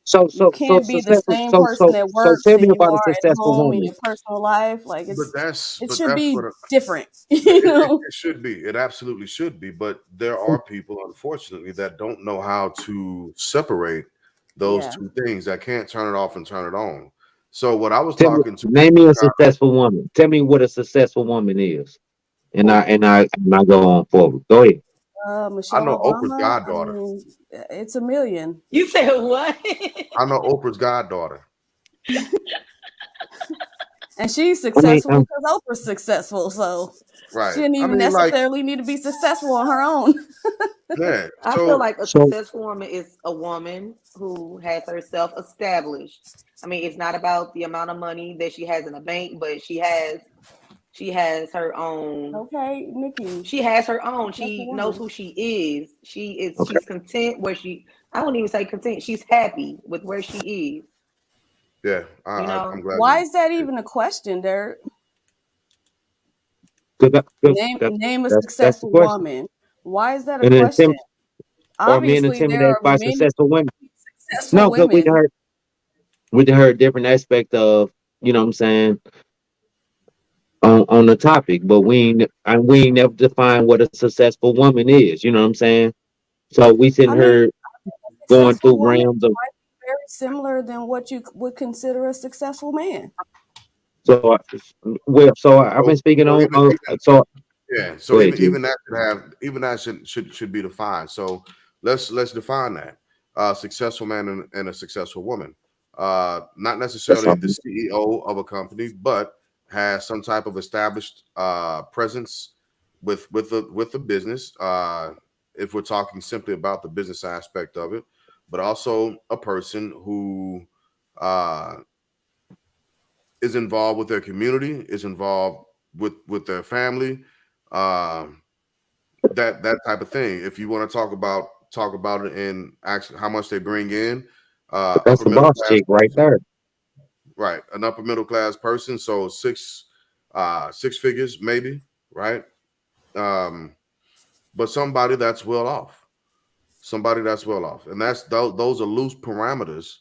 Speaker 1: So
Speaker 2: You
Speaker 1: so so
Speaker 2: can't be the
Speaker 1: successful.
Speaker 2: same person at
Speaker 1: So
Speaker 2: work
Speaker 1: tell
Speaker 2: than
Speaker 1: me
Speaker 2: you
Speaker 1: about a
Speaker 2: are at
Speaker 1: successful
Speaker 2: home in
Speaker 1: woman.
Speaker 2: your personal life. Like it
Speaker 3: But
Speaker 2: should
Speaker 3: that's what
Speaker 2: be different,
Speaker 3: it should be. It absolutely should be. But there are people, unfortunately, that don't know how to separate those
Speaker 2: Yeah.
Speaker 3: two things. That can't turn it off and turn it on. So what I was
Speaker 1: Tell me,
Speaker 3: talking to,
Speaker 1: name me a successful woman. Tell me what a successful woman is, and I
Speaker 3: Oprah.
Speaker 1: and I and I go on forward. Go ahead.
Speaker 3: I
Speaker 2: Michelle
Speaker 3: know Oprah's
Speaker 2: Obama. I
Speaker 3: goddaughter.
Speaker 2: mean, it's a million,
Speaker 4: You said what?
Speaker 3: I know Oprah's goddaughter.
Speaker 2: and she's
Speaker 1: I mean,
Speaker 2: successful because Oprah's successful. So she
Speaker 3: Right.
Speaker 2: didn't
Speaker 3: I
Speaker 2: even
Speaker 3: mean, like,
Speaker 2: necessarily need to be successful on her own.
Speaker 3: yeah.
Speaker 4: I feel
Speaker 3: So
Speaker 4: like a
Speaker 1: so
Speaker 4: successful woman is a woman who has herself established. I mean, it's not about the amount of money that she has in the bank, but She has her own.
Speaker 2: Okay, Nikki,
Speaker 4: She has her own.
Speaker 2: successful
Speaker 4: She knows
Speaker 2: woman.
Speaker 4: who she is. She is.
Speaker 1: Okay.
Speaker 4: She's content where she. I won't even say content. She's happy with where she is.
Speaker 3: Yeah,
Speaker 4: You
Speaker 3: I'm
Speaker 4: know.
Speaker 3: glad
Speaker 2: Why
Speaker 3: you.
Speaker 2: is that even a question, Derek?
Speaker 1: Cause
Speaker 2: Name a
Speaker 1: that's the
Speaker 2: successful
Speaker 1: question.
Speaker 2: woman. Why is that a
Speaker 1: And
Speaker 2: question?
Speaker 1: or being
Speaker 2: Obviously, there
Speaker 1: intimidated
Speaker 2: are
Speaker 1: by
Speaker 2: many
Speaker 1: successful women.
Speaker 2: successful
Speaker 1: No, because
Speaker 2: women.
Speaker 1: we done heard different aspect of, you know what I'm saying, on the topic, but we ain't never defined what a successful woman is, you know what I'm saying? So we
Speaker 2: I
Speaker 1: sitting
Speaker 2: mean,
Speaker 1: here
Speaker 2: a
Speaker 1: going
Speaker 2: successful
Speaker 1: through
Speaker 2: woman
Speaker 1: realms of
Speaker 2: might be very similar than what you would consider a successful man.
Speaker 1: so I've
Speaker 3: So,
Speaker 1: been speaking
Speaker 3: so
Speaker 1: on
Speaker 3: even
Speaker 1: so
Speaker 3: yeah,
Speaker 1: go
Speaker 3: so
Speaker 1: ahead, G.
Speaker 3: even that should have even that should be defined. So let's define that. Successful man and a successful woman. Not
Speaker 1: That's
Speaker 3: necessarily the
Speaker 1: something.
Speaker 3: CEO of a company, but has some type of established presence with the business. If we're talking simply about the business aspect of it, but also a person who uh, is involved with their community, is involved with their family, um, that type of thing. If you want to talk about it in actually how much they bring in,
Speaker 1: That's
Speaker 3: upper
Speaker 1: the
Speaker 3: middle
Speaker 1: boss
Speaker 3: class
Speaker 1: chick right
Speaker 3: person,
Speaker 1: there.
Speaker 3: right? An upper middle class person, so six figures maybe, right? Um, but somebody that's well off, and those are loose parameters,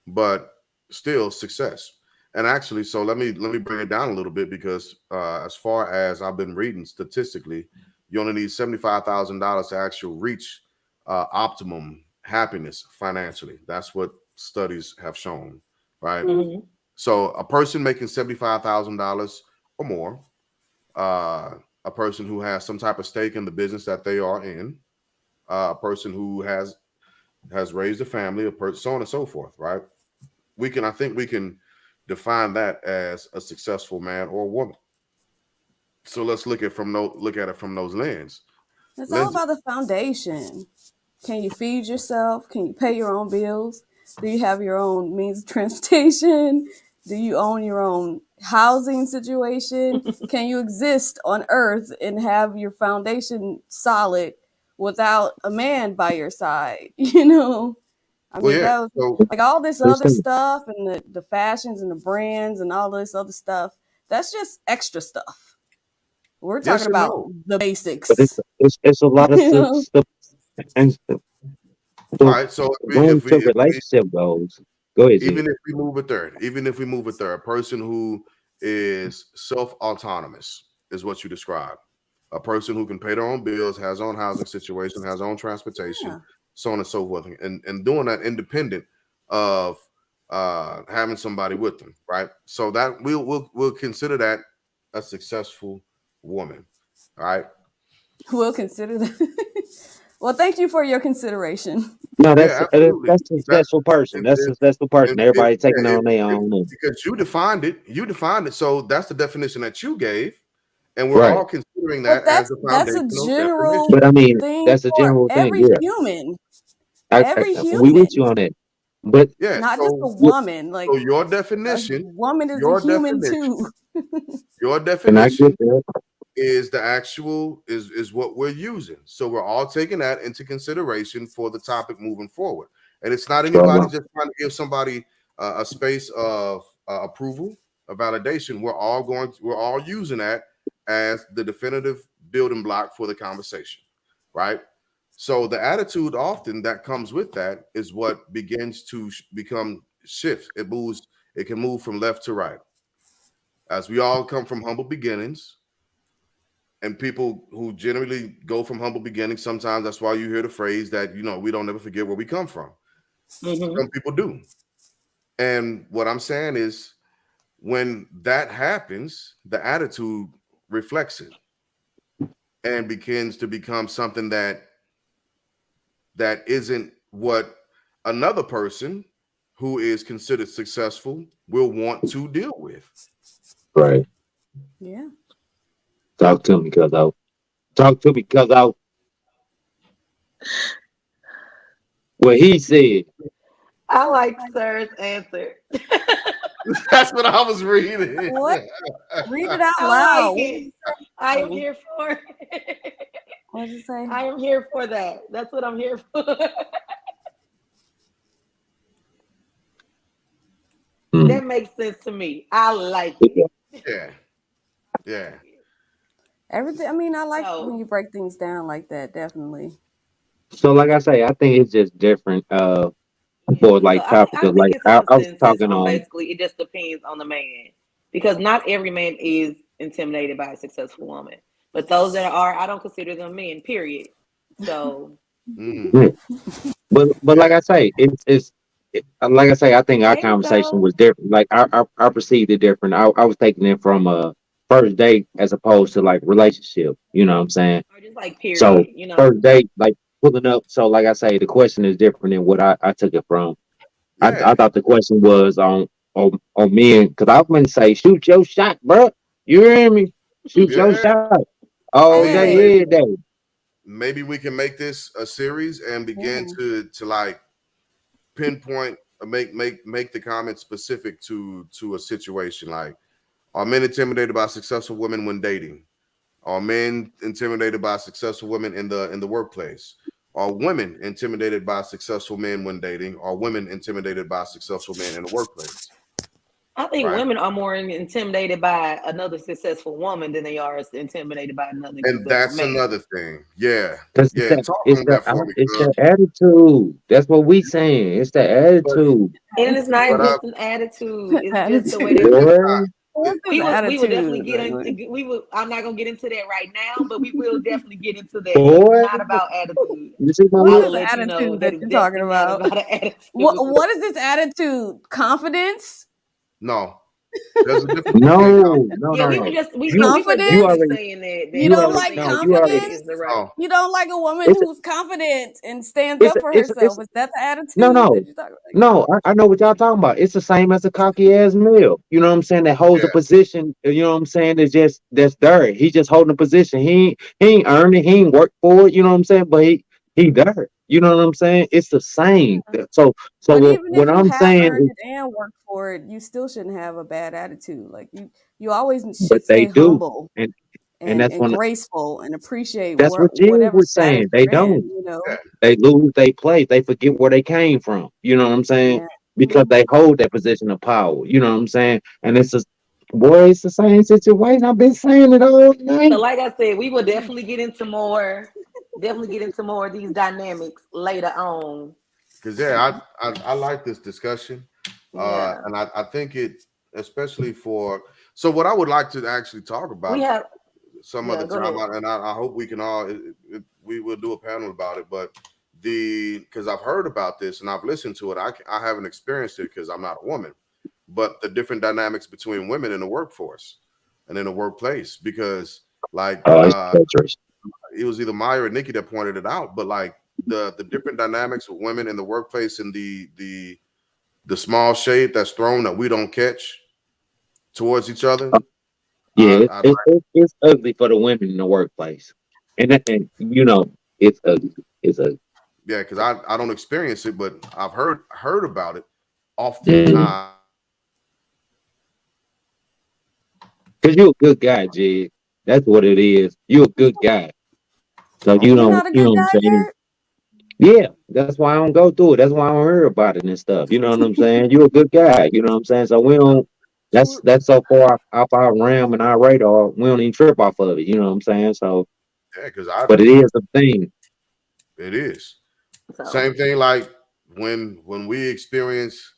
Speaker 3: but still success. And actually, so let me bring it down a little bit because as far as I've been reading statistically, you only need $75,000 to actually reach optimum happiness financially. That's what studies have shown, right?
Speaker 4: Mm-hmm.
Speaker 3: So a person making $75,000 or more, uh, a person who has some type of stake in the business that they are in, a person who has raised a family, a person, so on and so forth, right? I think we can define that as a successful man or woman. So let's look at it from those
Speaker 2: It's all
Speaker 3: lenses.
Speaker 2: about the foundation. Can you feed yourself? Can you pay your own bills? Do you have your own means of transportation? Do you own your own housing situation? Can you exist on earth and have your foundation solid without a man by your side? You know, I
Speaker 3: Well,
Speaker 2: mean,
Speaker 3: yeah.
Speaker 2: that was
Speaker 3: So
Speaker 2: like all this other
Speaker 1: Listen,
Speaker 2: stuff and the fashions and the brands and all this other stuff. That's just extra stuff. We're
Speaker 3: yes
Speaker 2: talking
Speaker 3: and
Speaker 2: about
Speaker 3: no.
Speaker 2: the
Speaker 1: but
Speaker 2: basics.
Speaker 1: it's a lot of
Speaker 2: You know,
Speaker 1: stuff and
Speaker 3: All
Speaker 1: so
Speaker 3: right. So
Speaker 1: going to
Speaker 3: if we
Speaker 1: relationship goals. Go ahead, G.
Speaker 3: even if we move a third, even if we move a third, a person who is self autonomous is what you describe. A person who can pay their own bills, has own housing situation, has own transportation,
Speaker 2: yeah.
Speaker 3: so on and so forth, and doing that independent of having somebody with them, right? So that we'll consider that a successful woman, all right?
Speaker 2: We'll consider that. Well, thank you for your consideration.
Speaker 1: No,
Speaker 3: Yeah, absolutely.
Speaker 1: that's a
Speaker 3: That
Speaker 1: successful person.
Speaker 3: if
Speaker 1: That's a
Speaker 3: if
Speaker 1: successful person.
Speaker 3: if
Speaker 1: Everybody taking
Speaker 3: yeah,
Speaker 1: on their
Speaker 3: if
Speaker 1: own.
Speaker 3: because you defined it, so that's the definition that you gave, and we're all
Speaker 1: Right.
Speaker 3: considering
Speaker 2: But
Speaker 3: that as the
Speaker 2: that's a
Speaker 3: foundational definition.
Speaker 2: general
Speaker 1: But I mean,
Speaker 2: thing
Speaker 1: that's a
Speaker 2: for
Speaker 1: general thing.
Speaker 2: every
Speaker 1: Yeah.
Speaker 2: human.
Speaker 1: I
Speaker 2: Every
Speaker 1: we with you
Speaker 2: human,
Speaker 1: on that. But
Speaker 3: Yeah,
Speaker 2: not just a
Speaker 1: look,
Speaker 2: woman. Like
Speaker 3: so
Speaker 2: a woman is a
Speaker 3: your
Speaker 2: human
Speaker 3: definition,
Speaker 2: too.
Speaker 3: your
Speaker 1: and I get
Speaker 3: definition
Speaker 1: that.
Speaker 3: is the actual is what we're using. So we're all taking that into consideration for the topic moving forward. And it's not
Speaker 1: So
Speaker 3: anybody just trying to give somebody a space of approval, a validation. We're all using that as the definitive building block for the conversation, right? So the attitude often that comes with that is what begins to become shifts. It moves. It can move from left to right. As we all come from humble beginnings, and people who generally go from humble beginnings, sometimes that's why you hear the phrase that we don't ever forget where we come from.
Speaker 4: Mm-hmm.
Speaker 3: Some people do, and what I'm saying is when that happens, the attitude reflects it and begins to become something that isn't what another person who is considered successful will want to deal with.
Speaker 1: right.
Speaker 2: Yeah.
Speaker 1: Talk to me, cause I talk to me, cause I what he said.
Speaker 4: I like Sir's answer.
Speaker 3: That's what I was reading.
Speaker 2: What? Read it out
Speaker 4: I
Speaker 2: loud.
Speaker 4: like it. I am here for it.
Speaker 2: What did you say?
Speaker 4: I am here for that. That's what I'm here for. That makes sense to me. I like it.
Speaker 3: Yeah. Yeah.
Speaker 2: Everything. I mean, I like
Speaker 4: So-
Speaker 2: when you break things down like that. Definitely.
Speaker 1: So, like I say, I think it's just different. For like
Speaker 4: So
Speaker 1: topics,
Speaker 4: I think
Speaker 1: like
Speaker 4: it's
Speaker 1: I was
Speaker 4: consensus
Speaker 1: talking
Speaker 4: on
Speaker 1: on.
Speaker 4: basically it just depends on the man because not every man is intimidated by a successful woman, but those that are, I don't consider them men. Period. So
Speaker 1: Yeah. But like I say, like I say, I think our
Speaker 4: maybe
Speaker 1: conversation
Speaker 4: so.
Speaker 1: was different. Like I perceived it different. I was taking it from a first date as opposed to like relationship. You know what I'm saying?
Speaker 4: Or just like
Speaker 1: So
Speaker 4: period, you know.
Speaker 1: first date, like pulling up. So like I say, the question is different than what I took it from. I
Speaker 3: Yeah.
Speaker 1: thought the question was on men because I was going to say shoot your shot, bro. You hear me? Shoot your
Speaker 3: Yeah.
Speaker 1: shot
Speaker 3: I
Speaker 1: all
Speaker 3: mean,
Speaker 1: day,
Speaker 2: Hey.
Speaker 1: every day.
Speaker 3: maybe we can make this a series and begin to like pinpoint make the comment specific to a situation. Like, are men intimidated by successful women when dating? Are men intimidated by successful women in the workplace? Are women intimidated by successful men when dating? Are women intimidated by successful men in the workplace?
Speaker 4: I think
Speaker 3: Right.
Speaker 4: women are more intimidated by another successful woman than they are intimidated by another
Speaker 3: And
Speaker 4: successful
Speaker 3: that's
Speaker 4: man.
Speaker 3: another thing. Yeah.
Speaker 1: Cause
Speaker 3: Yeah. Talk on that for me,
Speaker 1: it's
Speaker 3: cuz.
Speaker 1: the attitude. That's what we saying. It's the
Speaker 3: But
Speaker 1: attitude.
Speaker 4: And it's not
Speaker 3: but
Speaker 4: just an attitude; it's just the way
Speaker 2: Attitude.
Speaker 4: that
Speaker 3: it's
Speaker 4: we.
Speaker 3: not.
Speaker 1: Boy,
Speaker 2: What's
Speaker 3: It,
Speaker 2: this
Speaker 4: We will definitely
Speaker 2: attitude?
Speaker 4: get
Speaker 2: Like,
Speaker 4: into we will. I'm not gonna get into that right now, but we will definitely get into that. It's
Speaker 1: boy,
Speaker 4: not about attitude.
Speaker 1: you see my
Speaker 2: what
Speaker 4: I
Speaker 1: look?
Speaker 2: is
Speaker 4: will let you know
Speaker 2: attitude
Speaker 4: that
Speaker 2: that
Speaker 4: it's
Speaker 2: you're talking
Speaker 4: definitely not
Speaker 2: about?
Speaker 4: about an attitude.
Speaker 2: What is this attitude? Confidence?
Speaker 3: no. There's a difference between
Speaker 1: No, no,
Speaker 4: Yeah,
Speaker 1: no,
Speaker 4: we were
Speaker 1: no.
Speaker 4: just we were
Speaker 1: You
Speaker 2: Confidence?
Speaker 4: definitely
Speaker 1: already,
Speaker 4: saying that
Speaker 2: You
Speaker 1: you
Speaker 4: I
Speaker 2: don't
Speaker 1: already,
Speaker 4: don't
Speaker 2: like
Speaker 4: think
Speaker 1: no, you
Speaker 4: confidence
Speaker 1: already.
Speaker 2: confidence?
Speaker 4: is the right.
Speaker 3: no.
Speaker 2: You don't like a woman
Speaker 1: It's
Speaker 2: who's confident and stands
Speaker 1: it's
Speaker 2: up for
Speaker 1: it's
Speaker 2: herself. Is that the
Speaker 1: no,
Speaker 2: attitude that
Speaker 1: no,
Speaker 2: you're talking about?
Speaker 1: no. I know what y'all talking about. It's the same as a cocky ass male. You know what I'm saying? That holds a
Speaker 3: Yeah.
Speaker 1: position. You know what I'm saying? That's there. He just holding a position. He ain't earned it. He ain't worked for it. You know what I'm saying? But he there. You know what I'm saying? It's the same.
Speaker 2: Yeah.
Speaker 1: So
Speaker 2: But even if
Speaker 1: what
Speaker 2: you
Speaker 1: I'm
Speaker 2: have
Speaker 1: saying
Speaker 2: earned
Speaker 1: is,
Speaker 2: it and worked for it, you still shouldn't have a bad attitude. Like you always
Speaker 1: but
Speaker 2: should
Speaker 1: they
Speaker 2: stay
Speaker 1: do,
Speaker 2: humble
Speaker 1: and that's
Speaker 2: and
Speaker 1: when
Speaker 2: graceful and appreciate
Speaker 1: that's what Jig
Speaker 2: whatever
Speaker 1: was
Speaker 2: status
Speaker 1: saying. They
Speaker 2: you're in.
Speaker 1: don't.
Speaker 2: You know.
Speaker 3: Yeah.
Speaker 1: They lose. They play. They forget where they came from. You know what I'm saying?
Speaker 2: Yeah.
Speaker 1: Because they hold that position of power. You know what I'm saying? And it's just, boy, it's the same situation. I've been saying it all
Speaker 4: So
Speaker 1: night.
Speaker 4: like I said, we will definitely get into more of these dynamics later on.
Speaker 3: Because I like this discussion.
Speaker 4: Yeah.
Speaker 3: And I think it especially for so what I would like to actually talk
Speaker 4: We
Speaker 3: about
Speaker 4: have
Speaker 3: some
Speaker 4: yeah,
Speaker 3: other
Speaker 4: go
Speaker 3: time,
Speaker 4: ahead.
Speaker 3: and I hope we can all we will do a panel about it. But because I've heard about this and I've listened to it, I haven't experienced it because I'm not a woman. But the different dynamics between women in the workforce and in the workplace, because like
Speaker 1: Oh, it's treacherous.
Speaker 3: it was either Maya or Nikki that pointed it out, but like the different dynamics with women in the workplace and the small shade that's thrown that we don't catch towards each other.
Speaker 1: Yeah,
Speaker 3: I
Speaker 1: it's ugly for the women in the workplace, and you know it's ugly. It's ugly.
Speaker 3: yeah, because I don't experience it, but I've heard about it
Speaker 1: Mm.
Speaker 3: oftentimes.
Speaker 1: Cause you're a good guy, Jig. That's what it is. You're a good guy. So you
Speaker 2: You're
Speaker 3: Okay.
Speaker 1: don't,
Speaker 2: not a
Speaker 1: you
Speaker 2: good
Speaker 1: know what I'm
Speaker 2: guy,
Speaker 1: saying? Yeah, that's why I don't go through it. That's why I don't hear about it and stuff. You know what I'm saying? You're a good guy. You know what I'm saying? So we don't.
Speaker 2: Derek.
Speaker 1: That's so far off our RAM and our radar. We don't even trip off of it. You know what I'm saying? So,
Speaker 3: Yeah, because I
Speaker 1: but it is a thing.
Speaker 3: it is
Speaker 4: So
Speaker 3: same thing like when we experience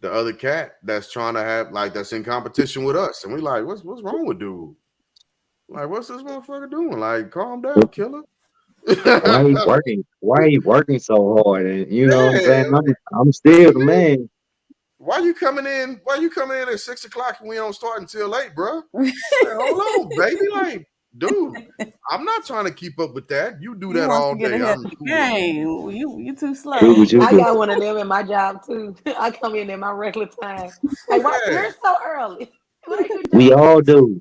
Speaker 3: the other cat that's trying to have like that's in competition with us, and we like, what's wrong with dude? Like, what's this motherfucker doing? Like, calm down, killer.
Speaker 1: Why he
Speaker 3: Yeah,
Speaker 1: working? Why he working so hard? And you know what I'm saying?
Speaker 3: what
Speaker 1: I'm
Speaker 3: you
Speaker 1: still the
Speaker 3: mean?
Speaker 1: man.
Speaker 3: Why you coming in? Why you coming in at 6 o'clock and we don't start until late, bro? Like, hold on, baby. Like, dude, I'm not trying to keep up with that. You do
Speaker 2: He
Speaker 3: that
Speaker 2: wants
Speaker 3: all
Speaker 2: to get
Speaker 3: day.
Speaker 2: ahead
Speaker 3: I'm
Speaker 2: of the
Speaker 3: cool on that.
Speaker 2: game. You too
Speaker 1: Do
Speaker 2: slow.
Speaker 1: what you
Speaker 4: I
Speaker 1: do.
Speaker 4: got one of them in my job too. I come in at my regular time. Like, why
Speaker 3: Yeah,
Speaker 4: you're so early? What are you
Speaker 1: We
Speaker 4: doing?
Speaker 1: all do.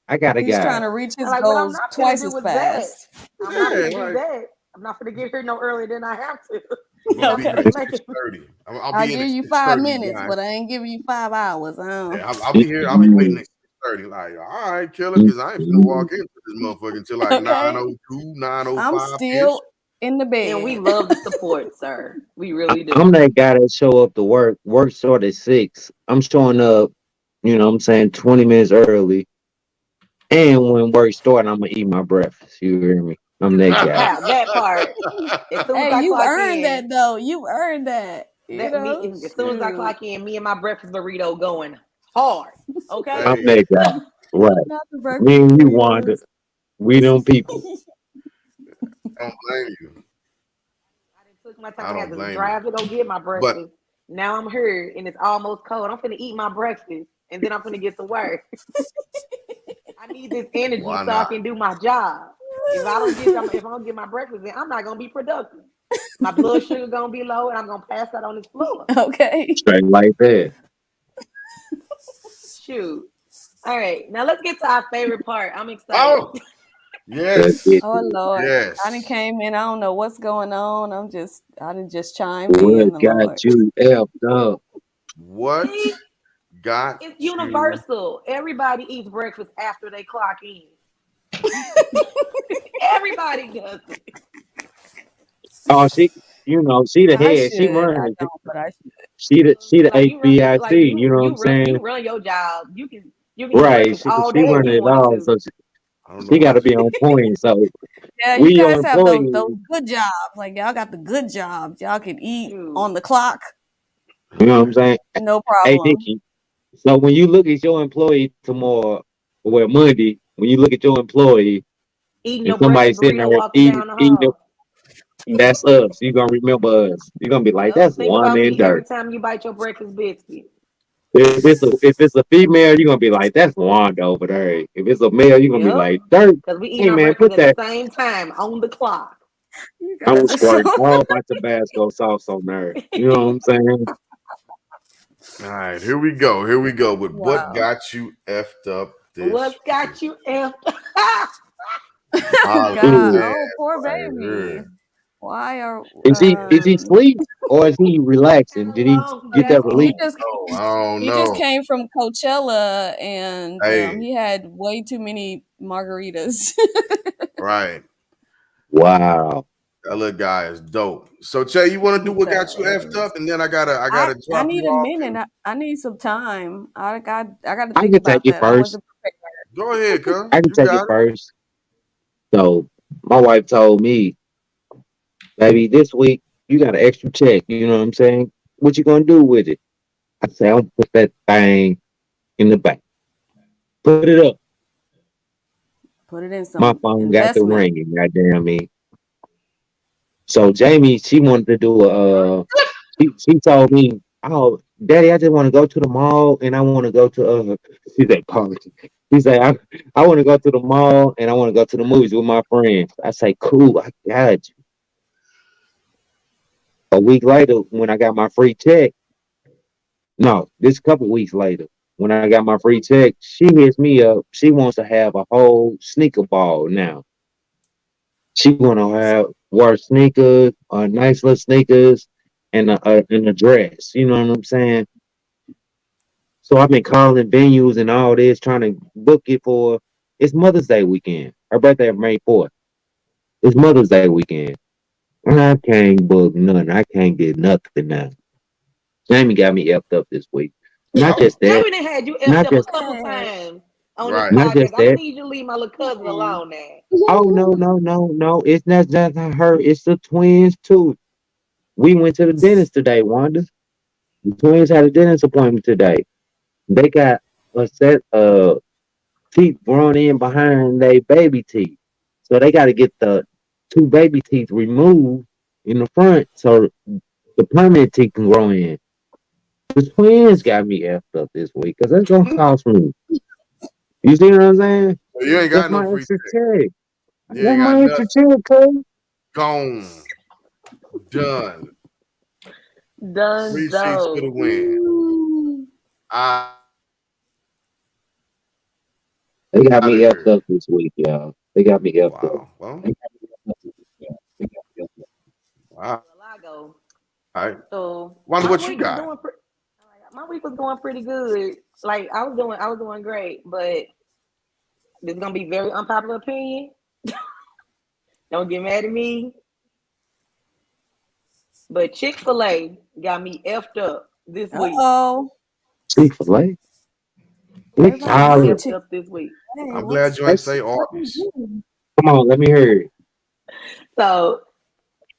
Speaker 1: I got a
Speaker 2: He's trying
Speaker 1: guy.
Speaker 2: to reach
Speaker 4: I'm
Speaker 2: his
Speaker 4: like, what I'm
Speaker 2: goals
Speaker 4: not gonna
Speaker 2: twice
Speaker 4: do
Speaker 2: as
Speaker 4: is that.
Speaker 2: fast.
Speaker 4: I'm not
Speaker 3: yeah.
Speaker 4: gonna do
Speaker 3: Like,
Speaker 4: that. I'm not gonna get here no earlier than I have to.
Speaker 3: I'm
Speaker 4: You're
Speaker 3: gonna
Speaker 4: not
Speaker 3: be
Speaker 2: Okay.
Speaker 3: here
Speaker 4: gonna
Speaker 3: at
Speaker 4: make it.
Speaker 3: 6:30. I'll
Speaker 2: I'll
Speaker 3: be in
Speaker 2: give
Speaker 3: at
Speaker 2: you
Speaker 3: 6:30,
Speaker 2: 5 minutes,
Speaker 3: guys.
Speaker 2: but I ain't giving you 5 hours.
Speaker 3: Yeah, I'll be here. I'll be waiting at 9:30. Like, all right, killer, because I ain't finna walk into this motherfucker until like
Speaker 2: Okay.
Speaker 3: 9:02,
Speaker 2: I'm
Speaker 3: 9:05 ish.
Speaker 2: still in the
Speaker 4: And we
Speaker 2: bed.
Speaker 4: love the support, sir. We really
Speaker 1: I'm
Speaker 4: do.
Speaker 1: that guy that show up to work. Work start at 6. I'm showing up, you know what I'm saying, 20 minutes early. And when work start, I'm gonna eat my breakfast. You hear me? I'm that guy.
Speaker 4: Yeah, that part. As soon as
Speaker 2: Hey,
Speaker 4: I
Speaker 2: you've
Speaker 4: clock
Speaker 2: earned
Speaker 4: in,
Speaker 2: that though. You've earned that. You
Speaker 4: that
Speaker 2: know,
Speaker 4: me as soon as I
Speaker 2: shoot.
Speaker 4: clock in, me and my breakfast burrito going hard. Okay.
Speaker 1: I'm
Speaker 3: Hey,
Speaker 1: that guy. Right.
Speaker 2: Not the
Speaker 1: Me
Speaker 2: breakfast
Speaker 1: and you, Wanda,
Speaker 2: burritos.
Speaker 1: we them people.
Speaker 3: I don't blame you.
Speaker 4: I done took my
Speaker 3: I
Speaker 4: time. I
Speaker 3: don't
Speaker 4: had to
Speaker 3: blame you.
Speaker 4: drive to go get my
Speaker 3: But
Speaker 4: breakfast. Now I'm here and it's almost cold. I'm finna eat my breakfast and then I'm finna get to work. I need this energy
Speaker 3: why
Speaker 4: so I
Speaker 3: not?
Speaker 4: can do my job. If I don't get my breakfast, then I'm not gonna be productive. My blood sugar gonna be low and I'm gonna pass out on this floor.
Speaker 2: Okay.
Speaker 1: Straight like that.
Speaker 4: Shoot. All right, now let's get to our favorite part. I'm excited.
Speaker 3: Oh,
Speaker 1: Let's
Speaker 3: yes.
Speaker 1: get
Speaker 2: Oh
Speaker 1: to it.
Speaker 2: Lord. I done
Speaker 3: Yes.
Speaker 2: came in. I don't know what's going on. I done just chimed in,
Speaker 1: What
Speaker 2: the Lord.
Speaker 1: got you effed up?
Speaker 3: What
Speaker 4: See,
Speaker 3: got
Speaker 4: it's
Speaker 3: you?
Speaker 4: universal. Everybody eats breakfast after they clock in. Everybody does it.
Speaker 1: Oh, she the
Speaker 2: I
Speaker 1: head. She
Speaker 2: should. I
Speaker 1: running.
Speaker 2: don't, but I should.
Speaker 1: She the
Speaker 4: Like you run it, like
Speaker 1: HBIC. You know what I'm
Speaker 4: you
Speaker 1: saying?
Speaker 4: run your job. You can eat
Speaker 1: Right.
Speaker 4: breakfast
Speaker 1: She
Speaker 4: all
Speaker 1: she
Speaker 4: day if
Speaker 1: running
Speaker 4: you
Speaker 1: it
Speaker 4: wanted
Speaker 1: all.
Speaker 4: to.
Speaker 1: So
Speaker 3: I don't know
Speaker 1: she got to
Speaker 3: what.
Speaker 1: be on point. So
Speaker 2: Yeah, you
Speaker 1: we your
Speaker 2: guys have those
Speaker 1: employees.
Speaker 2: good jobs. Like y'all got the good jobs. Y'all can eat
Speaker 4: Shoot.
Speaker 2: on the clock.
Speaker 1: You know what I'm saying?
Speaker 2: No
Speaker 1: Hey,
Speaker 2: problem.
Speaker 1: Nikki. So when you look at your employee tomorrow, well Monday, when you look at your employee
Speaker 4: Eating
Speaker 1: and
Speaker 4: your
Speaker 1: somebody
Speaker 4: breakfast
Speaker 1: sitting
Speaker 4: burrito
Speaker 1: there
Speaker 4: walking
Speaker 1: eating
Speaker 4: down the
Speaker 1: eating your,
Speaker 4: hall.
Speaker 1: that's us. You gonna remember us. You gonna be like,
Speaker 4: Yep.
Speaker 1: that's
Speaker 4: Think
Speaker 1: one
Speaker 4: about
Speaker 1: in
Speaker 4: me every
Speaker 1: dirt.
Speaker 4: time you bite your breakfast biscuit.
Speaker 1: If it's a female, you're gonna be like, that's Wanda over there. If it's a male, you're gonna be
Speaker 4: Yep.
Speaker 1: like, dirt.
Speaker 4: Because we eating
Speaker 1: Hey
Speaker 4: our
Speaker 1: man,
Speaker 4: breakfast
Speaker 1: put
Speaker 4: at the
Speaker 1: that.
Speaker 4: same time on the clock.
Speaker 2: You
Speaker 1: I'm
Speaker 2: guys are so
Speaker 1: squirting all my Tabasco sauce on there. You know what I'm saying?
Speaker 3: All right, here we go. Here we go with what
Speaker 2: wow.
Speaker 3: got you effed up this
Speaker 4: What's
Speaker 3: week.
Speaker 4: got you amped?
Speaker 3: Holla,
Speaker 2: God.
Speaker 1: Ooh.
Speaker 2: Oh, poor
Speaker 3: right
Speaker 2: baby.
Speaker 3: here.
Speaker 2: Why are
Speaker 1: Is he sleep or is he
Speaker 4: Had
Speaker 1: relaxing?
Speaker 4: a
Speaker 1: Did he
Speaker 4: long
Speaker 1: get that
Speaker 3: I
Speaker 2: he
Speaker 1: relief?
Speaker 4: day.
Speaker 2: just
Speaker 3: don't know. I don't
Speaker 2: he just
Speaker 3: know.
Speaker 2: came from Coachella and
Speaker 3: Hey,
Speaker 2: he had way too many margaritas.
Speaker 3: right.
Speaker 1: Wow.
Speaker 3: That little guy is dope. So Che, you want to do what got you effed
Speaker 2: Hilarious.
Speaker 3: up, and then I gotta
Speaker 2: I
Speaker 3: drop you
Speaker 2: need a
Speaker 3: off
Speaker 2: minute.
Speaker 3: and
Speaker 2: I need some time. I got to
Speaker 1: I
Speaker 2: think
Speaker 1: can take
Speaker 2: about
Speaker 1: it
Speaker 2: that. I
Speaker 1: first.
Speaker 2: wasn't prepared.
Speaker 3: go ahead, cuz.
Speaker 1: I can
Speaker 3: You
Speaker 1: take it
Speaker 3: got it.
Speaker 1: first. So my wife told me, baby, this week you got an extra check. You know what I'm saying? What you gonna do with it? I say, I'm gonna put that thing in the bank. Put it up.
Speaker 2: Put it in
Speaker 1: My
Speaker 2: some
Speaker 1: phone got the
Speaker 2: investment.
Speaker 1: ringing. Goddamn me. So Jamie, she wanted to do she told me, oh, Daddy, I just want to go to the mall and I want to go to she said, "College." She said, I want to go to the mall and I want to go to the movies with my friends. I say, cool, I got you. A week later, when I got my free check, no, this couple weeks later, when I got my free check, she hits me up. She wants to have a whole sneaker ball now. She want to have wear sneakers, nice little sneakers, and a dress. You know what I'm saying? So I've been calling venues and all this, trying to book it for. It's Mother's Day weekend. Her birthday is May 4th. It's Mother's Day weekend. And I can't book nothing. I can't get nothing now. Jamie got me effed up this week. Not just that.
Speaker 4: Jamie done had you effed
Speaker 1: Not
Speaker 4: up a
Speaker 1: just
Speaker 4: couple
Speaker 2: Dang.
Speaker 4: times on this
Speaker 3: Right.
Speaker 1: not
Speaker 4: podcast.
Speaker 1: just
Speaker 4: I'm gonna
Speaker 1: that.
Speaker 4: need you to leave my little cousin
Speaker 2: Dang.
Speaker 4: alone now.
Speaker 1: Oh no. It's not just her. It's the twins too. We went to the dentist today, Wanda. The twins had a dentist appointment today. They got a set of teeth grown in behind their baby teeth. So they got to get the two baby teeth removed in the front so the permanent teeth can grow in. The twins got me effed up this week because that's gonna cost me. You see what I'm saying?
Speaker 3: So you ain't
Speaker 1: That's
Speaker 3: got no
Speaker 1: my
Speaker 3: free
Speaker 1: extra
Speaker 3: check.
Speaker 1: check.
Speaker 3: You
Speaker 1: That's
Speaker 3: ain't got
Speaker 1: my extra
Speaker 3: nothing.
Speaker 1: check, cuz.
Speaker 3: Gone. Done.
Speaker 4: Done
Speaker 3: Free seats for the
Speaker 4: though.
Speaker 3: win. I
Speaker 1: They got
Speaker 3: out
Speaker 1: me
Speaker 3: of
Speaker 1: effed
Speaker 3: here.
Speaker 1: up this week, y'all. They got me effed up.
Speaker 3: Wow. Well,
Speaker 1: They got me effed up this week, y'all. They got me effed up.
Speaker 3: wow.
Speaker 4: Well, I go.
Speaker 3: All right.
Speaker 4: So
Speaker 3: Wonder
Speaker 4: my
Speaker 3: what you
Speaker 4: week is
Speaker 3: got.
Speaker 4: doing. My week was going pretty good. Like I was doing great, but this is gonna be very unpopular opinion. Don't get mad at me. But Chick-fil-A got me effed up this week.
Speaker 2: Oh,
Speaker 1: Chick-fil-A. We
Speaker 2: everybody
Speaker 4: Got me
Speaker 2: love
Speaker 1: tired.
Speaker 4: effed
Speaker 2: Chick.
Speaker 4: up this week.
Speaker 2: Hey,
Speaker 3: I'm glad you ain't
Speaker 1: Let's
Speaker 3: say
Speaker 2: what do you
Speaker 3: Arby's.
Speaker 2: do?
Speaker 1: come on. Let me hear it.
Speaker 4: So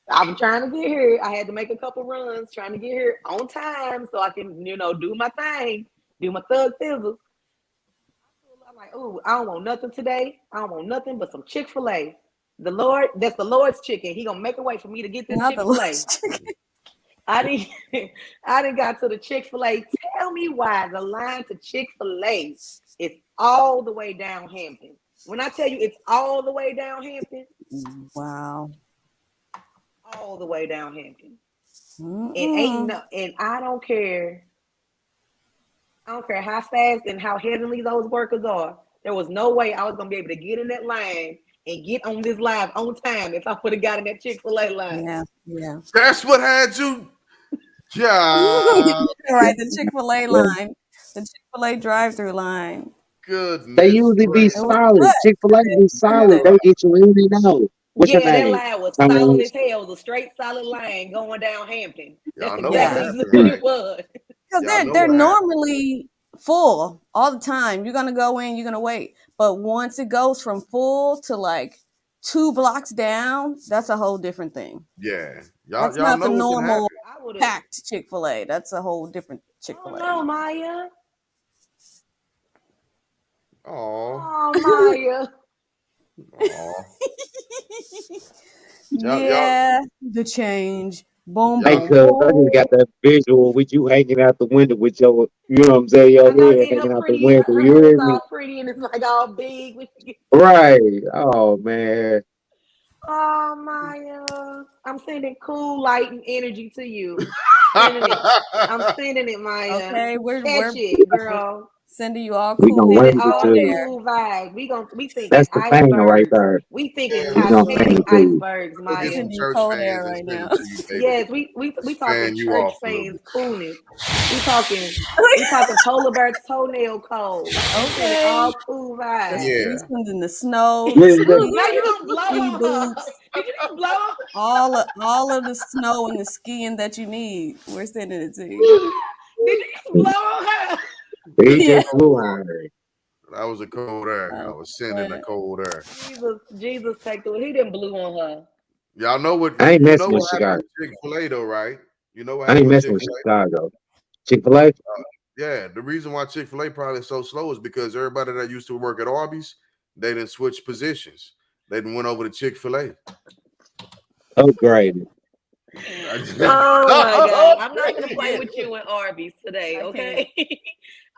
Speaker 4: I'm trying to get here. I had to make a couple runs trying to get here on time so I can, do my thing, do my thug thizzle. I'm like, ooh, I don't want nothing today. I don't want nothing but some Chick-fil-A. That's the Lord's chicken. He gonna make a way for me to get this
Speaker 2: Not the
Speaker 4: Chick-fil-A.
Speaker 2: last chicken.
Speaker 4: I didn't I didn't got to the Chick-fil-A. Tell me why the line to Chick-fil-A is all the way down Hampton. When I tell you it's all the way down Hampton,
Speaker 2: Wow.
Speaker 4: all the way down Hampton.
Speaker 2: Mm-mm.
Speaker 4: And I don't care. I don't care how fast and how heavenly those workers are. There was no way I was gonna be able to get in that line and get on this live on time if I would have got in that Chick-fil-A line.
Speaker 2: Yeah, yeah.
Speaker 3: That's what had you. Yeah.
Speaker 2: Right, the Chick-fil-A
Speaker 1: Yeah.
Speaker 2: line, the Chick-fil-A drive-through line.
Speaker 1: They
Speaker 3: Goodness
Speaker 1: usually be
Speaker 2: It was
Speaker 3: gracious.
Speaker 1: solid.
Speaker 2: good.
Speaker 1: Chick-fil-A be solid.
Speaker 2: Good.
Speaker 1: They get you in and out. What's your
Speaker 4: Yeah, that
Speaker 1: name?
Speaker 4: line was solid
Speaker 1: Thomas.
Speaker 4: as hell. It was a straight solid line going down Hampton. That's
Speaker 3: Y'all know what
Speaker 2: Yeah,
Speaker 4: exactly
Speaker 3: happened,
Speaker 4: what it
Speaker 3: right?
Speaker 4: was.
Speaker 2: because
Speaker 3: Y'all know
Speaker 2: they're
Speaker 3: what happened.
Speaker 2: normally full all the time. You're gonna go in, you're gonna wait, but once it goes from full to like 2 blocks down, that's a whole different thing.
Speaker 3: Yeah.
Speaker 2: That's
Speaker 3: Y'all
Speaker 2: not the
Speaker 3: know what can
Speaker 2: normal
Speaker 3: happen.
Speaker 4: I would have.
Speaker 2: packed Chick-fil-A. That's a whole different
Speaker 4: I don't
Speaker 2: Chick-fil-A.
Speaker 4: know, Maya.
Speaker 3: Oh.
Speaker 4: Oh, Maya.
Speaker 3: Oh. Y'all
Speaker 2: Yeah, the change. Boom,
Speaker 1: Hey,
Speaker 2: boom,
Speaker 3: y'all
Speaker 1: cuz I just
Speaker 2: boom.
Speaker 1: got that visual with you hanging out the window with your, you know what I'm saying, your
Speaker 4: I know
Speaker 1: head
Speaker 4: in her
Speaker 1: hanging out the
Speaker 4: pretty,
Speaker 1: window.
Speaker 4: her
Speaker 1: You
Speaker 4: hair is
Speaker 1: hear me?
Speaker 4: all pretty and it's like all big.
Speaker 1: Right. Oh man.
Speaker 4: Oh, Maya. I'm sending cool light and energy to you. Sending it. I'm sending it, Maya.
Speaker 2: Okay,
Speaker 4: Catch
Speaker 2: we're
Speaker 4: it, girl.
Speaker 2: sending you all
Speaker 1: We
Speaker 2: cool
Speaker 1: gonna
Speaker 4: Sending
Speaker 1: raise
Speaker 2: vibes
Speaker 1: it
Speaker 4: all
Speaker 2: out
Speaker 1: to you.
Speaker 2: there.
Speaker 4: cool vibes. We thinking
Speaker 1: That's the thing right
Speaker 4: icebergs.
Speaker 1: there.
Speaker 4: We thinking
Speaker 3: Man,
Speaker 1: We gonna send
Speaker 4: Titanic
Speaker 1: it to you.
Speaker 4: icebergs,
Speaker 3: we'll get
Speaker 2: We're
Speaker 3: some
Speaker 4: Maya.
Speaker 2: sending you
Speaker 3: church
Speaker 2: cold air
Speaker 3: fans and
Speaker 2: right
Speaker 3: send
Speaker 2: now.
Speaker 3: it to you, baby.
Speaker 4: Yes, we talking
Speaker 3: Fan you
Speaker 4: church
Speaker 3: off a little
Speaker 4: fans
Speaker 3: bit.
Speaker 4: coolness. We talking polar bear toenail cold. We sending
Speaker 2: Okay.
Speaker 4: all cool vibes.
Speaker 2: We
Speaker 3: Yeah.
Speaker 2: sending the snow, the
Speaker 1: Listen,
Speaker 2: ski,
Speaker 4: Now you gonna blow
Speaker 2: ski
Speaker 4: on her.
Speaker 2: boots,
Speaker 4: Did you just blow on her?
Speaker 2: all of the snow and the skiing that you need. We're sending it to you.
Speaker 4: Did you just blow on her?
Speaker 1: he
Speaker 2: Yeah.
Speaker 1: just blew on her.
Speaker 3: That was a cold air. I
Speaker 2: Oh,
Speaker 3: was sending a
Speaker 2: but
Speaker 3: cold air.
Speaker 4: Jesus, take the. He didn't blew on her.
Speaker 3: Y'all know what
Speaker 1: I ain't
Speaker 3: you know
Speaker 1: messing with
Speaker 3: what happened
Speaker 1: Chicago.
Speaker 3: with Chick-fil-A though, right? You know what
Speaker 1: I ain't
Speaker 3: happened with
Speaker 1: messing with
Speaker 3: Chick-fil-A?
Speaker 1: Chicago. Chick-fil-A?
Speaker 3: Yeah, the reason why Chick-fil-A probably so slow is because everybody that used to work at Arby's, they didn't switch positions. They done went over to Chick-fil-A.
Speaker 1: Upgraded.
Speaker 4: Oh my God! I'm not gonna play
Speaker 3: Yeah.
Speaker 4: with you and Arby's today,
Speaker 2: I can't.
Speaker 4: okay?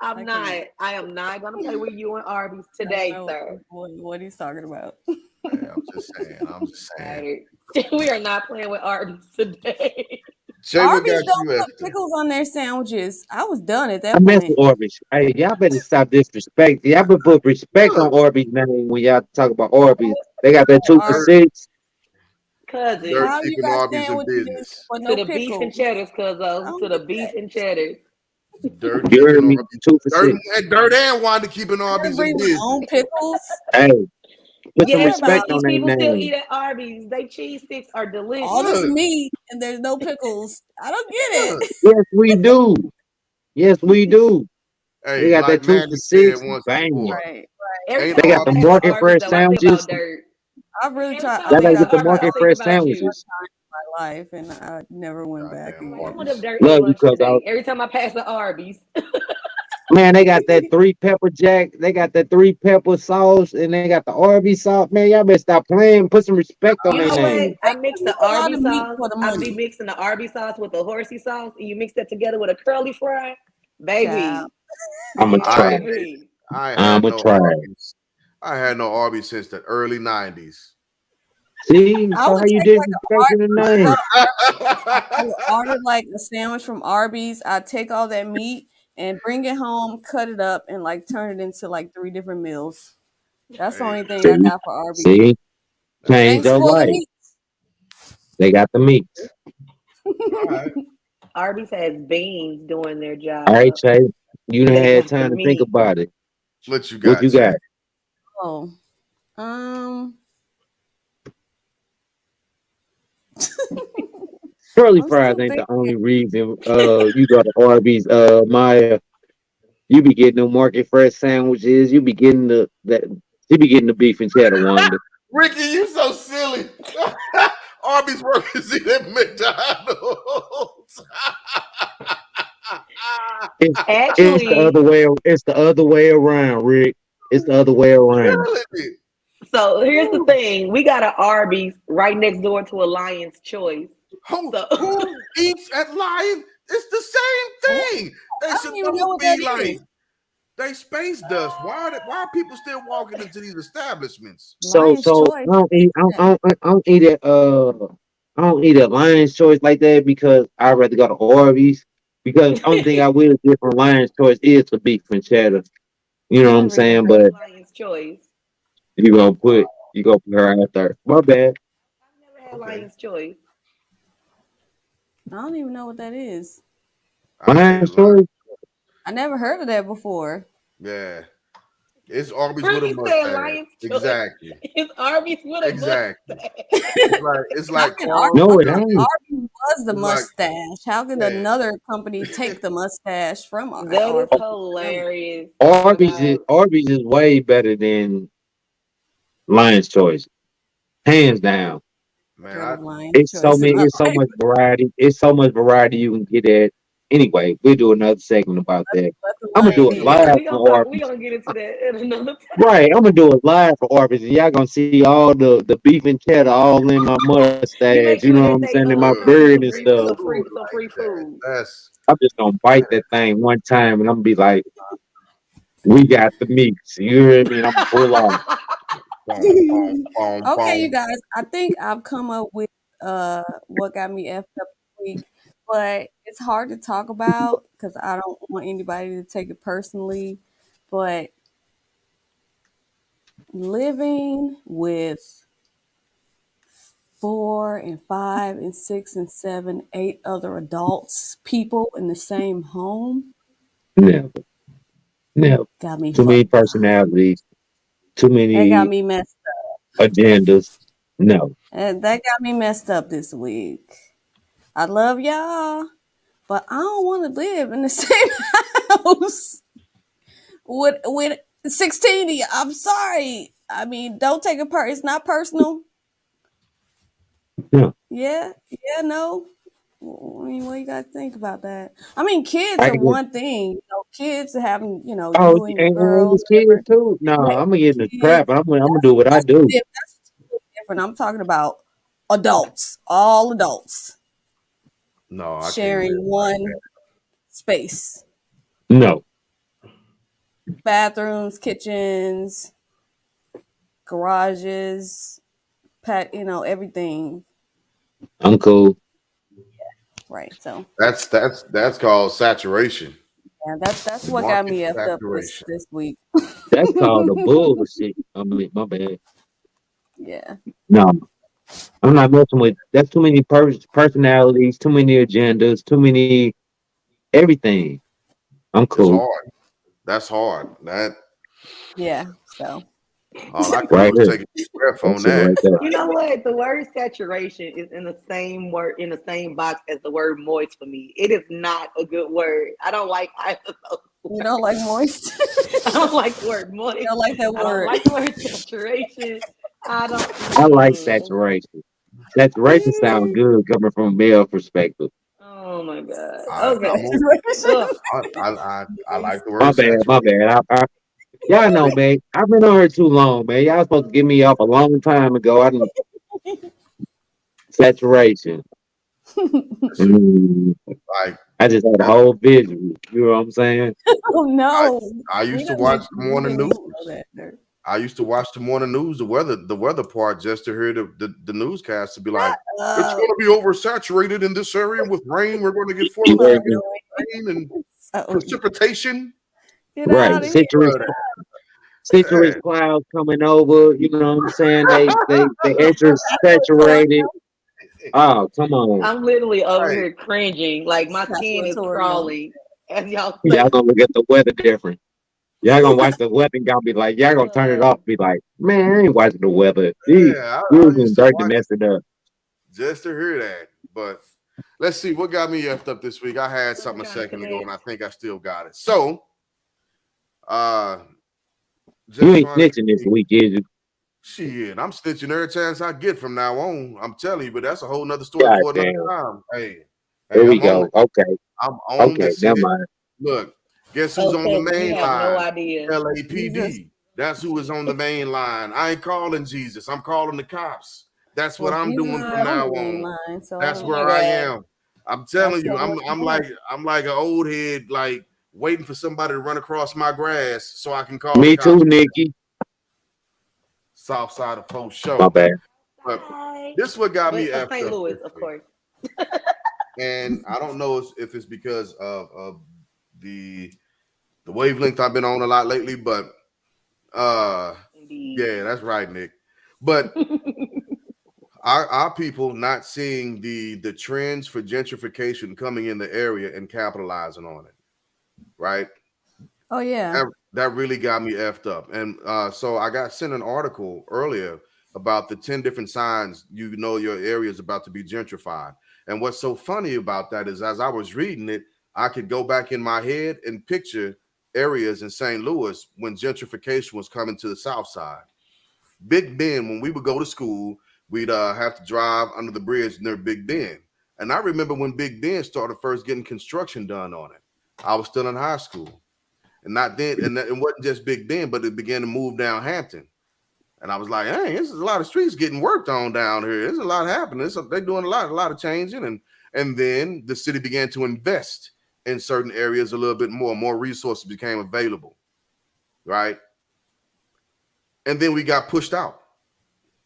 Speaker 4: I'm
Speaker 2: I
Speaker 4: not.
Speaker 2: can't.
Speaker 4: I am not gonna play with you and Arby's
Speaker 2: I don't
Speaker 4: today,
Speaker 2: know
Speaker 4: sir.
Speaker 2: what he's talking about.
Speaker 3: Hey, I'm just saying. I'm just
Speaker 4: All
Speaker 3: saying.
Speaker 4: right. We are not playing with Arby's today.
Speaker 3: Shay, what
Speaker 2: Arby's
Speaker 3: got
Speaker 2: don't
Speaker 3: you at
Speaker 2: put pickles on their sandwiches. I was done at
Speaker 1: I
Speaker 2: that
Speaker 1: mess
Speaker 2: point.
Speaker 1: with Arby's. Hey, y'all better stop disrespect. Y'all better put respect
Speaker 3: Look,
Speaker 1: on Arby's name when y'all talk about Arby's. They got that
Speaker 2: Oh,
Speaker 1: 2 for
Speaker 2: Arby's.
Speaker 3: dirt,
Speaker 1: 6.
Speaker 3: dirt
Speaker 4: Cousin,
Speaker 2: How you
Speaker 3: cheaping
Speaker 2: got
Speaker 3: Arby's in
Speaker 2: sandwiches
Speaker 3: business.
Speaker 2: with
Speaker 4: to
Speaker 2: no
Speaker 4: the beef and
Speaker 2: pickles?
Speaker 4: cheddars,
Speaker 2: I
Speaker 4: cuzzo. To
Speaker 2: don't
Speaker 4: the
Speaker 2: get
Speaker 4: beef
Speaker 2: that.
Speaker 4: and cheddars.
Speaker 3: Dirt
Speaker 1: You
Speaker 3: keeping
Speaker 1: heard me?
Speaker 3: Arby's.
Speaker 1: 2 for 6.
Speaker 3: Dirt and Wanda keeping
Speaker 2: I gotta
Speaker 3: Arby's in
Speaker 2: bring my own
Speaker 3: business.
Speaker 2: pickles.
Speaker 1: Hey, put some
Speaker 2: What
Speaker 4: Yes,
Speaker 2: about
Speaker 1: respect
Speaker 2: it?
Speaker 1: on
Speaker 4: Mikey,
Speaker 1: their
Speaker 4: people still
Speaker 1: name.
Speaker 4: eat at Arby's. They cheese sticks are
Speaker 2: All this
Speaker 4: delicious.
Speaker 3: Look,
Speaker 2: meat and there's no pickles. I don't get
Speaker 3: look.
Speaker 2: it.
Speaker 1: Yes, we do. Yes, we do. They
Speaker 3: Hey,
Speaker 1: got that
Speaker 3: like
Speaker 1: 2
Speaker 3: Mandy
Speaker 1: for
Speaker 3: said
Speaker 1: 6.
Speaker 3: once
Speaker 1: Bang.
Speaker 3: before,
Speaker 2: Right.
Speaker 4: Every
Speaker 3: ain't
Speaker 4: time
Speaker 1: They
Speaker 4: I
Speaker 1: got the
Speaker 3: Arby's
Speaker 4: pass the
Speaker 1: market
Speaker 4: Arby's,
Speaker 1: fresh
Speaker 4: though, I think about
Speaker 1: sandwiches.
Speaker 4: dirt.
Speaker 2: I really
Speaker 4: Every
Speaker 2: tried.
Speaker 4: time I
Speaker 1: Y'all
Speaker 2: Okay,
Speaker 1: gotta
Speaker 4: pass
Speaker 1: get
Speaker 4: the
Speaker 1: the
Speaker 2: I
Speaker 4: Arby's,
Speaker 2: tried
Speaker 4: I
Speaker 1: market
Speaker 4: think
Speaker 1: fresh
Speaker 2: Arby's
Speaker 4: about you.
Speaker 2: one
Speaker 1: sandwiches.
Speaker 2: time in my life, and I never went back
Speaker 3: goddamn
Speaker 4: I
Speaker 2: again.
Speaker 4: want them
Speaker 3: Arby's.
Speaker 4: dirt for
Speaker 1: Love
Speaker 4: lunch
Speaker 1: because
Speaker 4: today. Every time I pass the Arby's.
Speaker 1: man, they got that 3 pepper jack. They got that 3 pepper sauce, and they got the Arby's sauce. Man, y'all better stop playing. Put some respect on
Speaker 4: You
Speaker 1: their
Speaker 4: know what?
Speaker 1: name.
Speaker 2: They
Speaker 4: I mix
Speaker 2: give you
Speaker 4: the
Speaker 2: a lot
Speaker 4: Arby's
Speaker 2: of meat
Speaker 4: sauce.
Speaker 2: for the
Speaker 4: I be
Speaker 2: money,
Speaker 4: mixing the Arby's sauce with the horsey sauce, and you mix that together with a curly fry.
Speaker 2: child.
Speaker 4: Baby.
Speaker 1: I'ma
Speaker 3: I
Speaker 1: try.
Speaker 3: ain't
Speaker 4: Baby.
Speaker 3: I ain't had
Speaker 1: I'ma
Speaker 3: no
Speaker 1: try.
Speaker 3: Arby's. I had no Arby's since the early 90s.
Speaker 1: See,
Speaker 2: I
Speaker 1: so
Speaker 2: would
Speaker 1: how you
Speaker 2: take like a
Speaker 1: disrespecting the name?
Speaker 2: I would order like a sandwich from Arby's. I'd take all that meat and bring it home, cut it up, and like turn it into like 3 different meals. That's the
Speaker 3: Hey,
Speaker 2: only thing I
Speaker 1: See,
Speaker 2: got for Arby's.
Speaker 1: see,
Speaker 3: hey,
Speaker 1: change
Speaker 2: Thanks
Speaker 1: your
Speaker 2: for the
Speaker 1: life.
Speaker 2: meat.
Speaker 1: They got the meat.
Speaker 3: all right.
Speaker 4: Arby's has beans doing their
Speaker 1: All right,
Speaker 4: job.
Speaker 1: Chase. You done
Speaker 4: They
Speaker 1: had
Speaker 4: got the
Speaker 1: time to think
Speaker 4: meat.
Speaker 1: about it.
Speaker 3: What you
Speaker 1: What
Speaker 3: got,
Speaker 1: you got?
Speaker 3: Chad?
Speaker 2: Oh, um,
Speaker 1: Curly
Speaker 2: I'm
Speaker 1: fries
Speaker 2: still
Speaker 1: ain't the
Speaker 2: thinking.
Speaker 1: only reason you go to Arby's, Maya. You be getting the market fresh sandwiches. You be getting you be getting the beef and cheddar Wanda.
Speaker 3: Ricky, you so silly. Arby's workers eat at McDonald's.
Speaker 1: It's it's the
Speaker 4: Actually,
Speaker 1: other way. It's the other way around, Rick. It's the other way around.
Speaker 3: Really?
Speaker 4: so here's the
Speaker 3: Who,
Speaker 4: thing: we got an Arby's right next door to Alliance Choice.
Speaker 3: who,
Speaker 4: So
Speaker 3: who eats at Lion? It's the
Speaker 2: What?
Speaker 3: same thing. They
Speaker 2: I
Speaker 3: should
Speaker 2: don't even know
Speaker 3: both
Speaker 2: what that
Speaker 3: be like
Speaker 2: is.
Speaker 3: they space dust. Why are people still walking into these establishments?
Speaker 2: Lion's
Speaker 1: So
Speaker 2: Choice.
Speaker 1: I don't eat. I don't eat at I don't eat at Lion's Choice like that because I'd rather go to Arby's. Because only thing I will get from Lion's Choice is the beef and cheddar. You know
Speaker 2: I
Speaker 1: what I'm
Speaker 2: never even
Speaker 1: saying?
Speaker 2: heard.
Speaker 1: But
Speaker 4: Alliance Choice.
Speaker 1: you gonna put her out there. My bad.
Speaker 4: I've never had
Speaker 3: Okay,
Speaker 4: Alliance Choice.
Speaker 2: I don't even know what that is.
Speaker 3: I said
Speaker 1: Lion's
Speaker 3: Lion.
Speaker 1: Choice.
Speaker 2: I never heard of that before.
Speaker 3: Yeah, it's Arby's with a
Speaker 4: Ricky said
Speaker 3: mustache.
Speaker 4: Alliance Choice.
Speaker 3: Exactly,
Speaker 4: It's Arby's with a
Speaker 3: exactly.
Speaker 4: mustache.
Speaker 3: It's
Speaker 2: How
Speaker 3: like
Speaker 2: can
Speaker 3: Carl.
Speaker 1: No,
Speaker 2: I
Speaker 1: it
Speaker 2: thought
Speaker 1: ain't.
Speaker 2: Arby's was the
Speaker 3: It's like
Speaker 2: mustache? How could
Speaker 3: yeah.
Speaker 2: another company take the mustache from
Speaker 4: That is
Speaker 2: Arby's?
Speaker 4: hilarious. Oh my
Speaker 1: Arby's
Speaker 4: god.
Speaker 1: is way better than Lion's Choice, hands down.
Speaker 3: Man,
Speaker 2: Heard of Lion's Choice in my
Speaker 1: It's so
Speaker 2: life.
Speaker 1: much variety. It's so much variety you can get at. Anyway, we'll do another segment about that.
Speaker 2: Let the
Speaker 1: I'm gonna
Speaker 2: lion
Speaker 1: do it
Speaker 2: be
Speaker 4: We
Speaker 2: there.
Speaker 1: live
Speaker 4: we gonna
Speaker 1: for
Speaker 4: talk. We
Speaker 1: Arby's.
Speaker 4: gonna get into that at another
Speaker 1: Right,
Speaker 4: time.
Speaker 1: I'm gonna do it live for Arby's, and y'all gonna see all the beef and cheddar all in my
Speaker 4: You
Speaker 1: mustache. You
Speaker 4: make
Speaker 1: know
Speaker 4: sure
Speaker 1: what
Speaker 4: that
Speaker 1: I'm
Speaker 4: they
Speaker 1: saying, in my
Speaker 4: serve you
Speaker 1: beard
Speaker 4: some
Speaker 1: and
Speaker 4: free
Speaker 1: stuff.
Speaker 3: food
Speaker 4: some
Speaker 3: like
Speaker 4: free
Speaker 3: that.
Speaker 4: food.
Speaker 3: That's
Speaker 1: I'm just gonna bite that thing one time, and I'm gonna be like, "We got the meats." You hear me? And I'm gonna pull off.
Speaker 3: boom, boom, boom,
Speaker 2: Okay, you
Speaker 3: boom.
Speaker 2: guys. I think I've come up with what got me effed up this week, but it's hard to talk about because I don't want anybody to take it personally. But living with 4 and 5 and 6 and 7, 8 other adults, people in the same home,
Speaker 1: Never, never.
Speaker 2: got me
Speaker 1: Too many
Speaker 2: fucked up.
Speaker 1: personalities. Too
Speaker 2: That got
Speaker 1: many
Speaker 2: me messed
Speaker 1: agendas. No.
Speaker 2: and that got me messed up this week. I love y'all, but I don't want to live in the same house with 16 of you. I'm sorry. I mean, don't take it it's not personal.
Speaker 1: No.
Speaker 2: Yeah, yeah, no. I mean, what you got to think about that? I mean, kids
Speaker 1: I
Speaker 2: are
Speaker 1: get.
Speaker 2: one thing. Kids are having,
Speaker 1: Oh,
Speaker 2: you and your
Speaker 1: and
Speaker 2: girl,
Speaker 1: this kid
Speaker 2: whatever.
Speaker 1: too. No,
Speaker 2: You have
Speaker 1: I'm gonna get in the trap.
Speaker 2: kids.
Speaker 1: I'm gonna do what I do.
Speaker 2: That's totally different. I'm talking about adults, all adults
Speaker 3: No, I can't
Speaker 2: sharing
Speaker 3: live like
Speaker 2: one space,
Speaker 1: No,
Speaker 2: bathrooms, kitchens, garages, everything.
Speaker 1: I'm cool.
Speaker 2: Right. So
Speaker 3: that. That's called saturation.
Speaker 2: yeah, that's what got
Speaker 3: Market
Speaker 2: me effed up this
Speaker 3: saturation.
Speaker 2: this week.
Speaker 1: That's called a bullshit. I mean, my bad.
Speaker 2: Yeah.
Speaker 1: No, I'm not messing with. That's too many personalities, too many agendas, too many everything. I'm
Speaker 3: It's
Speaker 1: cool
Speaker 3: hard. That's hard. That
Speaker 2: Yeah. So
Speaker 3: all I could do
Speaker 1: right
Speaker 3: is
Speaker 1: here.
Speaker 3: take a deep breath on
Speaker 1: That's it
Speaker 3: that.
Speaker 1: right there.
Speaker 4: You know what? The word saturation is in the same word in the same box as the word moist for me. It is not a good word. I don't like either of those
Speaker 2: you
Speaker 4: words.
Speaker 2: don't like moist.
Speaker 4: I don't like the word
Speaker 2: You
Speaker 4: moist.
Speaker 2: don't like that
Speaker 4: I don't
Speaker 2: word.
Speaker 4: like the word saturation. I don't.
Speaker 1: I like
Speaker 4: Mm.
Speaker 1: saturation. Saturation sounds good coming from a male perspective.
Speaker 4: Oh my god.
Speaker 3: I
Speaker 4: Okay.
Speaker 3: I'm a,
Speaker 4: Ugh.
Speaker 3: I like the
Speaker 1: My
Speaker 3: word
Speaker 1: bad, my
Speaker 3: saturation.
Speaker 1: bad. Y'all know, man. I've been on here too long, man. Y'all supposed to get me off a long time ago. I didn't saturation.
Speaker 3: Listen,
Speaker 1: Mm,
Speaker 3: like
Speaker 1: I just had a
Speaker 3: that,
Speaker 1: whole visual. You know what I'm saying?
Speaker 2: Oh
Speaker 3: I
Speaker 2: no.
Speaker 3: I
Speaker 2: We
Speaker 3: used to
Speaker 2: don't
Speaker 3: watch
Speaker 2: need
Speaker 3: the
Speaker 2: we
Speaker 3: morning
Speaker 2: didn't need to know
Speaker 3: news.
Speaker 2: that. There.
Speaker 3: I used to watch the morning news, the weather part, just to hear the newscast to be like, it's
Speaker 2: Uh,
Speaker 3: going to be oversaturated in this area with rain. We're going to get
Speaker 1: You
Speaker 3: 40%
Speaker 1: heard me?
Speaker 3: rain and
Speaker 2: so
Speaker 3: precipitation.
Speaker 2: get
Speaker 1: Right.
Speaker 2: out of here.
Speaker 1: Citrus
Speaker 3: Yeah,
Speaker 1: clouds coming over. You know what I'm saying? They enter
Speaker 2: I know what you are.
Speaker 1: saturated. Oh, come on.
Speaker 4: I'm literally over
Speaker 3: Hey,
Speaker 4: here cringing, like my skin is
Speaker 2: Territorial.
Speaker 4: crawling as y'all say.
Speaker 1: Y'all gonna look at the weather different. Y'all gonna watch the weather and y'all be like, y'all gonna turn it
Speaker 4: Uh,
Speaker 1: off. Be like, man, I ain't watching the weather.
Speaker 3: yeah,
Speaker 1: You
Speaker 3: I
Speaker 1: was
Speaker 3: used
Speaker 1: in
Speaker 3: to
Speaker 1: dirt to
Speaker 3: watch
Speaker 1: mess it up.
Speaker 3: just to hear that. But let's see what got me effed up this week. I had
Speaker 4: I'm
Speaker 3: something a
Speaker 4: trying to
Speaker 3: second ago, and
Speaker 4: connect.
Speaker 3: I think I still got it. So, uh,
Speaker 1: You
Speaker 3: just
Speaker 1: ain't
Speaker 3: trying to
Speaker 1: snitching this
Speaker 3: see.
Speaker 1: week, is you?
Speaker 3: Shit, I'm stitching every chance I get from now on. I'm telling you, but that's a whole nother story
Speaker 1: God
Speaker 3: for another
Speaker 1: damn.
Speaker 3: time. Hey,
Speaker 1: Here
Speaker 3: hey,
Speaker 1: we go. Okay.
Speaker 3: I'm on
Speaker 1: Okay.
Speaker 3: the set.
Speaker 1: Never mind.
Speaker 3: Look, guess who's
Speaker 4: Oh,
Speaker 3: on the
Speaker 4: cousin, you
Speaker 3: main
Speaker 4: have no
Speaker 3: line?
Speaker 4: idea.
Speaker 2: Jesus.
Speaker 3: LAPD. That's who is on the main line. I ain't calling Jesus. I'm calling the cops. That's what
Speaker 2: Well,
Speaker 3: I'm
Speaker 2: Jesus
Speaker 3: doing
Speaker 2: is
Speaker 3: from
Speaker 2: on
Speaker 3: now
Speaker 2: the main
Speaker 3: on.
Speaker 2: line, so I
Speaker 3: That's
Speaker 4: Oh
Speaker 2: don't
Speaker 3: where
Speaker 4: my
Speaker 2: know.
Speaker 3: I
Speaker 4: god.
Speaker 3: am. I'm
Speaker 2: That's
Speaker 3: telling you,
Speaker 2: kind of what you're
Speaker 3: I'm
Speaker 2: doing.
Speaker 3: like an old head, like waiting for somebody to run across my grass so I can call the
Speaker 1: Me too,
Speaker 3: cops.
Speaker 1: Nikki.
Speaker 3: South side of Faux
Speaker 1: My
Speaker 3: Show.
Speaker 1: bad.
Speaker 3: But
Speaker 4: Bye.
Speaker 3: this what got me
Speaker 4: But
Speaker 3: effed
Speaker 4: St.
Speaker 3: up
Speaker 4: Louis,
Speaker 3: this
Speaker 4: of
Speaker 3: week.
Speaker 4: course.
Speaker 3: And I don't know if it's because of the the wavelength I've been on a lot lately, but uh
Speaker 4: Indeed.
Speaker 3: yeah, that's right, Nick. But our people not seeing the trends for gentrification coming in the area and capitalizing on it, right?
Speaker 2: Oh yeah.
Speaker 3: That really got me effed up. And so I got sent an article earlier about the 10 different signs you know your area is about to be gentrified. And what's so funny about that is as I was reading it, I could go back in my head and picture areas in St. Louis when gentrification was coming to the south side. Big Ben, when we would go to school, we'd have to drive under the bridge near Big Ben. And I remember when Big Ben started first getting construction done on it. I was still in high school. And not then, and it wasn't just Big Ben, but it began to move down Hampton. And I was like, hey, there's a lot of streets getting worked on down here. There's a lot happening. They're doing a lot of changing. And then the city began to invest in certain areas a little bit more. More resources became available, right? And then we got pushed out.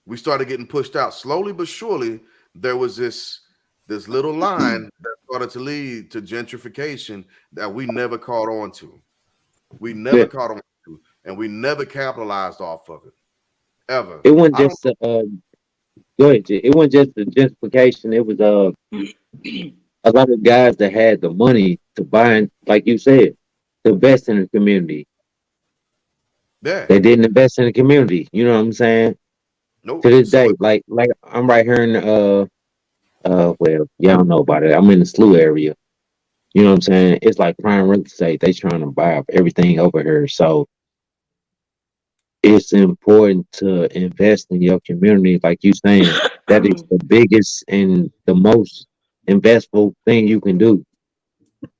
Speaker 3: We started getting pushed out slowly but surely. There was this little line that started to lead to gentrification that we never caught on to. We never
Speaker 1: Yeah.
Speaker 3: caught on to, and we never capitalized off of it ever.
Speaker 1: It wasn't
Speaker 3: I don't.
Speaker 1: just go ahead, G. It wasn't just the gentrification. It was a lot of guys that had the money to buy, like you said, to invest in the community.
Speaker 3: Yeah.
Speaker 1: They didn't invest in the community. You know what I'm saying? To
Speaker 3: Nope.
Speaker 1: this
Speaker 3: So
Speaker 1: day, like I'm right here in well, y'all know about it. I'm in the SLU area. You know what I'm saying? It's like prime real estate. They trying to buy up everything over here. So it's important to invest in your community, like you saying. That is the biggest and the most investable thing you can do.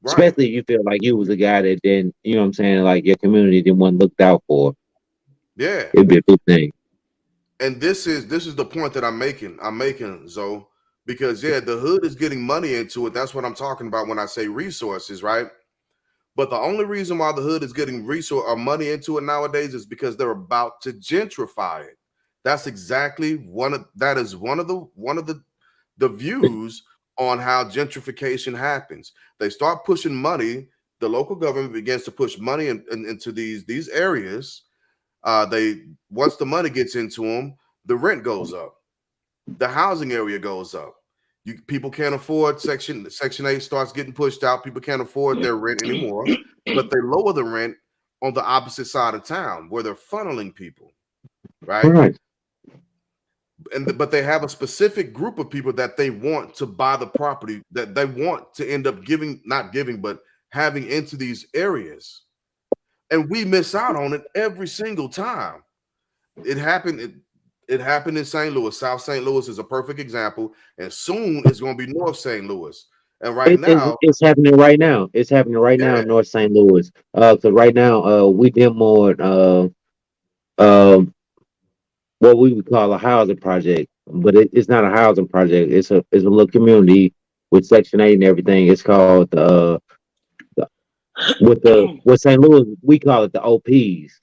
Speaker 3: right.
Speaker 1: Especially if you feel like you was a guy that didn't, you know what I'm saying, like your community didn't want looked out for.
Speaker 3: Yeah.
Speaker 1: It'd be a big thing.
Speaker 3: And this is the point that I'm making. I'm making Zoe, because yeah, the hood is getting money into it. That's what I'm talking about when I say resources, right? But the only reason why the hood is getting resource or money into it nowadays is because they're about to gentrify it. That's exactly that is one of the views on how gentrification happens. They start pushing money. The local government begins to push money into these areas. They once the money gets into them, the rent goes up, the housing area goes up. People can't afford Section 8 starts getting pushed out. People can't afford their rent anymore, but they lower the rent on the opposite side of town where they're funneling people, right?
Speaker 1: Right.
Speaker 3: But they have a specific group of people that they want to buy the property that they want to end up giving, not giving, but having into these areas. And we miss out on it every single time. It happened. It happened in St. Louis. South St. Louis is a perfect example, and soon it's going to be North St. Louis. And right now,
Speaker 1: It's happening right now. It's happening right now
Speaker 3: yeah,
Speaker 1: in North St. Louis. So right now, we demoed um what we would call a housing project, but it's not a housing project. It's a little community with Section 8 and everything. It's called the with St. Louis we call it the OPs.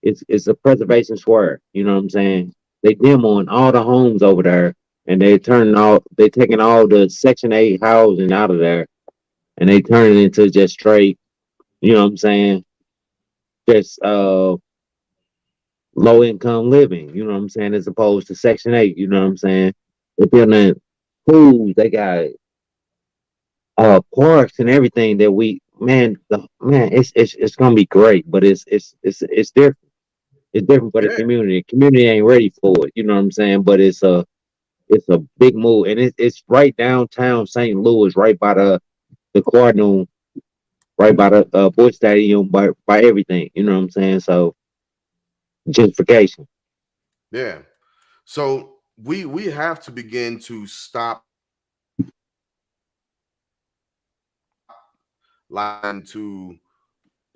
Speaker 1: It's a preservation square. You know what I'm saying? They demoing all the homes over there, and they taking all the Section 8 housing out of there, and they turn it into just straight. You know what I'm saying? Just low income living. You know what I'm saying? As opposed to Section 8. You know what I'm saying? They're building. pools, they got parks and everything that it's gonna be great, but it's different. It's different for the
Speaker 3: Yeah,
Speaker 1: community. Community ain't ready for it, you know what I'm saying? But it's a big move, and it's right downtown St. Louis, right by the Cardinal, right by the Bush Stadium, by everything. You know what I'm saying? So gentrification.
Speaker 3: yeah. So we have to begin to stop lying to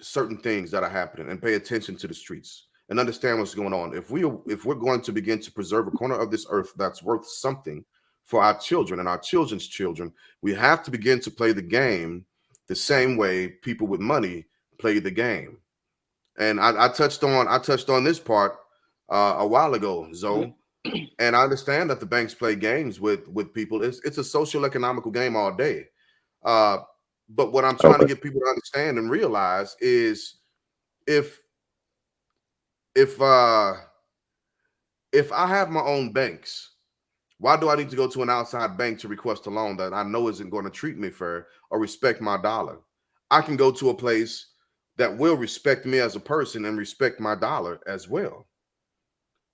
Speaker 3: certain things that are happening and pay attention to the streets and understand what's going on. If we're going to begin to preserve a corner of this earth that's worth something for our children and our children's children, we have to begin to play the game the same way people with money play the game. And I touched on this part a while ago, Zoe. And I understand that the banks play games with people. It's a social economical game all day. Uh, but what I'm trying to
Speaker 1: Okay.
Speaker 3: get people to understand and realize is if if uh if I have my own banks, why do I need to go to an outside bank to request a loan that I know isn't going to treat me fair or respect my dollar? I can go to a place that will respect me as a person and respect my dollar as well.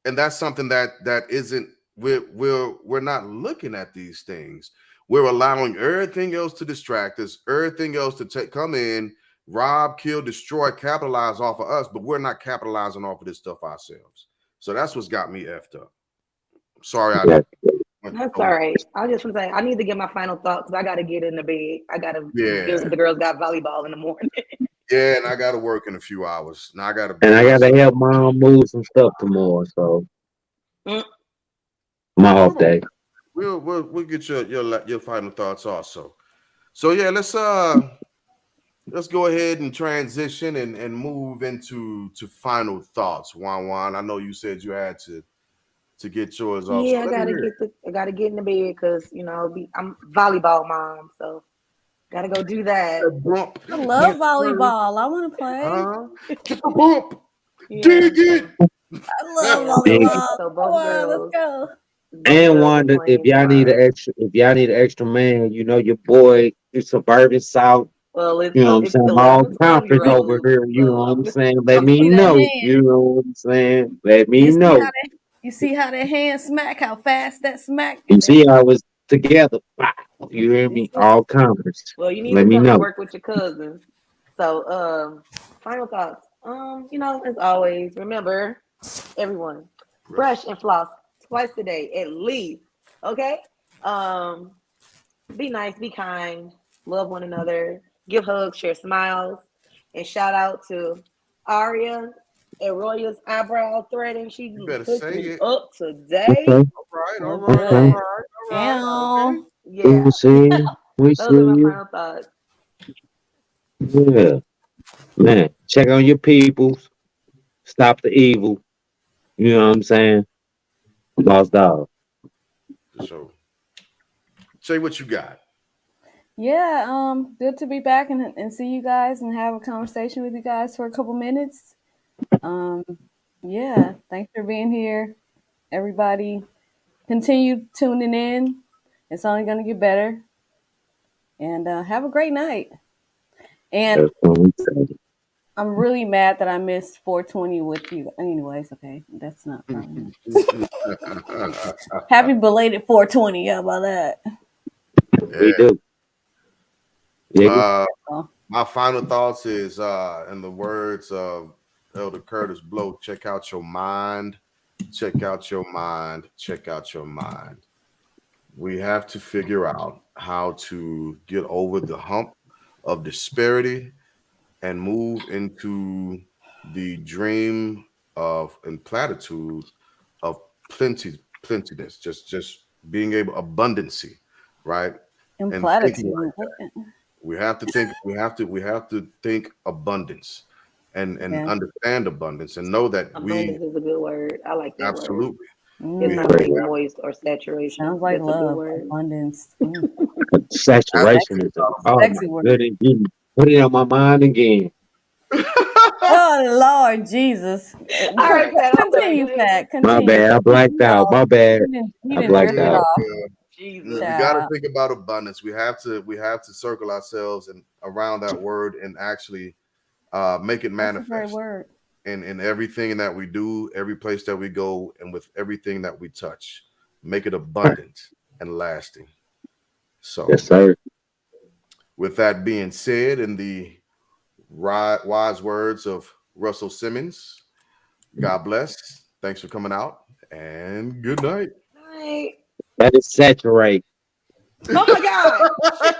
Speaker 3: And that's something that isn't we're not looking at these things. We're allowing everything else to distract us, everything else to come in, rob, kill, destroy, capitalize off of us, but we're not capitalizing off of this stuff ourselves. So that's what's got me effed up. Sorry, I
Speaker 1: Yeah.
Speaker 3: went
Speaker 4: That's all
Speaker 3: over.
Speaker 4: right. I just want to say I need to get my final thoughts because I got to get in the bed. I got to.
Speaker 3: Yeah,
Speaker 4: The girls got volleyball in the morning.
Speaker 3: yeah, and I got to work in a few hours. Now I got to
Speaker 1: And
Speaker 3: bring
Speaker 1: I
Speaker 3: my son.
Speaker 1: gotta help mom move some stuff tomorrow, so
Speaker 4: Mm,
Speaker 1: my off
Speaker 3: Cool.
Speaker 1: day.
Speaker 3: We'll get your final thoughts also. So yeah, let's go ahead and transition and move into to final thoughts. Juan, I know you said you had to get yours off, so
Speaker 4: yeah,
Speaker 3: let me hear
Speaker 4: I gotta get in the bed because I'm volleyball mom, so gotta go do that.
Speaker 3: it. Bump,
Speaker 2: I
Speaker 3: yes,
Speaker 2: love
Speaker 3: sir.
Speaker 2: volleyball. I want to play.
Speaker 3: Get the bump,
Speaker 4: Yeah,
Speaker 3: dig it.
Speaker 2: I love
Speaker 4: yeah.
Speaker 1: And,
Speaker 2: volleyball.
Speaker 4: So
Speaker 2: Come on, let's go.
Speaker 4: both
Speaker 1: and
Speaker 4: girls are
Speaker 1: Wanda,
Speaker 4: playing tomorrow.
Speaker 1: if y'all need an extra man, you know your boy is Suburban South.
Speaker 4: Well,
Speaker 1: You know what I'm
Speaker 4: it's
Speaker 1: saying? All
Speaker 4: 11:20
Speaker 1: conference
Speaker 4: right
Speaker 1: over
Speaker 4: now,
Speaker 1: here. You know what
Speaker 4: so
Speaker 1: I'm saying? Let
Speaker 2: You
Speaker 1: me
Speaker 2: see that
Speaker 1: know.
Speaker 2: hand?
Speaker 1: You know what I'm saying? Let me
Speaker 2: You see how
Speaker 1: know.
Speaker 2: that? You see how that hand smack? How fast that smack?
Speaker 1: You
Speaker 2: That,
Speaker 1: see, I was together. Wow. You hear
Speaker 2: you
Speaker 1: me?
Speaker 2: see?
Speaker 1: All conference.
Speaker 4: well, you need
Speaker 1: Let
Speaker 4: to
Speaker 1: me
Speaker 4: come and
Speaker 1: know.
Speaker 4: work with your cousins. So, final thoughts. As always, remember everyone, brush and floss twice a day at least. Okay. Um, be nice, be kind, love one another, give hugs, share smiles, and shout out to Aria and Roya's eyebrow threading. She
Speaker 3: You better
Speaker 4: hooked
Speaker 3: say
Speaker 4: me
Speaker 3: it.
Speaker 4: up today.
Speaker 1: Okay.
Speaker 3: All right, all
Speaker 2: look
Speaker 3: right, all
Speaker 1: Okay.
Speaker 2: good.
Speaker 3: right, all right. Okay.
Speaker 2: Ow.
Speaker 1: We
Speaker 4: Yeah,
Speaker 1: see you. We see
Speaker 4: those are my
Speaker 1: you.
Speaker 4: final thoughts.
Speaker 1: Yeah. Man, check on your peoples. Stop the evil. You know what I'm saying? Lost dog.
Speaker 3: So say what you got.
Speaker 2: Yeah. Good to be back and see you guys and have a conversation with you guys for a couple minutes. Um. Yeah. Thanks for being here, everybody. Continue tuning in. It's only gonna get better. And have a great night. And
Speaker 1: That's what we say.
Speaker 2: I'm really mad that I missed 420 with you. Anyways, okay, that's not problem. Happy belated 420. How about that?
Speaker 1: We
Speaker 3: Yeah.
Speaker 1: do. Yeah.
Speaker 3: Uh,
Speaker 2: Oh,
Speaker 3: my final thoughts is in the words of Elder Curtis Blow, check out your mind, check out your mind, check out your mind. We have to figure out how to get over the hump of disparity and move into the dream of and platitude of plentiness, just being able abundancy, right?
Speaker 2: and
Speaker 3: And thinking
Speaker 2: platitude.
Speaker 3: like we have to think we have to think abundance and
Speaker 2: Okay.
Speaker 3: understand abundance and know that we
Speaker 4: Abundance is a good word. I like that word.
Speaker 3: absolutely
Speaker 4: It's
Speaker 3: we
Speaker 2: Mm,
Speaker 4: not
Speaker 3: we
Speaker 4: like
Speaker 1: Great.
Speaker 3: have
Speaker 4: moist or saturation.
Speaker 2: sounds like
Speaker 4: That's a good
Speaker 2: love,
Speaker 4: word.
Speaker 2: abundance.
Speaker 1: Saturation
Speaker 2: Sexy,
Speaker 1: is oh my
Speaker 2: sexy word.
Speaker 1: goodness. You put it on my mind again.
Speaker 2: Oh Lord Jesus!
Speaker 4: All right, Pat. I'm done. Go
Speaker 2: Continue,
Speaker 4: ahead.
Speaker 2: Pat.
Speaker 1: My
Speaker 2: Continue.
Speaker 1: bad. I
Speaker 2: He
Speaker 1: blacked out.
Speaker 2: off.
Speaker 1: My bad.
Speaker 2: He
Speaker 1: I
Speaker 2: didn't
Speaker 1: blacked
Speaker 2: drifted
Speaker 3: yeah,
Speaker 1: out.
Speaker 2: off.
Speaker 3: yeah.
Speaker 4: Jesus.
Speaker 3: We got to think about abundance. We have to circle ourselves and around that word and actually make it
Speaker 2: That's a great
Speaker 3: manifest
Speaker 2: word.
Speaker 3: in everything that we do, every place that we go, and with everything that we touch. Make it abundant and lasting. So,
Speaker 1: Yes, sir.
Speaker 3: with that being said, in the wise words of Russell Simmons, God bless. Thanks for coming out, and good night.
Speaker 4: Right.
Speaker 1: That is saturate.
Speaker 4: Oh my God.